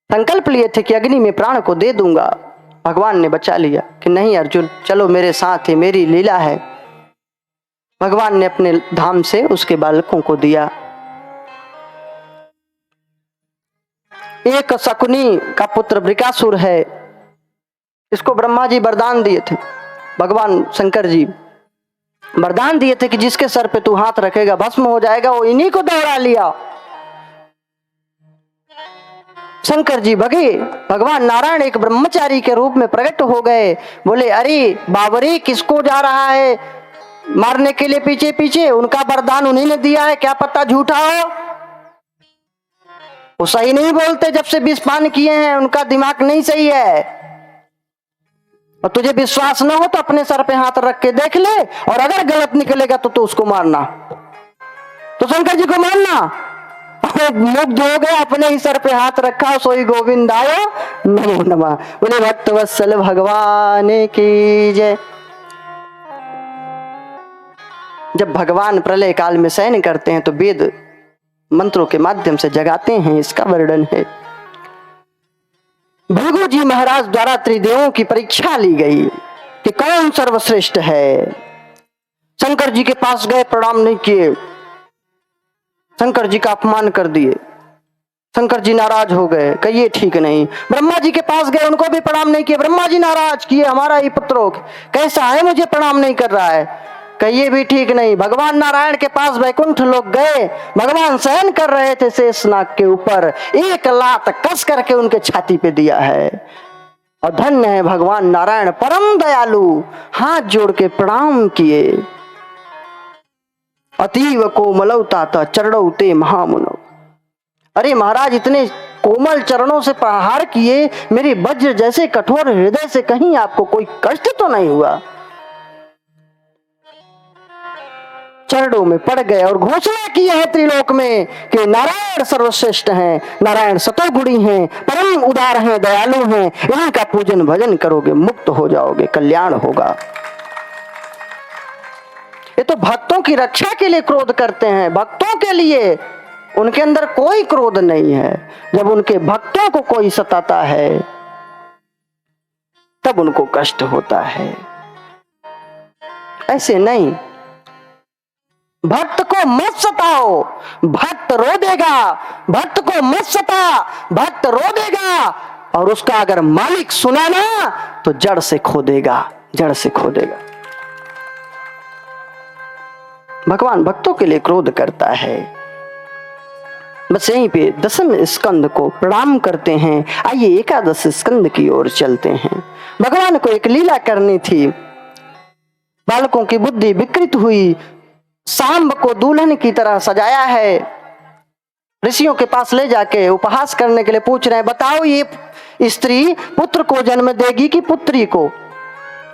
Speaker 1: संकल्प लिए थे कि अग्नि में प्राण को दे दूंगा। भगवान ने बचा लिया कि नहीं अर्जुन, चलो मेरे साथ है, मेरी लीला है। भगवान ने अपने धाम से उसके बालकों को दिया। एक शकुनी का पुत्र वृकासुर है, इसको ब्रह्मा जी वरदान दिए थे, भगवान शंकर जी वरदान दिए थे कि जिसके सर पे तू हाथ रखेगा भस्म हो जाएगा। वो इन्हीं को दौड़ा लिया। शंकर जी भगे, भगवान नारायण एक ब्रह्मचारी के रूप में प्रकट हो गए। बोले अरे बाबरी, किसको जा रहा है मारने के लिए पीछे पीछे? उनका वरदान उन्हीं ने दिया है, क्या पता झूठा हो। वो सही नहीं बोलते, जब से विष पान किए हैं उनका दिमाग नहीं सही है। और तुझे विश्वास न हो तो अपने सर पे हाथ रख के देख ले, और अगर गलत निकलेगा तो उसको मारना, तो शंकर जी को मारना। मुग्ध हो गया, अपने ही सर पे हाथ रखा, सोई गोविंद आयो नमो नमः। बोले भक्त वत्सल भगवान की जय। जब भगवान प्रलय काल में शयन करते हैं तो वेद मंत्रों के माध्यम से जगाते हैं, इसका वर्णन है। भृगु जी महाराज द्वारा त्रिदेवों की परीक्षा ली गई कि कौन सर्वश्रेष्ठ है। शंकर जी के पास गए, प्रणाम नहीं किए, शंकर जी का अपमान कर दिए। शंकर जी नाराज हो गए, कहिए ठीक नहीं। ब्रह्मा जी के पास गए, उनको भी प्रणाम नहीं किए। ब्रह्मा जी नाराज किए, हमारा ही पुत्र कैसा है, मुझे प्रणाम नहीं कर रहा है, कहिए भी ठीक नहीं। भगवान नारायण के पास वैकुंठ लोग गए, भगवान शयन कर रहे थे शेषनाग के ऊपर, एक लात कस करके उनके छाती पे दिया है। और धन्य है भगवान नारायण परम दयालु, हाथ जोड़ के प्रणाम किए। अतीव कोमलौता चरणौते महामुनो। अरे महाराज, इतने कोमल चरणों से प्रहार किए, मेरी वज्र जैसे कठोर हृदय से कहीं आपको कोई कष्ट तो नहीं हुआ? चरणों में पड़ गए और घोषणा की है त्रिलोक में कि नारायण सर्वश्रेष्ठ हैं, नारायण सतोगुणी हैं, परम उदार हैं, दयालु हैं। इनका पूजन भजन करोगे, मुक्त हो जाओगे, कल्याण होगा। ये तो भक्तों की रक्षा के लिए क्रोध करते हैं, भक्तों के लिए। उनके अंदर कोई क्रोध नहीं है। जब उनके भक्तों को कोई सताता है तब उनको कष्ट होता है, ऐसे नहीं। भक्त को मत सताओ, भक्त रो देगा। भक्त को मत सता, भक्त रो देगा। और उसका अगर मालिक सुना ना तो जड़ से खो देगा, जड़ से खो देगा। भगवान भक्तों के लिए क्रोध करता है। बस यहीं पे 10वें स्कंद को प्रणाम करते हैं। आइए 11 स्कंद की ओर चलते हैं। भगवान को एक लीला करनी थी, बालकों की बुद्धि विकृत हुई। सांब को दुल्हन की तरह सजाया है। ऋषियों के पास ले जाके उपहास करने के लिए पूछ रहे हैं, बताओ ये स्त्री पुत्र को जन्म देगी कि पुत्री को?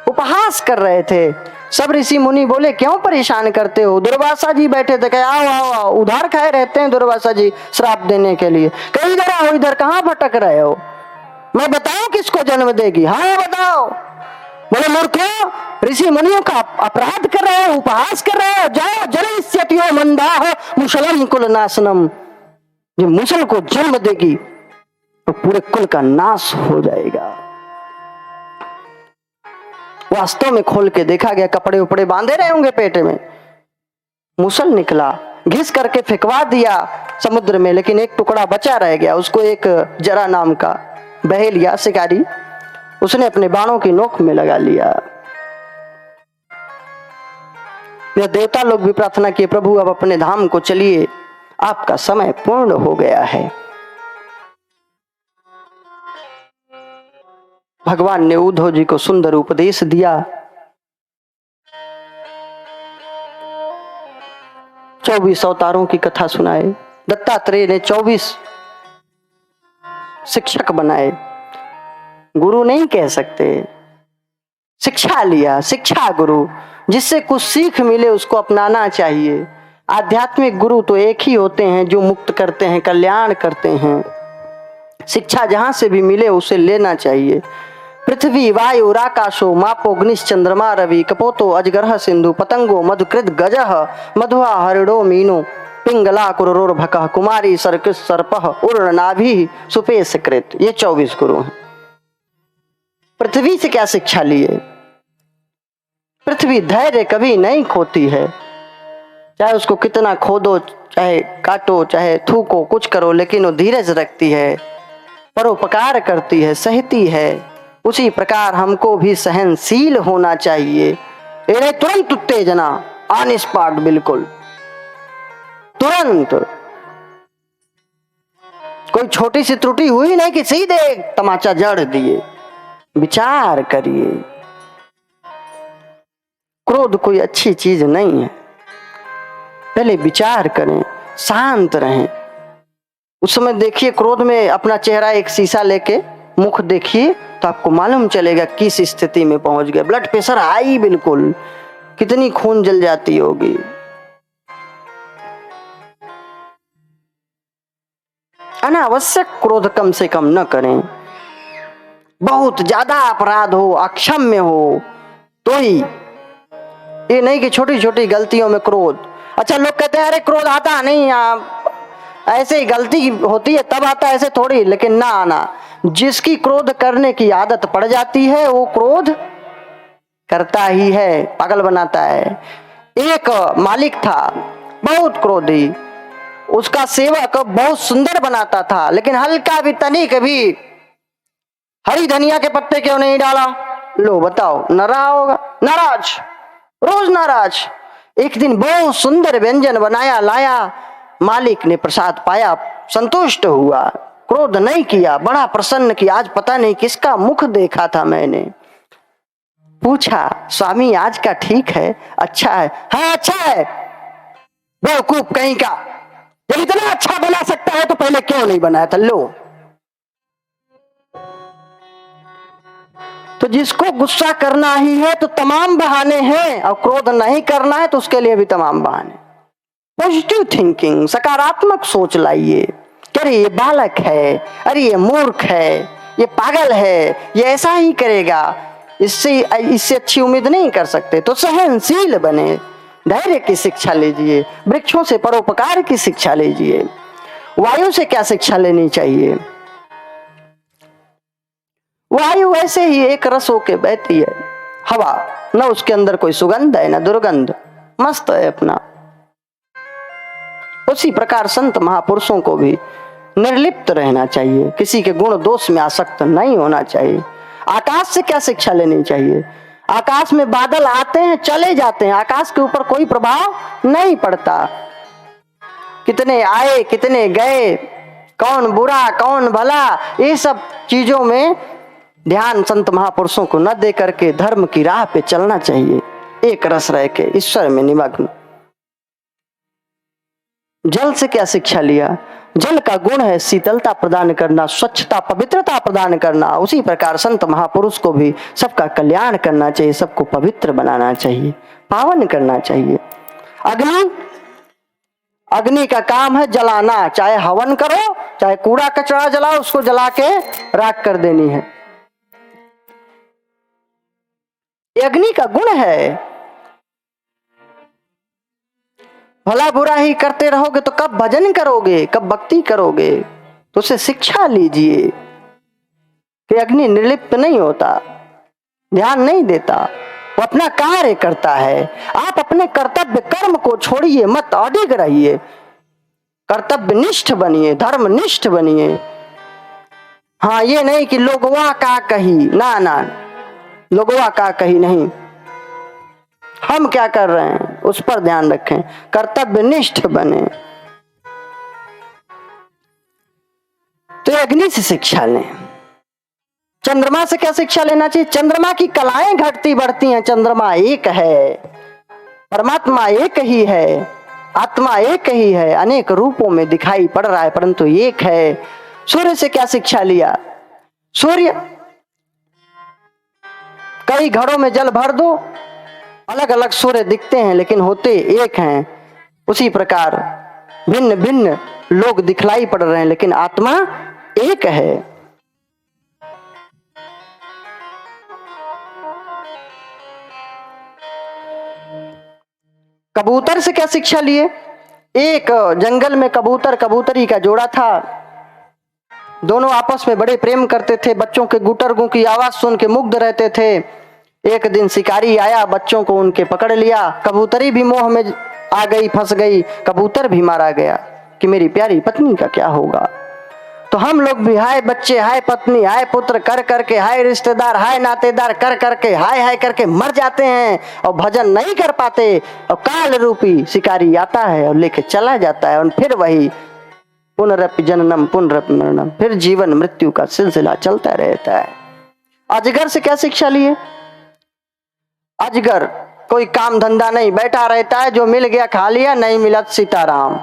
Speaker 1: उपहास कर रहे थे। सब ऋषि मुनि बोले क्यों परेशान करते हो? दुर्वासा जी बैठे थे, कहे आओ आओ आओ, उधार खाए रहते हैं दुर्वासा जी श्राप देने के लिए। कहीं इधर आओ, इधर कहाँ भटक रहे हो? मैं बताऊं किसको जन्म देगी? हाँ बताओ। बोले मूर्खों, ऋषि मुनियों का अपराध कर रहे हो, उपहास कर रहे हो। जाओ जलस्यतियो मंदाह मुसलम कुल नाशनम। जो मुसल को जन्म देगी तो पूरे कुल का नाश हो जाएगा। वास्तव में खोल के देखा गया, कपड़े उपड़े बांधे रहे होंगे पेट में, मुसल निकला, घिस करके फेंकवा दिया समुद्र में, लेकिन एक टुकड़ा बचा रह गया। उसको एक जरा नाम का बहेलिया शिकारी, उसने अपने बाणों की नोक में लगा लिया। यह देवता लोग भी प्रार्थना किए, प्रभु अब अपने धाम को चलिए, आपका समय पूर्ण हो गया है। भगवान ने उद्धव जी को सुंदर उपदेश दिया। 24 अवतारों की कथा सुनाए। दत्तात्रेय ने 24 शिक्षक बनाए। गुरु नहीं कह सकते, शिक्षा लिया, शिक्षा गुरु, जिससे कुछ सीख मिले उसको अपनाना चाहिए। आध्यात्मिक गुरु तो एक ही होते हैं जो मुक्त करते हैं, कल्याण करते हैं। शिक्षा जहां से भी मिले उसे लेना चाहिए। पृथ्वी वायु राकाशो मापो अग्निश चंद्रमा रवि कपोतो अजगरह सिंधु पतंगो मधुकृत गजह मधुआ हरिणो मीनो पिंगला कुरोर्भकः कुमारी सर्किस सर्पः उर्नाभि सुपेश कृत। ये 24 गुरु हैं। पृथ्वी से क्या शिक्षा लिए? पृथ्वी धैर्य कभी नहीं खोती है, चाहे उसको कितना खोदो, चाहे काटो, चाहे थूको, कुछ करो, लेकिन वो धीरज रखती है, परोपकार करती है, सहती है। उसी प्रकार हमको भी सहनशील होना चाहिए। ये तुरंत उत्तेजना, ऑन स्पॉट, बिल्कुल तुरंत। कोई छोटी सी त्रुटि हुई नहीं कि सीधे तमाचा जड़ दिए। विचार करिए। क्रोध कोई अच्छी चीज नहीं है। पहले विचार करें, शांत रहें। उस समय देखिए, क्रोध में अपना चेहरा एक शीशा लेके मुख देखिए तो आपको मालूम चलेगा किस स्थिति में पहुंच गए। ब्लड प्रेशर हाई, बिल्कुल, कितनी खून जल जाती होगी। अनावश्यक क्रोध कम से कम न करें। बहुत ज्यादा अपराध हो, अक्षम्य हो तो ही, ये नहीं कि छोटी छोटी गलतियों में क्रोध। अच्छा, लोग कहते हैं अरे क्रोध आता नहीं, ऐसे ही गलती होती है तब आता है, ऐसे थोड़ी। लेकिन ना आना, जिसकी क्रोध करने की आदत पड़ जाती है वो क्रोध करता ही है, पागल बनाता है। एक मालिक था बहुत क्रोधी, उसका सेवक बहुत सुंदर बनाता था, लेकिन हल्का भी, तनिक भी हरी धनिया के पत्ते क्यों नहीं डाला? लो बताओ, नाराज होगा, नाराज, रोज नाराज। एक दिन बहुत सुंदर व्यंजन बनाया, लाया, मालिक ने प्रसाद पाया, संतुष्ट हुआ, क्रोध नहीं किया, बड़ा प्रसन्न किया। आज पता नहीं किसका मुख देखा था मैंने। पूछा, स्वामी आज का ठीक है? अच्छा है। हाँ अच्छा है। बेवकूफ कहीं का, जब इतना अच्छा बना सकता है तो पहले क्यों नहीं बनाया था? लो, तो जिसको गुस्सा करना ही है तो तमाम बहाने हैं, और क्रोध नहीं करना है तो उसके लिए भी तमाम बहाने। पॉजिटिव थिंकिंग, सकारात्मक सोच लाइए। अरे ये बालक है, अरे ये मूर्ख है, ये पागल है, ये ऐसा ही करेगा, इससे अच्छी उम्मीद नहीं कर सकते। तो सहनशील बने, धैर्य की शिक्षा लीजिए, वृक्षों से परोपकार की शिक्षा लीजिए। वायु से क्या शिक्षा लेनी चाहिए? वायु ऐसे ही एक रस होके बहती है, हवा, न उसके अंदर कोई सुगंध है न दुर्गंध, मस्त है अपना। उसी प्रकार संत महापुरुषों को भी निर्लिप्त रहना चाहिए, किसी के गुण दोष में आसक्त नहीं होना चाहिए। आकाश से क्या शिक्षा लेनी चाहिए? आकाश में बादल आते हैं चले जाते हैं, आकाश के ऊपर कोई प्रभाव नहीं पड़ता। कितने आए कितने गए, कौन बुरा कौन भला, ये सब चीजों में ध्यान संत महापुरुषों को न दे करके धर्म की राह पे चलना चाहिए, एक रस रह के ईश्वर में निमग्न। जल से क्या शिक्षा लिया? जल का गुण है शीतलता प्रदान करना, स्वच्छता, पवित्रता प्रदान करना। उसी प्रकार संत महापुरुष को भी सबका कल्याण करना चाहिए, सबको पवित्र बनाना चाहिए, पावन करना चाहिए। अग्नि, अग्नि का काम है जलाना, चाहे हवन करो, चाहे कूड़ा कचरा जलाओ, उसको जला के राख कर देनी है। ये अग्नि का गुण है। भला बुरा ही करते रहोगे तो कब भजन करोगे, कब भक्ति करोगे? तो उसे शिक्षा लीजिए कि अग्नि निर्लिप्त नहीं होता, ध्यान नहीं देता, वो अपना कार्य करता है। आप अपने कर्तव्य कर्म को छोड़िए मत, अडिग रहिए, कर्तव्यनिष्ठ बनिए, धर्मनिष्ठ बनिए। हाँ, ये नहीं कि लोगवा का कही, ना ना, लोगवा का कही नहीं, हम क्या कर रहे हैं उस पर ध्यान रखें, कर्तव्यनिष्ठ बने। तो अग्नि से शिक्षा लें। चंद्रमा से क्या शिक्षा लेना चाहिए? चंद्रमा की कलाएं घटती बढ़ती हैं, चंद्रमा एक है, परमात्मा एक ही है, आत्मा एक ही है, अनेक रूपों में दिखाई पड़ रहा है परंतु एक है। सूर्य से क्या शिक्षा लिया? सूर्य कई घड़ों में जल भर दो, अलग अलग सूर्य दिखते हैं लेकिन होते एक हैं। उसी प्रकार भिन्न भिन्न लोग दिखलाई पड़ रहे हैं लेकिन आत्मा एक है। कबूतर से क्या शिक्षा लिए? एक जंगल में कबूतर कबूतरी का जोड़ा था। दोनों आपस में बड़े प्रेम करते थे, बच्चों के गुटरगू की आवाज सुन के मुग्ध रहते थे। एक दिन शिकारी आया, बच्चों को उनके पकड़ लिया। कबूतरी भी मोह में आ गई, फंस गई। कबूतर भी मारा गया कि मेरी प्यारी पत्नी का क्या होगा। तो हम लोग भी हाय बच्चे, हाय पत्नी, हाय पुत्र कर करके, हाय रिश्तेदार, हाय नातेदार कर करके, हाय हाय करके मर जाते हैं और भजन नहीं कर पाते। और काल रूपी शिकारी आता है और लेके चला जाता है और फिर वही पुनरपि जननम पुनरपि मरणम, फिर जीवन मृत्यु का सिलसिला चलता रहता है। अजगर से क्या शिक्षा लिए? अजगर कोई काम धंधा नहीं, बैठा रहता है, जो मिल गया खा लिया, नहीं मिला सीताराम।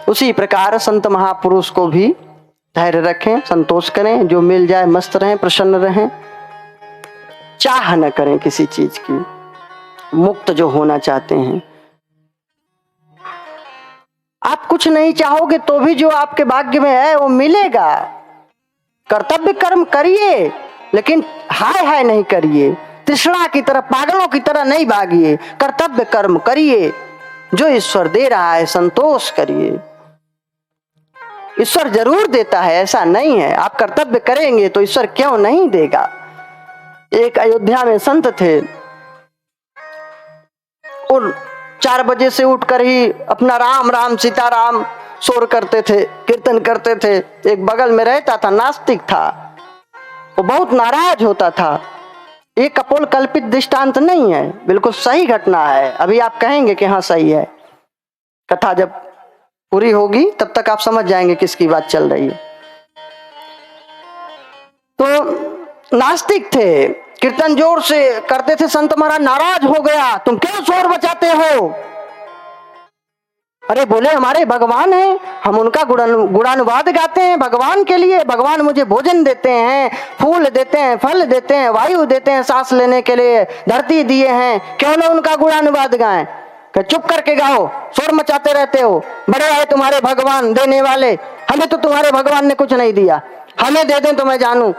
Speaker 1: उसी प्रकार संत महापुरुष को भी धैर्य रखें, संतोष करें, जो मिल जाए मस्त रहें, प्रसन्न रहें, चाह न करें किसी चीज की, मुक्त जो होना चाहते हैं। आप कुछ नहीं चाहोगे तो भी जो आपके भाग्य में है वो मिलेगा। कर्तव्य कर्म करिए लेकिन हाय हाय नहीं करिए, तृष्णा की तरह पागलों की तरह नहीं भागिए। कर्तव्य कर्म करिए, जो ईश्वर दे रहा है संतोष करिए। ईश्वर जरूर देता है, ऐसा नहीं है। आप कर्तव्य करेंगे तो ईश्वर क्यों नहीं देगा। एक अयोध्या में संत थे, और 4 बजे से उठकर ही अपना राम राम सीताराम शोर करते थे, कीर्तन करते थे। एक बगल में रहता था, नास्तिक था, वो बहुत नाराज होता था। ये कपोल कल्पित दृष्टांत नहीं है, बिल्कुल सही घटना है। अभी आप कहेंगे कि हाँ सही है, कथा जब पूरी होगी तब तक आप समझ जाएंगे किसकी बात चल रही है। तो नास्तिक थे, कीर्तन जोर से करते थे। संत महाराज नाराज हो गया, तुम क्यों शोर बचाते हो? अरे बोले हमारे भगवान हैं, हम उनका गुणानुवाद गाते हैं भगवान के लिए। भगवान मुझे भोजन देते हैं, फूल देते हैं, फल देते हैं, वायु देते हैं, सांस लेने के लिए धरती दिए हैं, क्यों ना उनका गुणानुवाद गाएं? कि चुप करके गाओ, शोर मचाते रहते हो। बड़े है तुम्हारे भगवान देने वाले, हमें तो तुम्हारे भगवान ने कुछ नहीं दिया, हमें दे दें तो मैं जानूं।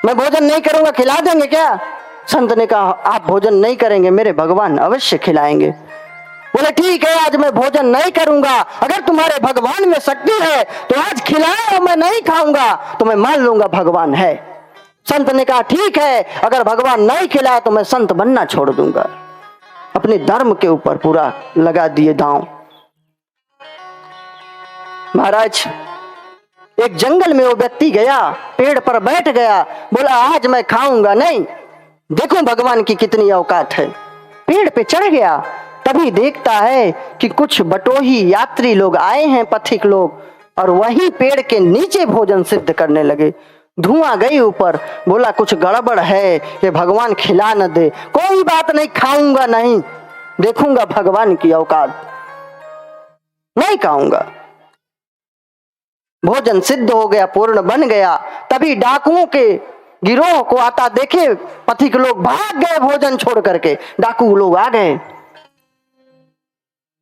Speaker 1: मैं भोजन नहीं करूंगा, खिला देंगे क्या? संत ने कहा आप भोजन नहीं करेंगे, मेरे भगवान अवश्य खिलाएंगे। बोले ठीक है, आज मैं भोजन नहीं करूंगा, अगर तुम्हारे भगवान में शक्ति है तो आज खिलाए और मैं नहीं खाऊंगा तो मैं मान लूंगा भगवान है। संत ने कहा ठीक है, अगर भगवान नहीं खिलाए तो मैं संत बनना छोड़ दूंगा। अपने धर्म के ऊपर पूरा लगा दिए दांव। महाराज एक जंगल में वो व्यक्ति गया, पेड़ पर बैठ गया, बोला आज मैं खाऊंगा नहीं, देखो भगवान की कितनी औकात है। पेड़ पे चढ़ गया, तभी देखता है कि कुछ बटोही यात्री लोग आए हैं, पथिक लोग, और वही पेड़ के नीचे भोजन सिद्ध करने लगे। धुआं गई ऊपर, बोला कुछ गड़बड़ है, ये भगवान खिला न दे। कोई बात नहीं, खाऊंगा नहीं, देखूंगा भगवान की औकात, नहीं खाऊंगा। भोजन सिद्ध हो गया, पूर्ण बन गया। तभी डाकुओं के गिरोह को आता देखे पथिक लोग, भाग गए भोजन छोड़ करके। डाकू लोग आ गए,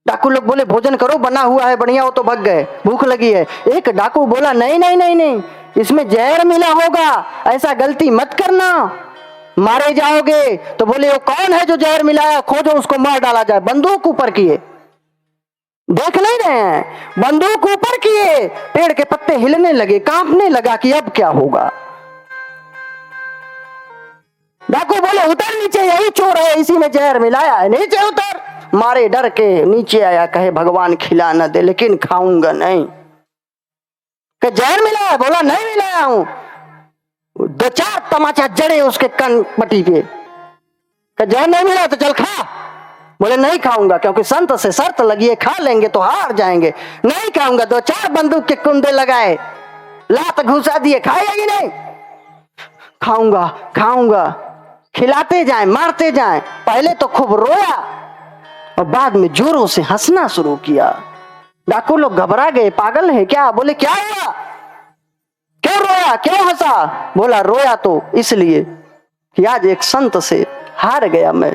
Speaker 1: डाकू लोग बोले भोजन करो, बना हुआ है बढ़िया, वो तो भाग गए, भूख लगी है। एक डाकू बोला नहीं नहीं नहीं नहीं, इसमें जहर मिला होगा, ऐसा गलती मत करना, मारे जाओगे। तो बोले वो कौन है जो जहर मिलाया, खोजो उसको मार डाला जाए। बंदूक ऊपर किए, देख नहीं रहे हैं, बंदूक ऊपर किए, पेड़ के पत्ते हिलने लगे, कांपने लगा कि अब क्या होगा। डाकू बोले उतर नीचे, यही चोर है, इसी में जहर मिलाया है, नीचे उतर। मारे डर के नीचे आया, कहे भगवान खिला न दे लेकिन खाऊंगा नहीं। कि जहर मिलाया? बोला नहीं मिलाया हूं। 2-4 तमाचा जड़े उसके कन पट्टी पे। कि जहर नहीं मिला तो चल खा। बोले नहीं खाऊंगा, क्योंकि संत से शर्त लगी है, खा लेंगे तो हार जाएंगे, नहीं खाऊंगा। 2-4 बंदूक के कुंडे लगाए, लात घुसा दिए, खाएगा कि नहीं? खाऊंगा खाऊंगा। खिलाते जाए, मारते जाए। पहले तो खूब रोया और बाद में जोरों से हंसना शुरू किया। डाकू लोग घबरा गए, पागल है क्या? बोले क्या हुआ, क्यों रोया, क्यों हंसा? बोला रोया तो इसलिए कि आज एक संत से हार गया मैं,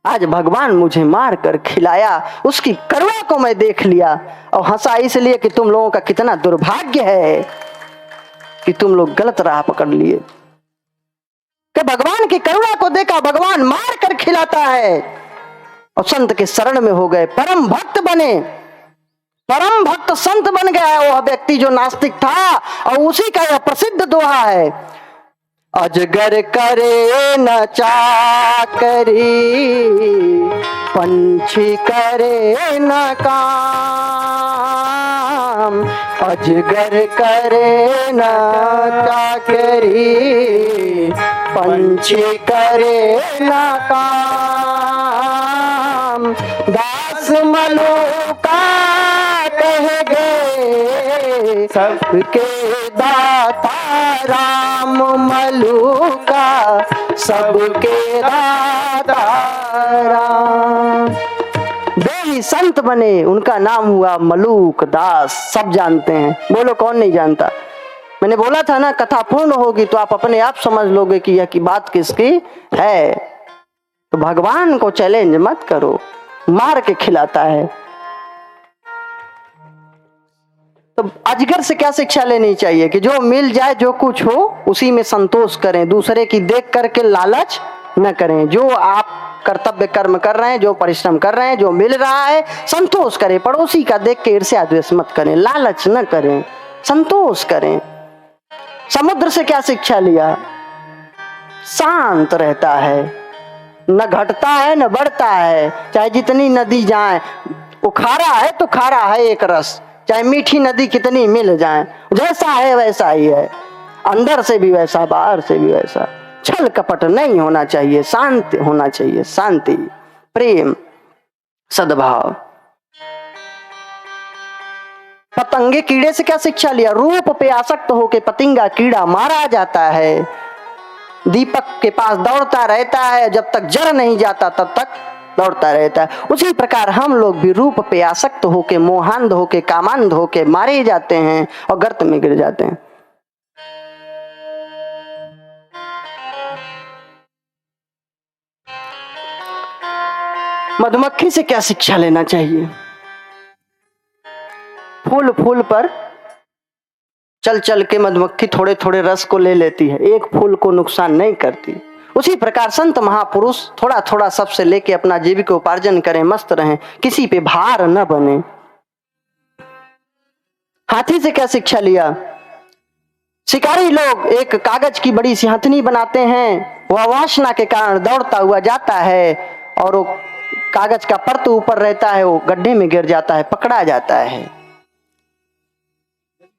Speaker 1: आज भगवान मुझे मार कर खिलाया, उसकी करुणा को मैं देख लिया। और हंसा इसलिए कि तुम लोगों का कितना दुर्भाग्य है कि तुम लोग गलत राह पकड़ लिए, कि भगवान की करुणा को देखा, भगवान मार कर खिलाता है और संत के शरण में हो गए, परम भक्त बने, परम भक्त संत बन गया वह व्यक्ति जो नास्तिक था। और उसी का यह प्रसिद्ध दोहा है, अजगर करे न चाकरी, पंछी करे न काम, अजगर करे न चाकरी, पंछी करे न काम, दास मलुका कह गए सबके दाता राम, मलुका सबके दाता राम। देही संत बने, उनका नाम हुआ मलूक दास, सब जानते हैं, बोलो कौन नहीं जानता। मैंने बोला था ना कथा पूर्ण होगी तो आप अपने आप समझ लोगे कि यह की बात किसकी है। तो भगवान को चैलेंज मत करो, मार के खिलाता है। तो अजगर से क्या शिक्षा लेनी चाहिए कि जो मिल जाए, जो कुछ हो उसी में संतोष करें, दूसरे की देख करके लालच न करें। जो आप कर्तव्य कर्म कर रहे हैं, जो परिश्रम कर रहे हैं, जो मिल रहा है संतोष करें। पड़ोसी का देख के ईर्ष्या द्वेष मत करें, लालच न करें, संतोष करें। समुद्र से क्या शिक्षा लिया? शांत रहता है, न घटता है न बढ़ता है, चाहे जितनी नदी जाए। वो खारा है तो खारा है एक रस, चाहे मीठी नदी कितनी मिल जाए, जैसा है वैसा ही है, अंदर से भी वैसा बाहर से भी वैसा। छल कपट नहीं होना चाहिए, शांति होना चाहिए, शांति, प्रेम, सद्भाव। पतंगे कीड़े से क्या शिक्षा लिया? रूप पे आसक्त होके पतंगा कीड़ा मारा जाता है, दीपक के पास दौड़ता रहता है, जब तक जल नहीं जाता तब तक दौड़ता रहता है। उसी प्रकार हम लोग भी रूप पे आसक्त होके, मोहांध होके, कामांध होके मारे जाते हैं और गर्त में गिर जाते हैं। मधुमक्खी से क्या शिक्षा लेना चाहिए? फूल फूल पर चल चल के मधुमक्खी थोड़े थोड़े रस को ले लेती है, एक फूल को नुकसान नहीं करती। उसी प्रकार संत महापुरुष थोड़ा थोड़ा सबसे लेके अपना जीविकोपार्जन करें, मस्त रहें, किसी पे भार न बने। हाथी से क्या शिक्षा लिया? शिकारी लोग एक कागज की बड़ी सी हथनी बनाते हैं, वह वासना के कारण दौड़ता हुआ जाता है और वो कागज का परत ऊपर रहता है, वो गड्ढे में गिर जाता है, पकड़ा जाता है।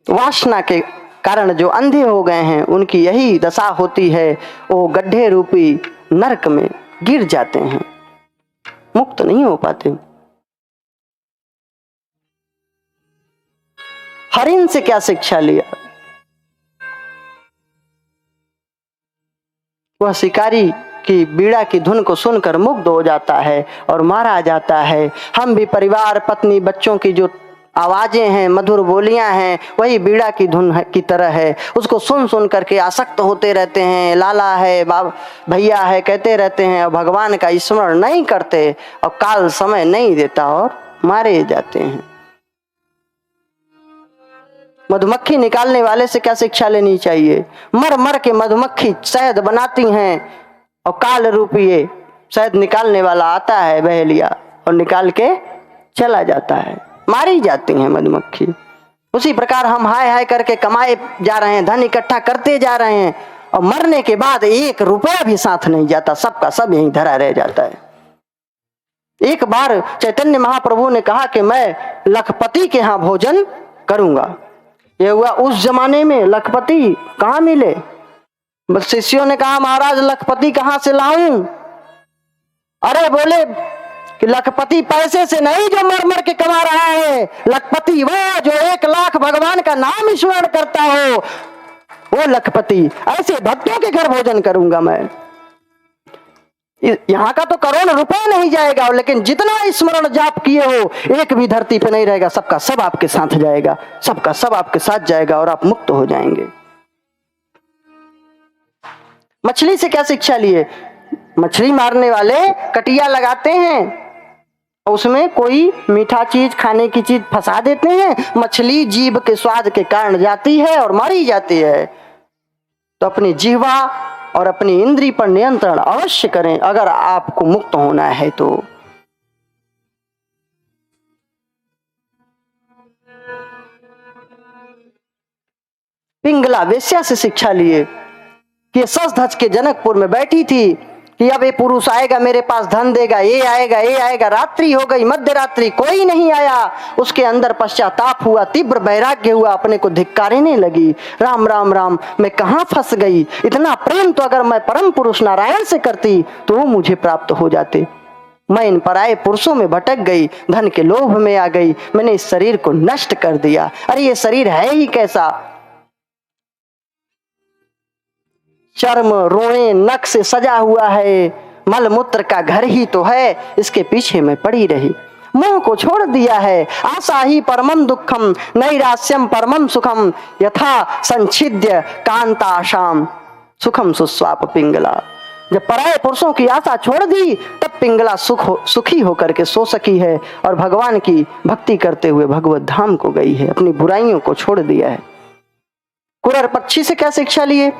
Speaker 1: वासना के कारण जो अंधे हो गए हैं उनकी यही दशा होती है, वो गड्ढे रूपी नरक में गिर जाते हैं, मुक्त नहीं हो पाते। हरिण से क्या शिक्षा लिया? वह शिकारी की बीड़ा की धुन को सुनकर मुग्ध हो जाता है और मारा जाता है। हम भी परिवार, पत्नी, बच्चों की जो आवाजें हैं, मधुर बोलियां हैं, वही बीड़ा की धुन की तरह है, उसको सुन सुन करके आसक्त होते रहते हैं, लाला है, बाब भैया है कहते रहते हैं और भगवान का स्मरण नहीं करते और काल समय नहीं देता और मारे जाते हैं। मधुमक्खी निकालने वाले से क्या शिक्षा लेनी चाहिए? मर मर के मधुमक्खी शहद बनाती हैं और काल रूपी शहद निकालने वाला आता है बहेलिया और निकाल के चला जाता है, मारी जाती हैं मधुमक्खी। उसी प्रकार हम हाय हाय करके कमाए जा रहे हैं, धन इकट्ठा करते जा रहे हैं और मरने के बाद 1 रुपया भी साथ नहीं जाता, सबका सब यहीं धरा रह जाता है। एक बार चैतन्य महाप्रभु ने कहा कि मैं लखपति के यहाँ भोजन करूंगा। यह हुआ उस जमाने में, लखपति कहाँ मिले? बस शिष्यों ने कहा महाराज लखपति कहाँ से लाऊं? अरे बोले कि लखपति पैसे से नहीं जो मर मर के कमा रहा है, लखपति वो जो 1 लाख भगवान का नाम स्मरण करता हो, वो लखपति। ऐसे भक्तों के घर भोजन करूंगा मैं। यहाँ का तो करोड़ रुपए नहीं जाएगा, लेकिन जितना स्मरण जाप किए हो एक भी धरती पे नहीं रहेगा, सबका सब आपके साथ जाएगा, सबका सब आपके साथ जाएगा और आप मुक्त हो जाएंगे। मछली से क्या शिक्षा लिए? मछली मारने वाले कटिया लगाते हैं, उसमें कोई मीठा चीज, खाने की चीज फंसा देते हैं, मछली जीभ के स्वाद के कारण जाती है और मारी जाती है। तो अपनी जिह्वा और अपनी इंद्री पर नियंत्रण अवश्य करें अगर आपको मुक्त होना है तो। पिंगला वेश्या से शिक्षा लिए कि सच धज के जनकपुर में बैठी थी कि अब ये पुरुष आएगा मेरे पास धन देगा, ये आएगा। रात्रि हो गई, मध्य रात्रि, कोई नहीं आया। उसके अंदर पश्चाताप हुआ, तीव्र वैराग्य हुआ, अपने को धिक्कारने लगी। राम राम राम, मैं कहाँ फंस गई? इतना प्रेम तो अगर मैं परम पुरुष नारायण से करती तो वो मुझे प्राप्त हो जाते। मैं इन पराये पुरुषों में भटक गई, धन के लोभ में आ गई, मैंने इस शरीर को नष्ट कर दिया। अरे ये शरीर है ही कैसा? चर्म, रोए, नख से सजा हुआ है, मल मूत्र का घर ही तो है, इसके पीछे मैं पड़ी रही। मोह को छोड़ दिया है, आशा ही परमम दुखम, नैरास्यम परमम सुखम, यथा संच्छिद्य कांताशाम सुखम सुस्वाप पिंगला। जब पराये पुरुषों की आशा छोड़ दी तब पिंगला सुखी होकर के सो सकी है और भगवान की भक्ति करते हुए भगवत धाम को गई है, अपनी बुराइयों को छोड़ दिया है। कुरर पक्षी से क्या शिक्षा लिए?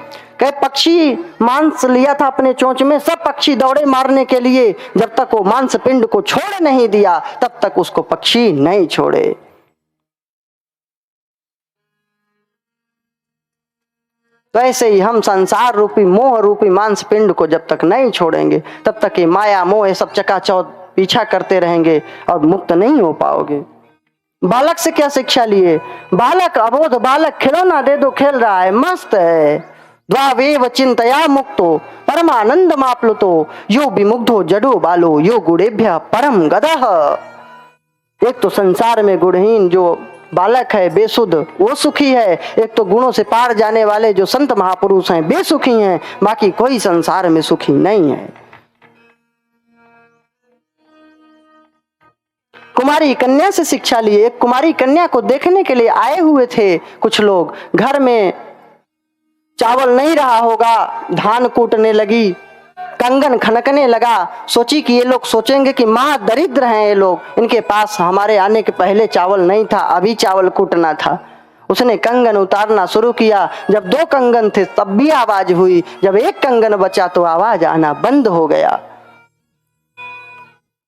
Speaker 1: कहे पक्षी मांस लिया था अपने चोंच में, सब पक्षी दौड़े मारने के लिए, जब तक वो मांस पिंड को छोड़ नहीं दिया तब तक उसको पक्षी नहीं छोड़े। तो ऐसे ही हम संसार रूपी मोह रूपी मांस पिंड को जब तक नहीं छोड़ेंगे तब तक ये माया मोह सब चकाचौंध पीछा करते रहेंगे और मुक्त नहीं हो पाओगे। बालक से क्या शिक्षा लिए? बालक, अबोध बालक, खिलौना दे दो खेल रहा है, मस्त है। द्वावेव चिंतया मुक्तो परमानंद माप्लुतो यो विमुग्धो जडो बालो यो गुणेभ्य परम गदः। एक तो संसार में गुणहीन जो बालक है बेसुध वो सुखी है, एक तो गुणों से पार जाने वाले जो संत महापुरुष हैं बेसुखी हैं, बाकी कोई संसार में सुखी नहीं है। कुमारी कन्या से शिक्षा लिए। एक कुमारी कन्या को देखने के लिए आए हुए थे कुछ लोग। घर में चावल नहीं रहा होगा, धान कूटने लगी, कंगन खनकने लगा। सोची कि ये लोग सोचेंगे कि माँ दरिद्र हैं ये लोग, इनके पास हमारे आने के पहले चावल नहीं था, अभी चावल कूटना था। उसने कंगन उतारना शुरू किया। जब 2 कंगन थे तब भी आवाज हुई, जब 1 कंगन बचा तो आवाज आना बंद हो गया।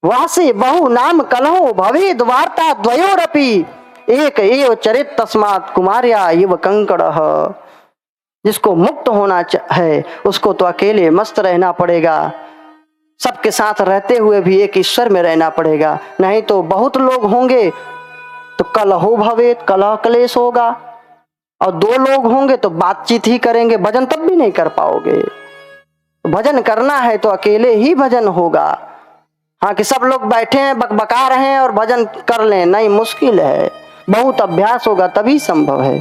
Speaker 1: वासे बहु नाम कलहो भवेद वार्ता द्वयोरपि एक एव चरित तस्मात् कुमार्या इव कंकड़ः। जिसको मुक्त होना है उसको तो अकेले मस्त रहना पड़ेगा, सबके साथ रहते हुए भी एक ईश्वर में रहना पड़ेगा। नहीं तो बहुत लोग होंगे तो कलहो भवेद, कलह क्लेश होगा, और 2 लोग होंगे तो बातचीत ही करेंगे, भजन तब भी नहीं कर पाओगे। भजन करना है तो अकेले ही भजन होगा। हाँ कि सब लोग बैठे हैं बकबका रहे हैं और भजन कर लें, नहीं, मुश्किल है। बहुत अभ्यास होगा तभी संभव है।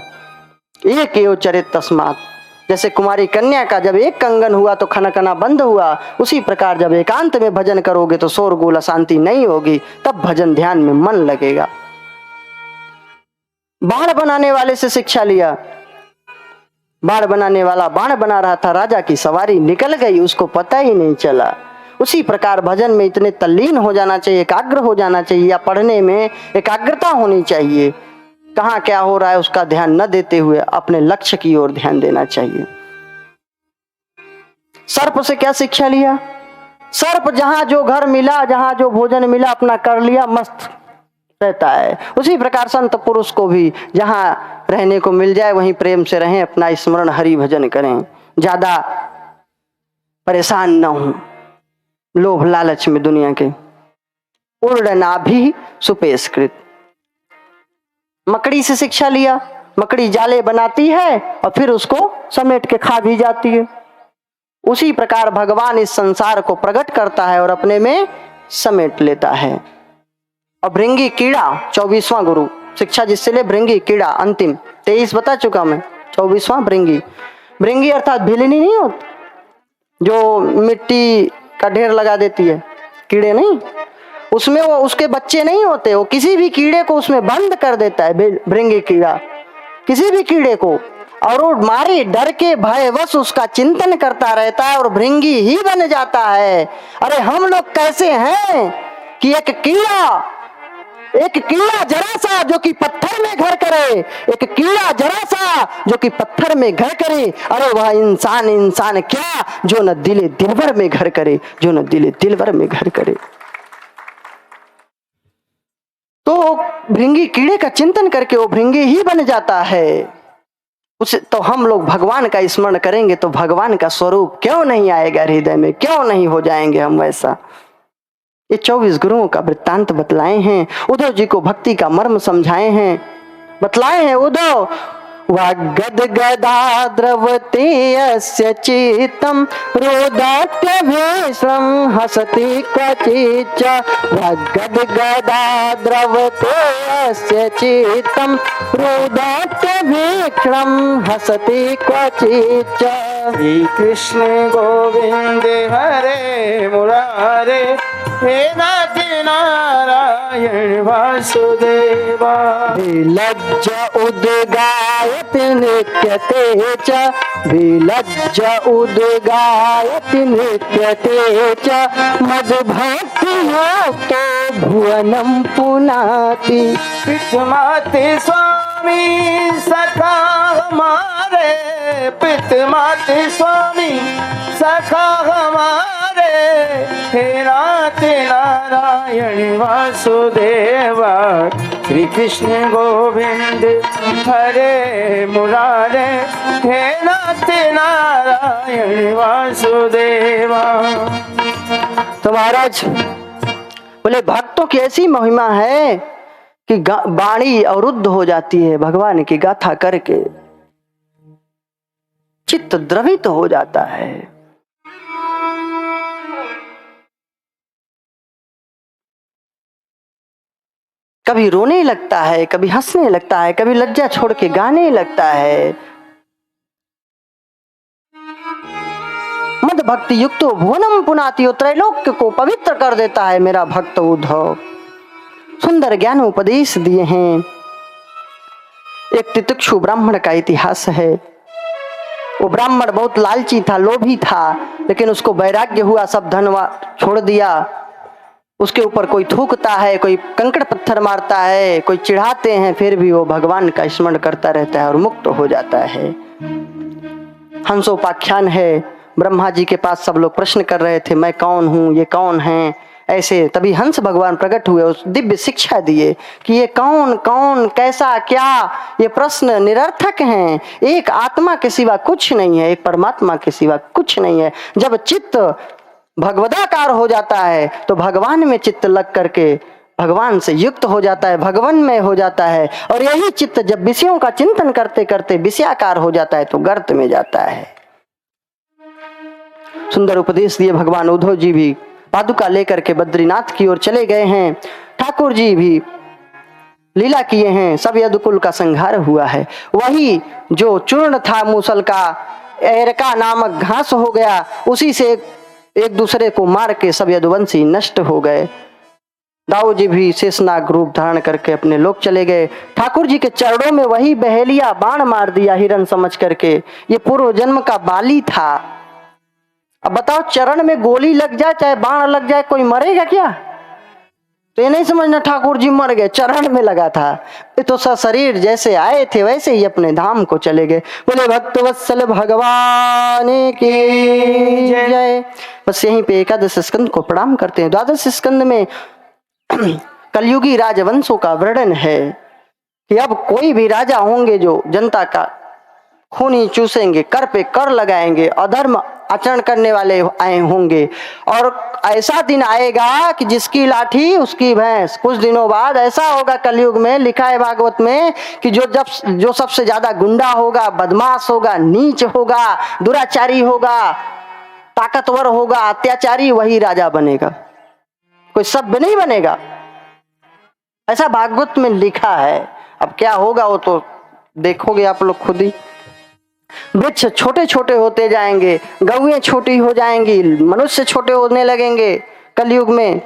Speaker 1: एक एव चरित तस्मात्, जैसे कुमारी कन्या का जब 1 कंगन हुआ तो खनकना बंद हुआ, उसी प्रकार जब एकांत में भजन करोगे तो शोरगुल अशांति नहीं होगी, तब भजन ध्यान में मन लगेगा। बाण बनाने वाले से शिक्षा लिया। बाण बनाने वाला बाण बना रहा था, राजा की सवारी निकल गई, उसको पता ही नहीं चला। उसी प्रकार भजन में इतने तल्लीन हो जाना चाहिए, एकाग्र हो जाना चाहिए, या पढ़ने में एकाग्रता होनी चाहिए। कहाँ क्या हो रहा है उसका ध्यान न देते हुए अपने लक्ष्य की ओर ध्यान देना चाहिए। सर्प से क्या शिक्षा लिया? सर्प जहां जो घर मिला, जहां जो भोजन मिला अपना कर लिया, मस्त रहता है। उसी प्रकार संत पुरुष को भी जहां रहने को मिल जाए वहीं प्रेम से रहें, अपना स्मरण हरि भजन करें, ज्यादा परेशान न हो लोभ लालच में दुनिया के। उर्णना भी सुपेस्कृत। मकड़ी से शिक्षा लिया। मकड़ी जाले बनाती है और फिर उसको समेट के खा भी जाती है। उसी प्रकार भगवान इस संसार को प्रकट करता है और अपने में समेट लेता है। और भृंगी कीड़ा 24वां गुरु शिक्षा जिससे ले, भृंगी कीड़ा अंतिम 23 बता चुका मैं, 24वां भृंगी। भृंगी अर्थात भिलनी नहीं होती जो मिट्टी का ढेर लगा देती है, कीड़े नहीं, उसमें वो उसके बच्चे नहीं होते, वो किसी भी कीड़े को उसमें बंद कर देता है भृंगी कीड़ा, किसी भी कीड़े को। और वो मारे डर के भयवश उसका चिंतन करता रहता है और भृंगी ही बन जाता है। अरे हम लोग कैसे हैं कि एक कीड़ा जरा सा जो कि पत्थर में घर करे, एक कीड़ा जरा सा जो कि पत्थर में घर करे, अरे वह इंसान क्या जो न दिले दिलवर में घर करे, जो न दिले दिलवर में घर करे। तो भृंगी कीड़े का चिंतन करके वो भृंगी ही बन जाता है। उसे तो हम लोग भगवान का स्मरण करेंगे तो भगवान का स्वरूप क्यों नहीं आएगा हृदय में, क्यों नहीं हो जाएंगे हम वैसा। ये 24 गुरुओं का वृत्तांत बतलाए हैं, उद्धव जी को भक्ति का मर्म समझाए हैं, बतलाए हैं उद्धव। वागद गदा द्रवते अस्य चित्तम रोदत्य भीष्म हसति क्वचिच्च। वागद गदा द्रवते अस्य चित्तम रोदत्य भीष्म हसति क्वचिच्च।
Speaker 2: श्री कृष्ण गोविंद हरे मुरारे हे नाथ नारायण वासुदेवा।
Speaker 1: विलज्ज उद्गायति नृत्यते च, विलज्ज उद्गायति नृत्यते च। मद्भक्ति योक्तो भुवनं पुनाति।
Speaker 2: पितृमाते स्वामी सखा हमारे, पितृमाते स्वामी सखा हमारे। हे नाथ नारायण वासुदेवा। श्री कृष्ण गोविंद हरे मुरारे हे नाथ नारायण वासुदेवा।
Speaker 1: तो महाराज बोले भक्तों की ऐसी महिमा है कि वाणी अवरुद्ध हो जाती है भगवान की गाथा करके, चित्त द्रवित हो जाता है। कभी रोने लगता है, कभी हंसने लगता है, कभी लज्जा छोड़ के गाने लगता है। मद भक्ति युक्तो भुवनम पुनाति, त्रैलोक्य को पवित्र कर देता है मेरा भक्त उद्धव। सुंदर ज्ञान उपदेश दिए हैं। एक तितिक्षु ब्राह्मण का इतिहास है। वो ब्राह्मण बहुत लालची था, लोभी था, लेकिन उसको वैराग्य हुआ, सब धन छोड़ दिया। उसके ऊपर कोई थूकता है, कोई कंकड़ पत्थर मारता है, कोई चिढ़ाते हैं, फिर भी वो भगवान का स्मरण करता रहता है और मुक्त हो जाता है। हंसोपाख्यान है, ब्रह्मा जी के पास सब लोग प्रश्न कर रहे थे, मैं कौन हूँ, ये कौन है, ऐसे तभी हंस भगवान प्रकट हुए, उस दिव्य शिक्षा दिए कि ये कौन कौन कैसा क्या, ये प्रश्न निरर्थक हैं। एक आत्मा के सिवा कुछ नहीं है, एक परमात्मा के सिवा कुछ नहीं है। जब चित्त भगवदाकार हो जाता है तो भगवान में चित्त लग करके भगवान से युक्त हो जाता है, भगवान में हो जाता है। और यही चित्त जब विषयों का चिंतन करते करते विषयाकार हो जाता है तो गर्त में जाता है। सुंदर उपदेश दिए भगवान। उद्धव जी भी पादुका लेकर के बद्रीनाथ की ओर चले गए हैं। ठाकुर जी भी लीला किए हैं। सब यदुकुल का संहार हुआ है। वही जो चूर्ण था मूसल का, एरका नामक घास हो गया, उसी से एक दूसरे को मार के सब यदुवंशी नष्ट हो गए। दाऊ जी भी शेषनाग रूप धारण करके अपने लोग चले गए। ठाकुर जी के चरणों में वही बहेलिया बाण मार दिया हिरण समझ करके, ये पूर्व जन्म का बाली था। अब बताओ, चरण में गोली लग जाए चाहे बाण लग जाए, कोई मरेगा क्या? तो ये नहीं समझना ठाकुर जी मर गए, चरण में लगा था। ये तो शरीर जैसे आए थे वैसे ही अपने धाम को चले गए। बोले भक्तवत्सल भगवान की जय। बस यहीं पे एकादश स्कंद को प्रणाम करते हैं। द्वादश स्कंद में कलयुगी राजवंशों का वर्णन है कि अब कोई भी राजा होंगे जो जनता का खूनी चूसेंगे, कर पे कर लगाएंगे, अधर्म आचरण करने वाले आए होंगे। और ऐसा दिन आएगा कि जिसकी लाठी उसकी भैंस। कुछ दिनों बाद ऐसा होगा कलयुग में, लिखा है भागवत में, कि जो सबसे ज्यादा गुंडा होगा, बदमाश होगा, नीच होगा, दुराचारी होगा, ताकतवर होगा, अत्याचारी, वही राजा बनेगा, कोई सभ्य नहीं बनेगा। ऐसा भागवत में लिखा है। अब क्या होगा वो तो देखोगे आप लोग खुद ही। वृक्ष छोटे छोटे होते जाएंगे, गौएं छोटी हो जाएंगी, मनुष्य छोटे होने लगेंगे कलयुग में,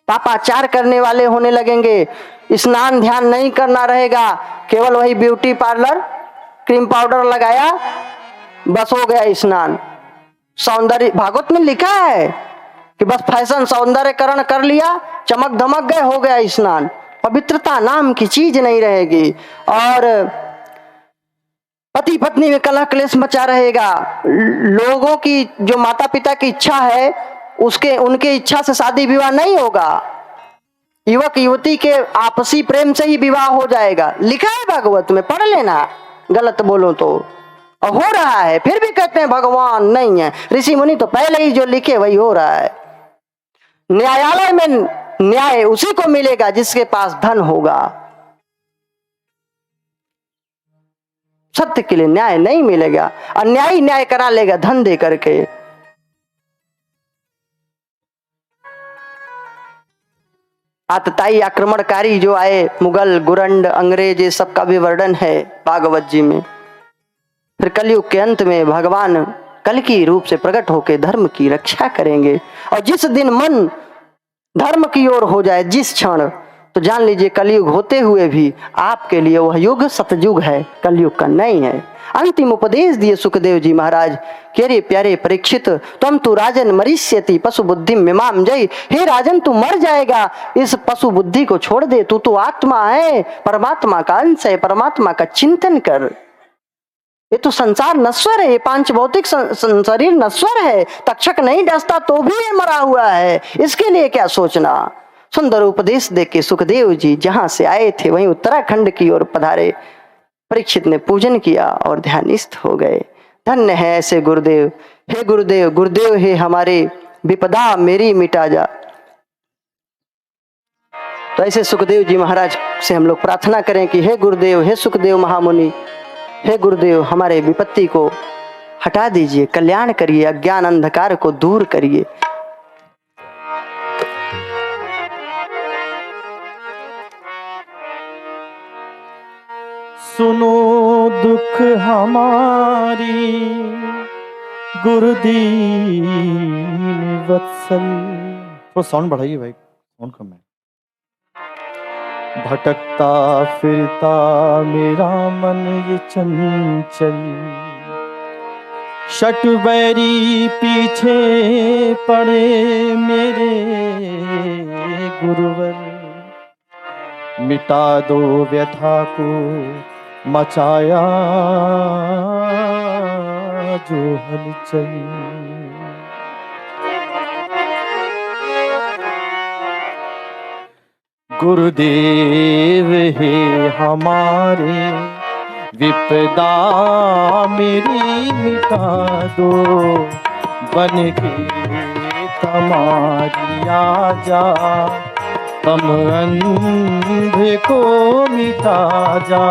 Speaker 1: पापाचार करने वाले होने लगेंगे, स्नान ध्यान नहीं करना रहेगा, केवल वही ब्यूटी पार्लर क्रीम पाउडर लगाया, बस हो गया स्नान। सौंदर्य भागवत में लिखा है कि बस फैशन सौंदर्यकरण कर लिया, चमक धमक गए, हो गया स्नान। पवित्रता नाम की चीज नहीं रहेगी और पति पत्नी में कलह क्लेश मचा रहेगा। लोगों की जो माता पिता की इच्छा है उनके इच्छा से शादी विवाह नहीं होगा। युवक युवती के आपसी प्रेम से ही विवाह हो जाएगा। लिखा है भागवत में, पढ़ लेना गलत बोलो तो। और हो रहा है, फिर भी कहते हैं भगवान नहीं है। ऋषि मुनि तो पहले ही जो लिखे वही हो रहा है। न्यायालय में न्याय उसी को मिलेगा जिसके पास धन होगा। सत्य के लिए न्याय नहीं मिलेगा, अन्यायी न्याय करा लेगा धन दे करके। आतताई आक्रमणकारी जो आए, मुगल, गुरंड, अंग्रेज, ये सबका भी वर्णन है भागवत जी में। फिर कलयुग के अंत में भगवान कल की रूप से प्रकट होकर धर्म की रक्षा करेंगे। और जिस दिन मन धर्म की ओर हो जाए, जिस क्षण, तो जान लीजिए कलयुग होते हुए भी आपके लिए वह युग सतयुग है, कलयुग का नहीं है। अंतिम उपदेश दिए सुखदेव जी महाराज कि अरे प्यारे परीक्षित, तुम तो राजन मरीष्यति पशु बुद्धि मिमाम जय। हे राजन, तू मर जाएगा, इस पशु बुद्धि को छोड़ दे। तू तो आत्मा है, परमात्मा का अंश है, परमात्मा का चिंतन कर। ये तो संसार नश्वर है, ये पांच भौतिक शरीर नश्वर है। तक्षक नहीं डसता तो भी ये मरा हुआ है, इसके लिए क्या सोचना। सुंदर उपदेश देके सुखदेव जी जहां से आए थे वहीं उत्तराखंड की ओर पधारे। परीक्षित ने पूजन किया और ध्यानिस्थ हो गए। धन्य है ऐसे गुरुदेव। हे गुरुदेव, गुरुदेव हे हमारे, विपदा मेरी मिटा जा। तो ऐसे सुखदेव जी महाराज से हम लोग प्रार्थना करें कि हे गुरुदेव, हे सुखदेव महामुनि, हे गुरुदेव, हमारे विपत्ति को हटा दीजिए, कल्याण करिए, अज्ञान अंधकार को दूर करिए।
Speaker 3: सुनो दुख हमारी गुरुदीन वत्सल। तो साउंड बढ़ाइए भाई, साउंड कम है। भटकता फिरता मेरा मन ये चंचल, शटबैरी पीछे पड़े मेरे गुरुवर। मिटा दो व्यथा को मचाया जो हलचल। गुरुदेव हे हमारे, विपदा मेरी मिटा दो। बन के तुम्हारी आजा, तुम अंधे को मिटा जा।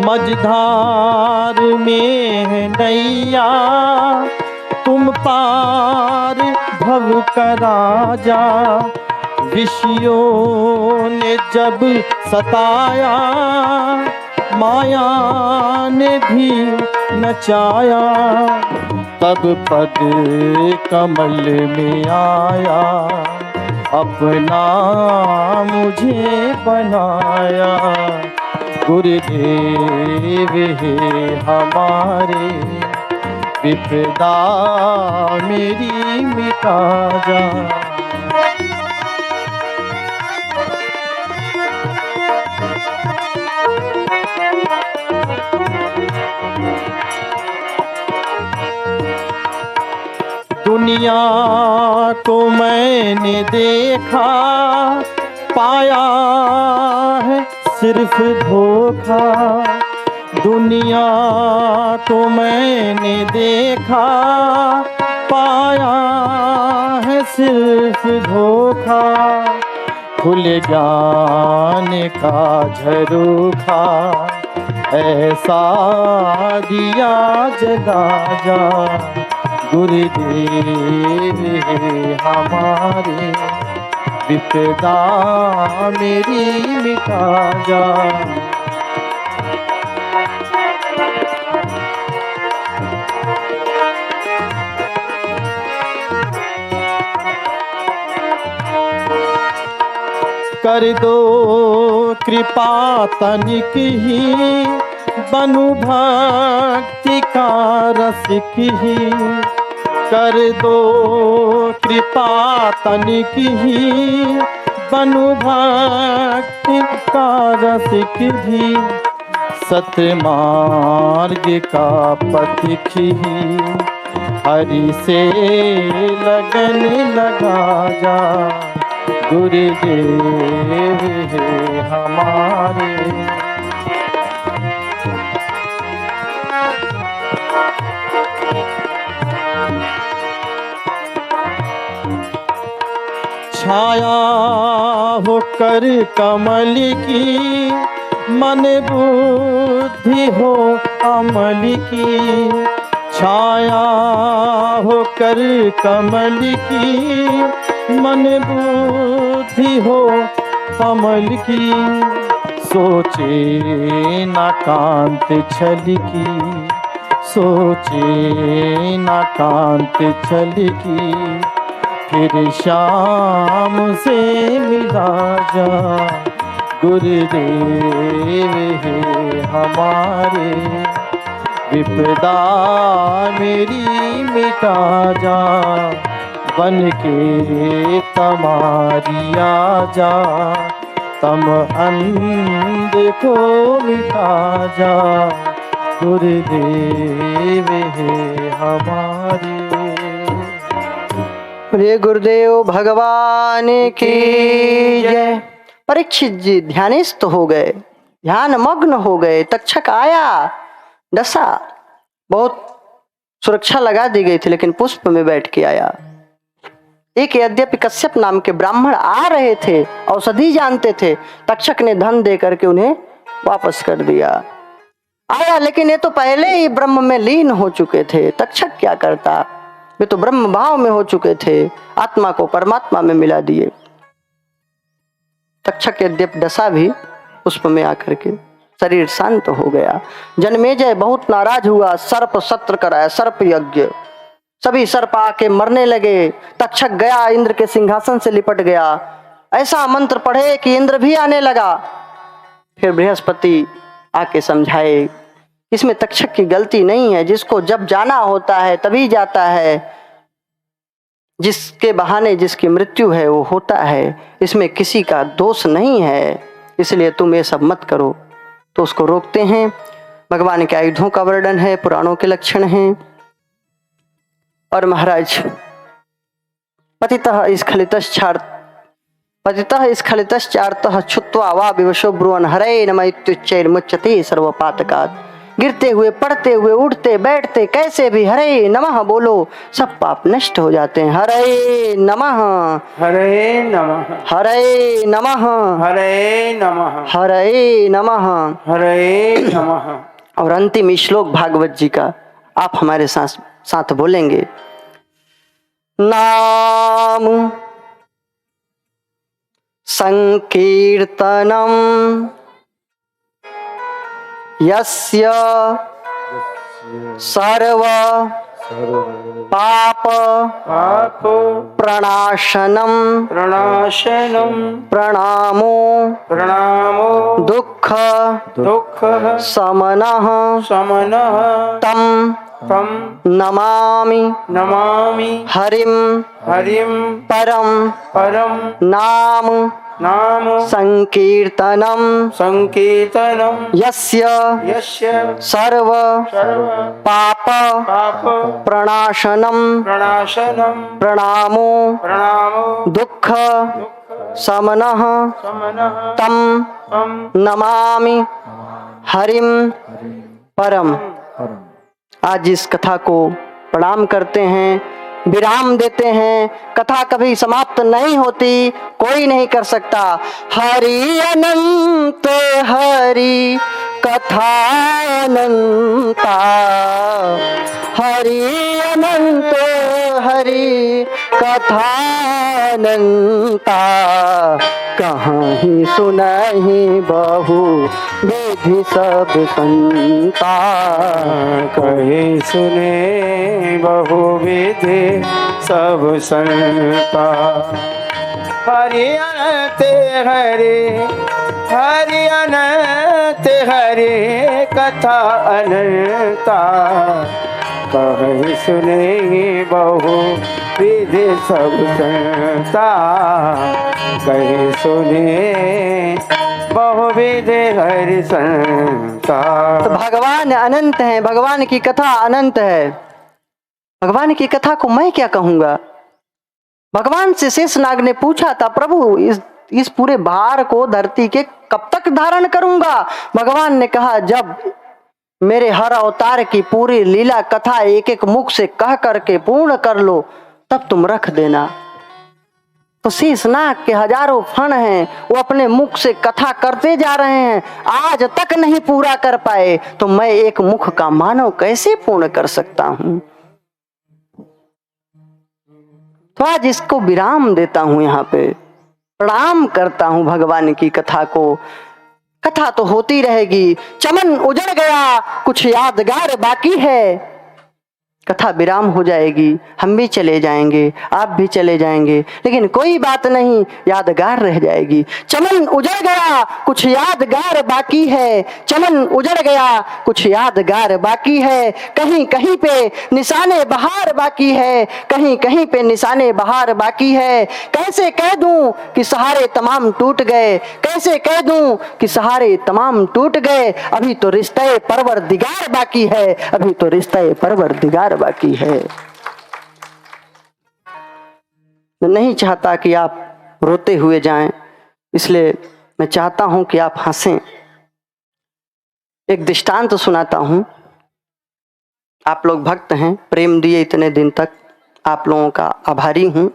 Speaker 3: मझधार में है नैया, तुम पार भव करा जा। ऋषियों ने जब सताया, माया ने भी नचाया। तब पद कमल में आया, अपना मुझे बनाया। गुरुदेव हे हमारे, विपदा मेरी मिटा जा। दुनिया को मैंने देखा, पाया है सिर्फ धोखा। दुनिया को मैंने देखा, पाया है सिर्फ धोखा। खुल ज्ञान का झरोखा, ऐसा दिया जगा जा। गुरुदेव है हमारे, विपदा मेरी मिटा जा। कर दो कृपा तनिक ही, बनु भक्ति का रसिक ही। कर दो कृपा तनिक ही, बनु भक्ति का रसिक भी। सत्य मार्ग का पथिक ही, हरि से लगन लगा जा। गुरुदेव है हमारे। छाया होकर कमल की, मन बुद्धि हो अमल की। छाया होकर कमल की, मन बुद्धि हो अमल की। सोचे न कांत छल की, सोचे न कांत छल की। फिर शाम से मिला जा। गुरुदेव है हमारे। विपदा मेरी मिटा जा, बन के तमारी आ जा। तम अंध को मिटा जा। गुरुदेव है हमारे।
Speaker 1: रे गुरुदेव भगवान की जय। परीक्षित जी ध्यानिस्त हो गए, ध्यान मग्न हो गए। तक्षक आया, डसा, बहुत सुरक्षा लगा दी गई थी, लेकिन पुष्प में बैठ के आया। एक यद्यपि कश्यप नाम के ब्राह्मण आ रहे थे, औषधि जानते थे, तक्षक ने धन दे करके उन्हें वापस कर दिया। आया, लेकिन ये तो पहले ही ब्रह्म में लीन हो चुके थे। तक्षक क्या करता, वे तो ब्रह्म भाव में हो चुके थे, आत्मा को परमात्मा में मिला दिए। तक्षक यद्यपि डसा भी पुष्प में आकर के शरीर शांत हो गया। जन्मेजय बहुत नाराज हुआ, सर्प सत्र कराया, सर्प यज्ञ। सभी सर्प आके मरने लगे। तक्षक गया, इंद्र के सिंहासन से लिपट गया। ऐसा मंत्र पढ़े कि इंद्र भी आने लगा। फिर बृहस्पति आके समझाए, इसमें तक्षक की गलती नहीं है। जिसको जब जाना होता है तभी जाता है, जिसके बहाने जिसकी मृत्यु है वो होता है, इसमें किसी का दोष नहीं है। इसलिए तुम ये सब मत करो। तो उसको रोकते हैं। भगवान के आयुधों का वर्णन है, पुराणों के लक्षण हैं। और महाराज पतितः स्खलितश्चार्तः छुत्वा वा विवशो ब्रुवन् हरे नमः इत्युच्चैर्मुच्यते सर्वपातकात्। गिरते हुए, पड़ते हुए, उठते बैठते कैसे भी हरे नमः बोलो, सब पाप नष्ट हो जाते हैं। हरे नमः,
Speaker 2: हरे नमः,
Speaker 1: हरे नमः,
Speaker 2: हरे नमः,
Speaker 1: हरे नमः,
Speaker 2: हरे नमः।
Speaker 1: और अंतिम श्लोक भागवत जी का आप हमारे साथ बोलेंगे। नाम संकीर्तनम यस्य सर्व पाप
Speaker 2: पाप
Speaker 1: प्रणाशनम
Speaker 2: प्रणाशनम
Speaker 1: प्रणामो
Speaker 2: प्रणामो
Speaker 1: दुःख
Speaker 2: दुःख
Speaker 1: समनः
Speaker 2: समनः
Speaker 1: तम
Speaker 2: तम
Speaker 1: नमामि
Speaker 2: नमामि
Speaker 1: हरिम
Speaker 2: हरिम
Speaker 1: परम
Speaker 2: परम
Speaker 1: नाम
Speaker 2: नाम
Speaker 1: संकीर्तनम
Speaker 2: संकीर्तनम
Speaker 1: यस्य
Speaker 2: यस्य
Speaker 1: सर्व
Speaker 2: सर्व
Speaker 1: पाप
Speaker 2: पाप
Speaker 1: प्रणाशनम
Speaker 2: प्रणाशनम
Speaker 1: प्रणामो
Speaker 2: प्रणामो
Speaker 1: दुःख समनः
Speaker 2: समनः
Speaker 1: तम
Speaker 2: तम
Speaker 1: नमामि हरिम परम। आज इस कथा को प्रणाम करते हैं, विराम देते हैं। कथा कभी समाप्त नहीं होती, कोई नहीं कर सकता। हरि अनंत हरि कथा अनंता, हरि अनंत हरि कथा अनंता। कहाँ ही सुनहि बहु विधि सब संता,
Speaker 2: कहे सुने बहुविधि सब संता। हरि अनंत हरे, हरि अनंत हरे, कथा अनंता कहि सुने बहु विधि सब संता, कहि सुने बहुविध हरि संता।
Speaker 1: तो भगवान अनंत है, भगवान की कथा अनंत है। भगवान की कथा को मैं क्या कहूंगा। भगवान से शेषनाग ने पूछा था, प्रभु इस पूरे भार को धरती के कब तक धारण करूंगा। भगवान ने कहा, जब मेरे हर अवतार की पूरी लीला कथा एक एक मुख से कह करके पूर्ण कर लो, तब तुम रख देना। तो शेषनाग के हजारों फण हैं, वो अपने मुख से कथा करते जा रहे हैं, आज तक नहीं पूरा कर पाए, तो मैं एक मुख का मानव कैसे पूर्ण कर सकता हूं। तो आज इसको विराम देता हूं, यहाँ पे प्रणाम करता हूं भगवान की कथा को। कथा तो होती रहेगी, चमन उजड़ गया कुछ यादगार बाकी है। कथा विराम हो जाएगी, हम भी चले जाएंगे, आप भी चले जाएंगे, लेकिन कोई बात नहीं, यादगार रह जाएगी। चमन उजड़ गया कुछ यादगार बाकी है, चमन उजड़ गया कुछ यादगार बाकी है। कहीं कहीं पे निशाने बहार बाकी है, कहीं कहीं पे निशाने बहार बाकी है। कैसे कह दूं कि सहारे तमाम टूट गए, कैसे कह दूं कि सहारे तमाम टूट गए। अभी तो रिश्ते परवरदिगार बाकी है, अभी तो रिश्ते परवरदिगार बाकी है। मैं नहीं चाहता कि आप रोते हुए जाएं, इसलिए मैं चाहता हूं कि आप हंसें। एक दृष्टांत सुनाता हूं। आप लोग भक्त हैं, प्रेम दिए इतने दिन तक, आप लोगों का आभारी हूं।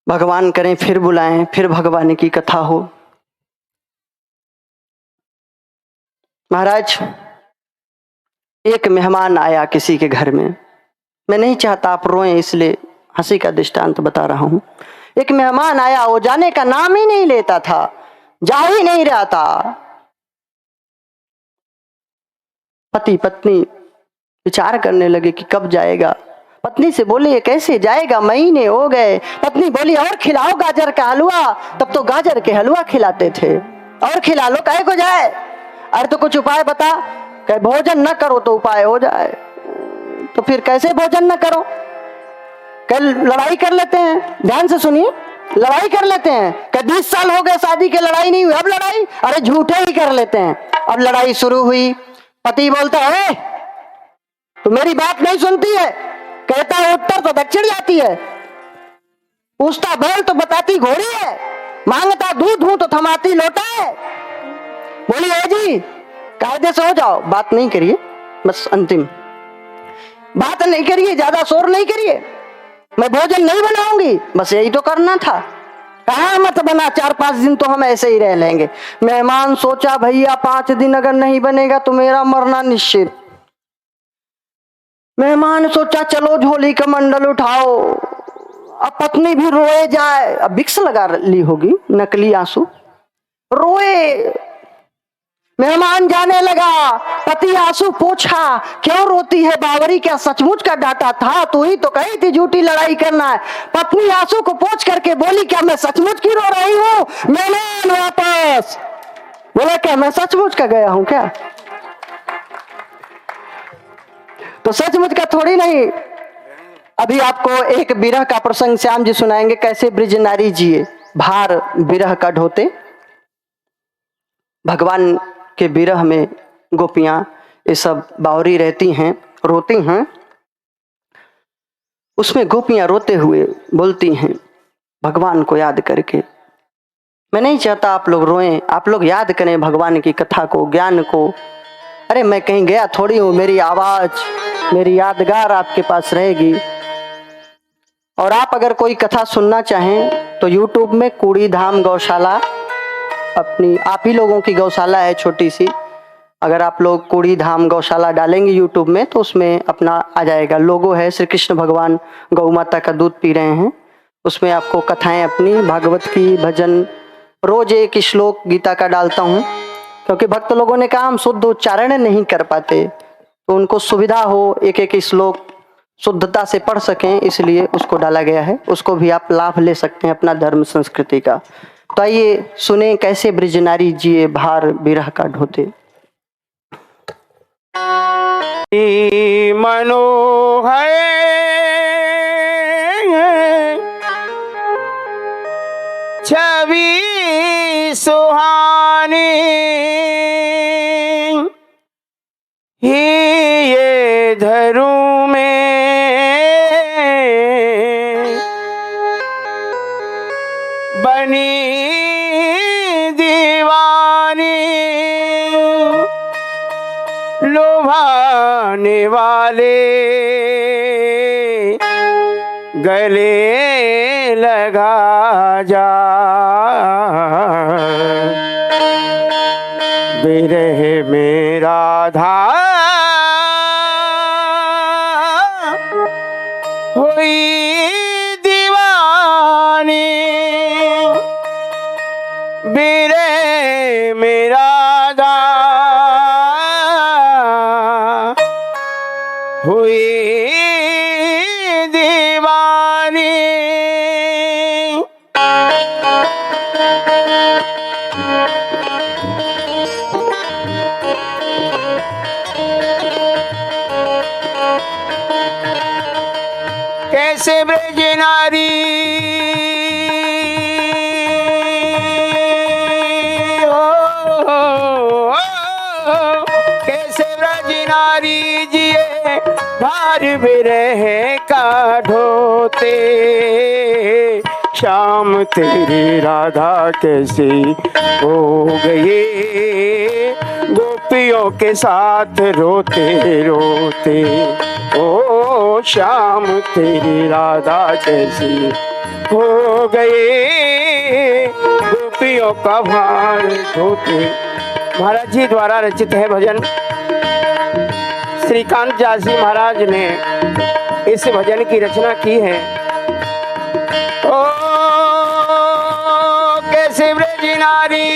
Speaker 1: भगवान करें फिर बुलाएं, फिर भगवान की कथा हो। महाराज, एक मेहमान आया किसी के घर में। मैं नहीं चाहता आप रोएं, इसलिए हंसी का दृष्टांत बता रहा हूं। एक मेहमान आया, वो जाने का नाम ही नहीं लेता था, जा ही नहीं रहा था। पति पत्नी विचार करने लगे कि कब जाएगा। पत्नी से बोले, ये कैसे जाएगा, महीने हो गए। पत्नी बोली, और खिलाओ गाजर का हलवा। तब तो गाजर के हलवा खिलाते थे। और खिला लो, काहे को जाए। अरे तो कुछ उपाय बता। कहे भोजन न करो तो उपाय हो जाए। तो फिर कैसे भोजन न करो। कल लड़ाई कर लेते हैं, ध्यान से सुनिए, लड़ाई कर लेते हैं। कहे 20 साल हो गए शादी के, लड़ाई नहीं हुई, अब लड़ाई। अरे झूठे ही कर लेते हैं। अब लड़ाई शुरू हुई। पति बोलता है, तो मेरी बात नहीं सुनती है। कहता है उत्तर तो दक्षिण जाती है, पूछता बैल तो बताती घोड़ी है, मांगता दूध हूं तो थमाती लोटा है। बोली, है जी कायदे से हो जाओ, बात नहीं करिए, बस अंतिम बात नहीं करिए, ज्यादा शोर नहीं करिए, मैं भोजन नहीं बनाऊंगी, बस यही तो करना था। कहा मत बना, 4-5 दिन तो हम ऐसे ही रह लेंगे। मेहमान सोचा, भैया 5 दिन अगर नहीं बनेगा तो मेरा मरना निश्चित। मेहमान सोचा, चलो झोली का मंडल उठाओ। अब पत्नी भी रोए जाए, अब विक्स लगा ली होगी, नकली आंसू, रोए। मेहमान जाने लगा, पति आंसू पोंछा, क्यों रोती है बावरी, क्या सचमुच का डांटा था, तू ही तो कही थी झूठी लड़ाई करना है। पत्नी आंसू को पोंछ करके बोली, क्या मैं सचमुच की रो रही हूँ। मेहमान वापस। बोला, क्या मैं सचमुच का गया हूं क्या। तो सचमुच का थोड़ी नहीं। अभी आपको एक विरह का प्रसंग श्याम जी सुनाएंगे, कैसे ब्रिज नारी जिए भार विरह का ढोते। भगवान के विरह में गोपियां ये सब बावरी रहती हैं, रोती हैं। उसमें गोपियां रोते हुए बोलती हैं भगवान को याद करके। मैं नहीं चाहता आप लोग रोएं, आप लोग याद करें भगवान की कथा को, ज्ञान को। अरे मैं कहीं गया थोड़ी हूं, मेरी आवाज, मेरी यादगार आपके पास रहेगी। और आप अगर कोई कथा सुनना चाहें तो YouTube में कूड़ी धाम गौशाला, अपनी आप ही लोगों की गौशाला है छोटी सी। अगर आप लोग कूड़ी धाम गौशाला डालेंगे YouTube में तो उसमें अपना आ जाएगा, लोगो है, श्री कृष्ण भगवान गौ माता का दूध पी रहे हैं। उसमें आपको कथाएं अपनी भागवत की, भजन, रोज एक श्लोक गीता का डालता हूँ, क्योंकि भक्त लोगों ने कहा हम शुद्ध उच्चारण नहीं कर पाते, तो उनको सुविधा हो एक एक श्लोक शुद्धता से पढ़ सकें, इसलिए उसको डाला गया है। उसको भी आप लाभ ले सकते हैं अपना धर्म संस्कृति का। तो आइए सुने कैसे ब्रजनारी जिए भार विरह का ढोते।
Speaker 2: मनोहर छवि सुहानी ही ये धरू में बनी दीवानी लुभाने वाले गले लगा जा विरह में राधा हुई दीवानी विरह में राधा हुई दीवानी। कैसे ब्रज नारी कैसे ब्रज नारी जिए भार विरह का ढोते। शाम तेरी राधा कैसी हो गई गोपियों के साथ रोते रोते। ओ शाम तेरी राधा कैसी हो गई गोपियों का भार ढोते। महाराज जी द्वारा रचित है भजन। श्रीकांत जासी महाराज ने इस भजन की रचना की है। ओ कैसे ब्रज नारी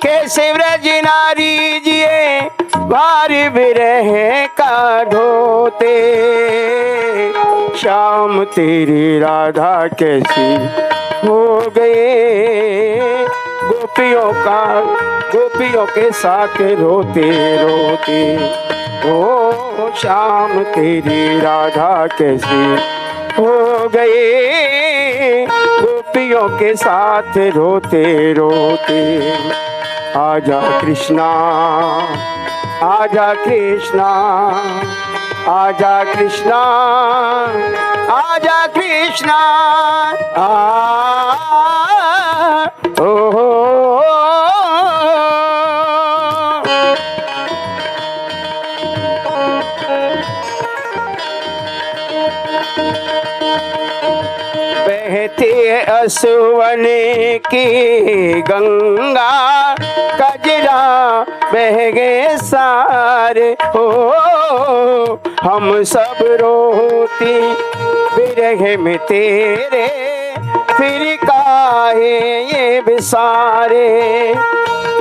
Speaker 2: कैसे ब्रज नारी जिए भार विरह का ढोते। शाम तेरी राधा कैसी हो गए गोपियों के साथ रोते रोते। ओ शाम तेरी राधा कैसी हो गए गोपियों के साथ रोते रोते। आजा कृष्णा आजा कृष्णा आजा कृष्णा आजा कृष्णा ओ बहती असुवन की गंगा कजरा बह गए सारे हो। हम सब रोती विरह में तेरे फिर काहे ये बिसारे।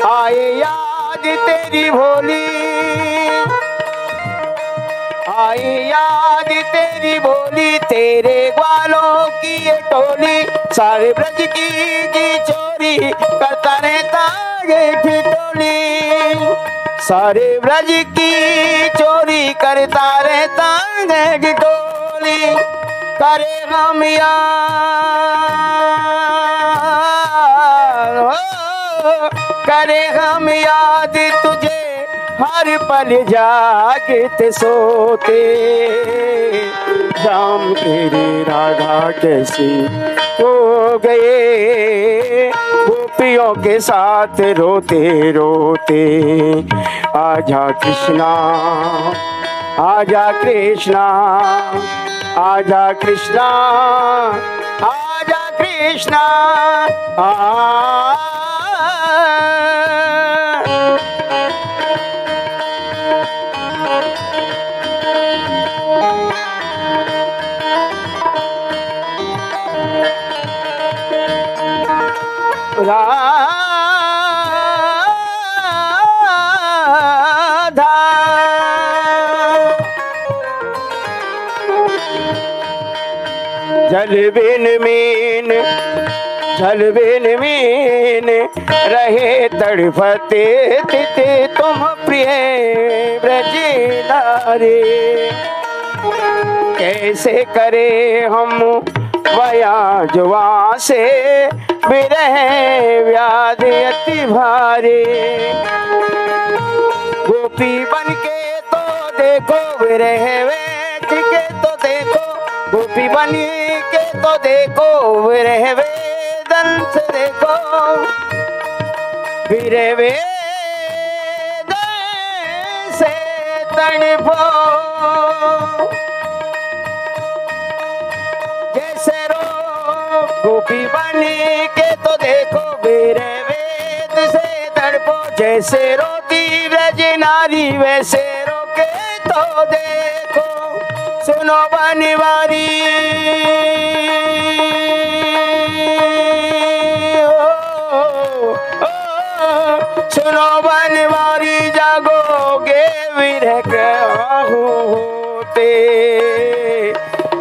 Speaker 2: आए याद तेरी भोली आई याद तेरी बोली तेरे ग्वालों की ये टोली। सारे ब्रज की जी चोरी करता रहता ये ठिठोली। सारे ब्रज की चोरी करता रहता है ठिठोली। करे हम करे हम याद तुझे हर पल जागते सोते। शाम तेरी राधा कैसी हो गए गोपियों के साथ रोते रोते। आजा कृष्णा आजा कृष्णा आजा कृष्णा आजा कृष्णा राधा जल बिन मीन रहे तड़फते तिते तुम प्रिय ब्रज नारी। कैसे करे हम वया जुआ से विरह व्याधि अति भारी। गोपी बन के तो देखो विरह वेद के तो देखो, गोपी बन के तो देखो विरह वेदन से देखो, विरह वेदन से तड़पो। जैसे रो गोपी बन के तो देखो विरह वेद से तड़पो। जैसे रोती ब्रज नारी वैसे रोके तो देखो। सुनो बनवारी सुनो बनवारी जागोगे विरह होते।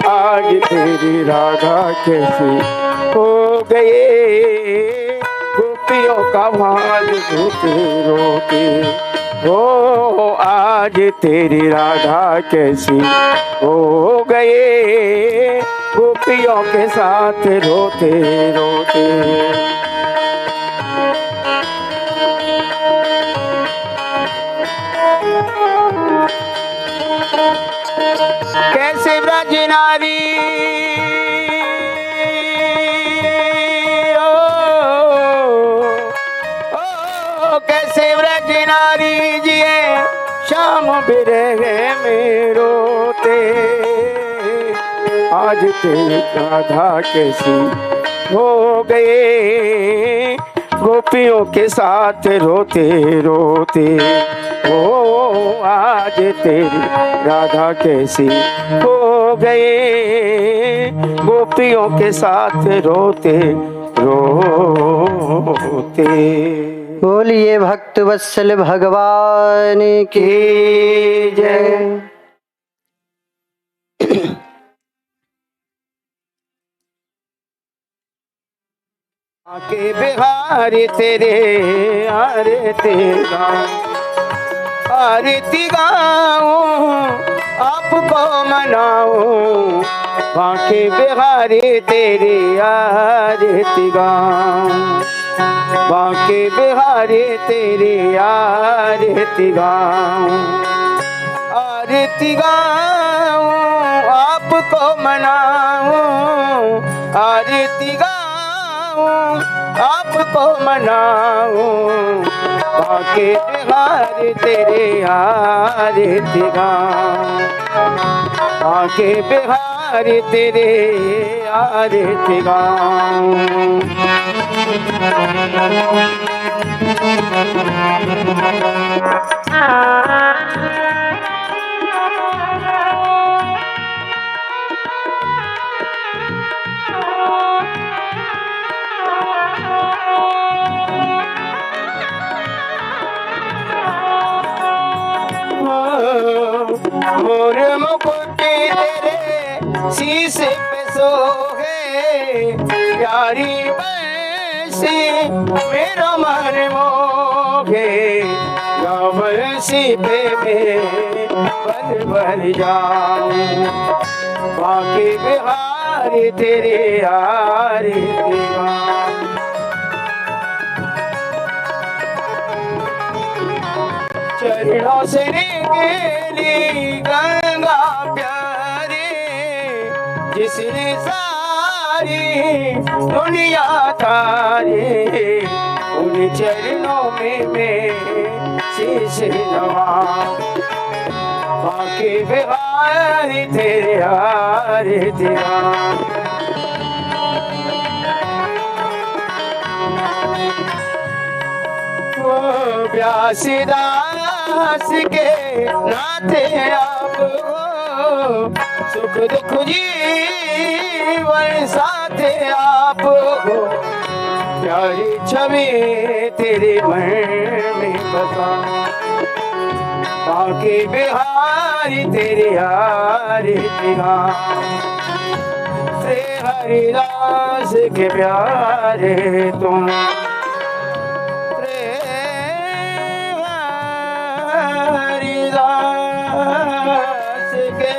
Speaker 2: आज तेरी राधा कैसी हो गए, गोपियों का भाल रोते रोते। हो आज तेरी राधा कैसी हो गए, गोपियों के साथ रोते रोते। कैसे ब्रज नारी कैसे ब्रज नारी जिए शाम बिरह में रोते। आज तेरी राधा कैसी हो गए, गोपियों के साथ रोते रोते। ओ आज तेरी राधा कैसी हो गए, गोपियों के साथ रोते रोते।
Speaker 1: बोलिए भक्त वत्सल भगवान की जय।
Speaker 2: आके बिहारी तेरे आरती गाऊं, आरती गाऊं आपको मनाऊं। बाके बिहारी तेरी आरती गाऊं, बाके बिहारी तेरी आरती गाऊं। आरती गाऊं आपको मनाऊं, आरती गाऊं आपको मनाऊं। बाके बिहारी तेरे आरती गाऊं, बाके बिहारी तेरे आरती गाऊं। मोर मुकुट तेरे शीश पे सोहे, प्यारी बंसी मेरा मन मोहे। या बंसी पे मैं बन बन जाऊं, बाके बिहारी तेरे आरती गाऊं। चरणों से निकली गंगा प्यारी, जिसने सारी दुनिया तारी। उन चरणों में मैं शीश नवाऊं, बाके बिहारी तेरे आरती गाऊं। व्यासदास के नाते आप हो, सुख दुख जीवन साथे आप हो। प्यारी छवि तेरे मन में बसा, बाकी बिहारी तेरी आरती गाऊं श्री हरिदास के प्यारे तुम श्री हरिदास के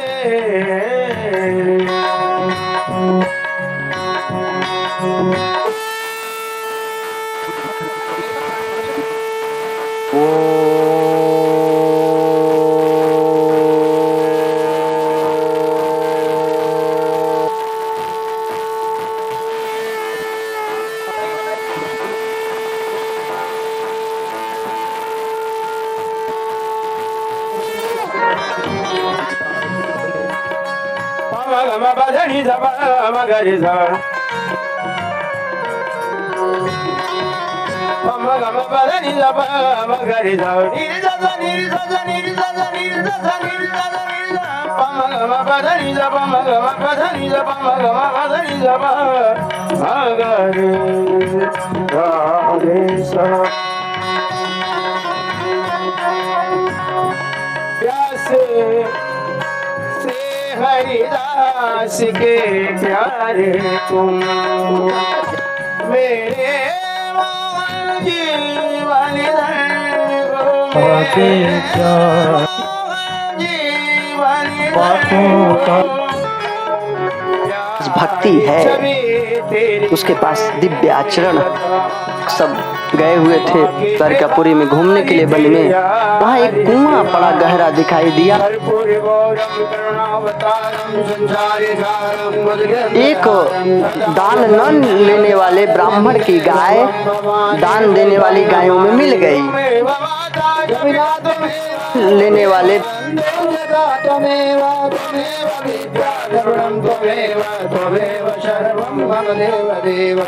Speaker 2: Magari zaba magari zaba magari zaba magari zaba niri zaza niri zaza niri zaza niri zaza niri zaza niri zaba magari zaba magari zaba magari zaba magari zaba प्यासे हरिदास के प्यारे तुम मेरे जीवन
Speaker 1: भक्ति है उसके पास दिव्य आचरण सब गए हुए थे द्वारकापुरी में घूमने के लिए वन में। वहाँ एक कुआं बड़ा गहरा दिखाई दिया। एक दान न लेने वाले ब्राह्मण की गाय दान देने वाली गायों में मिल गई। लेने वाले
Speaker 2: शर्वं मम देव देव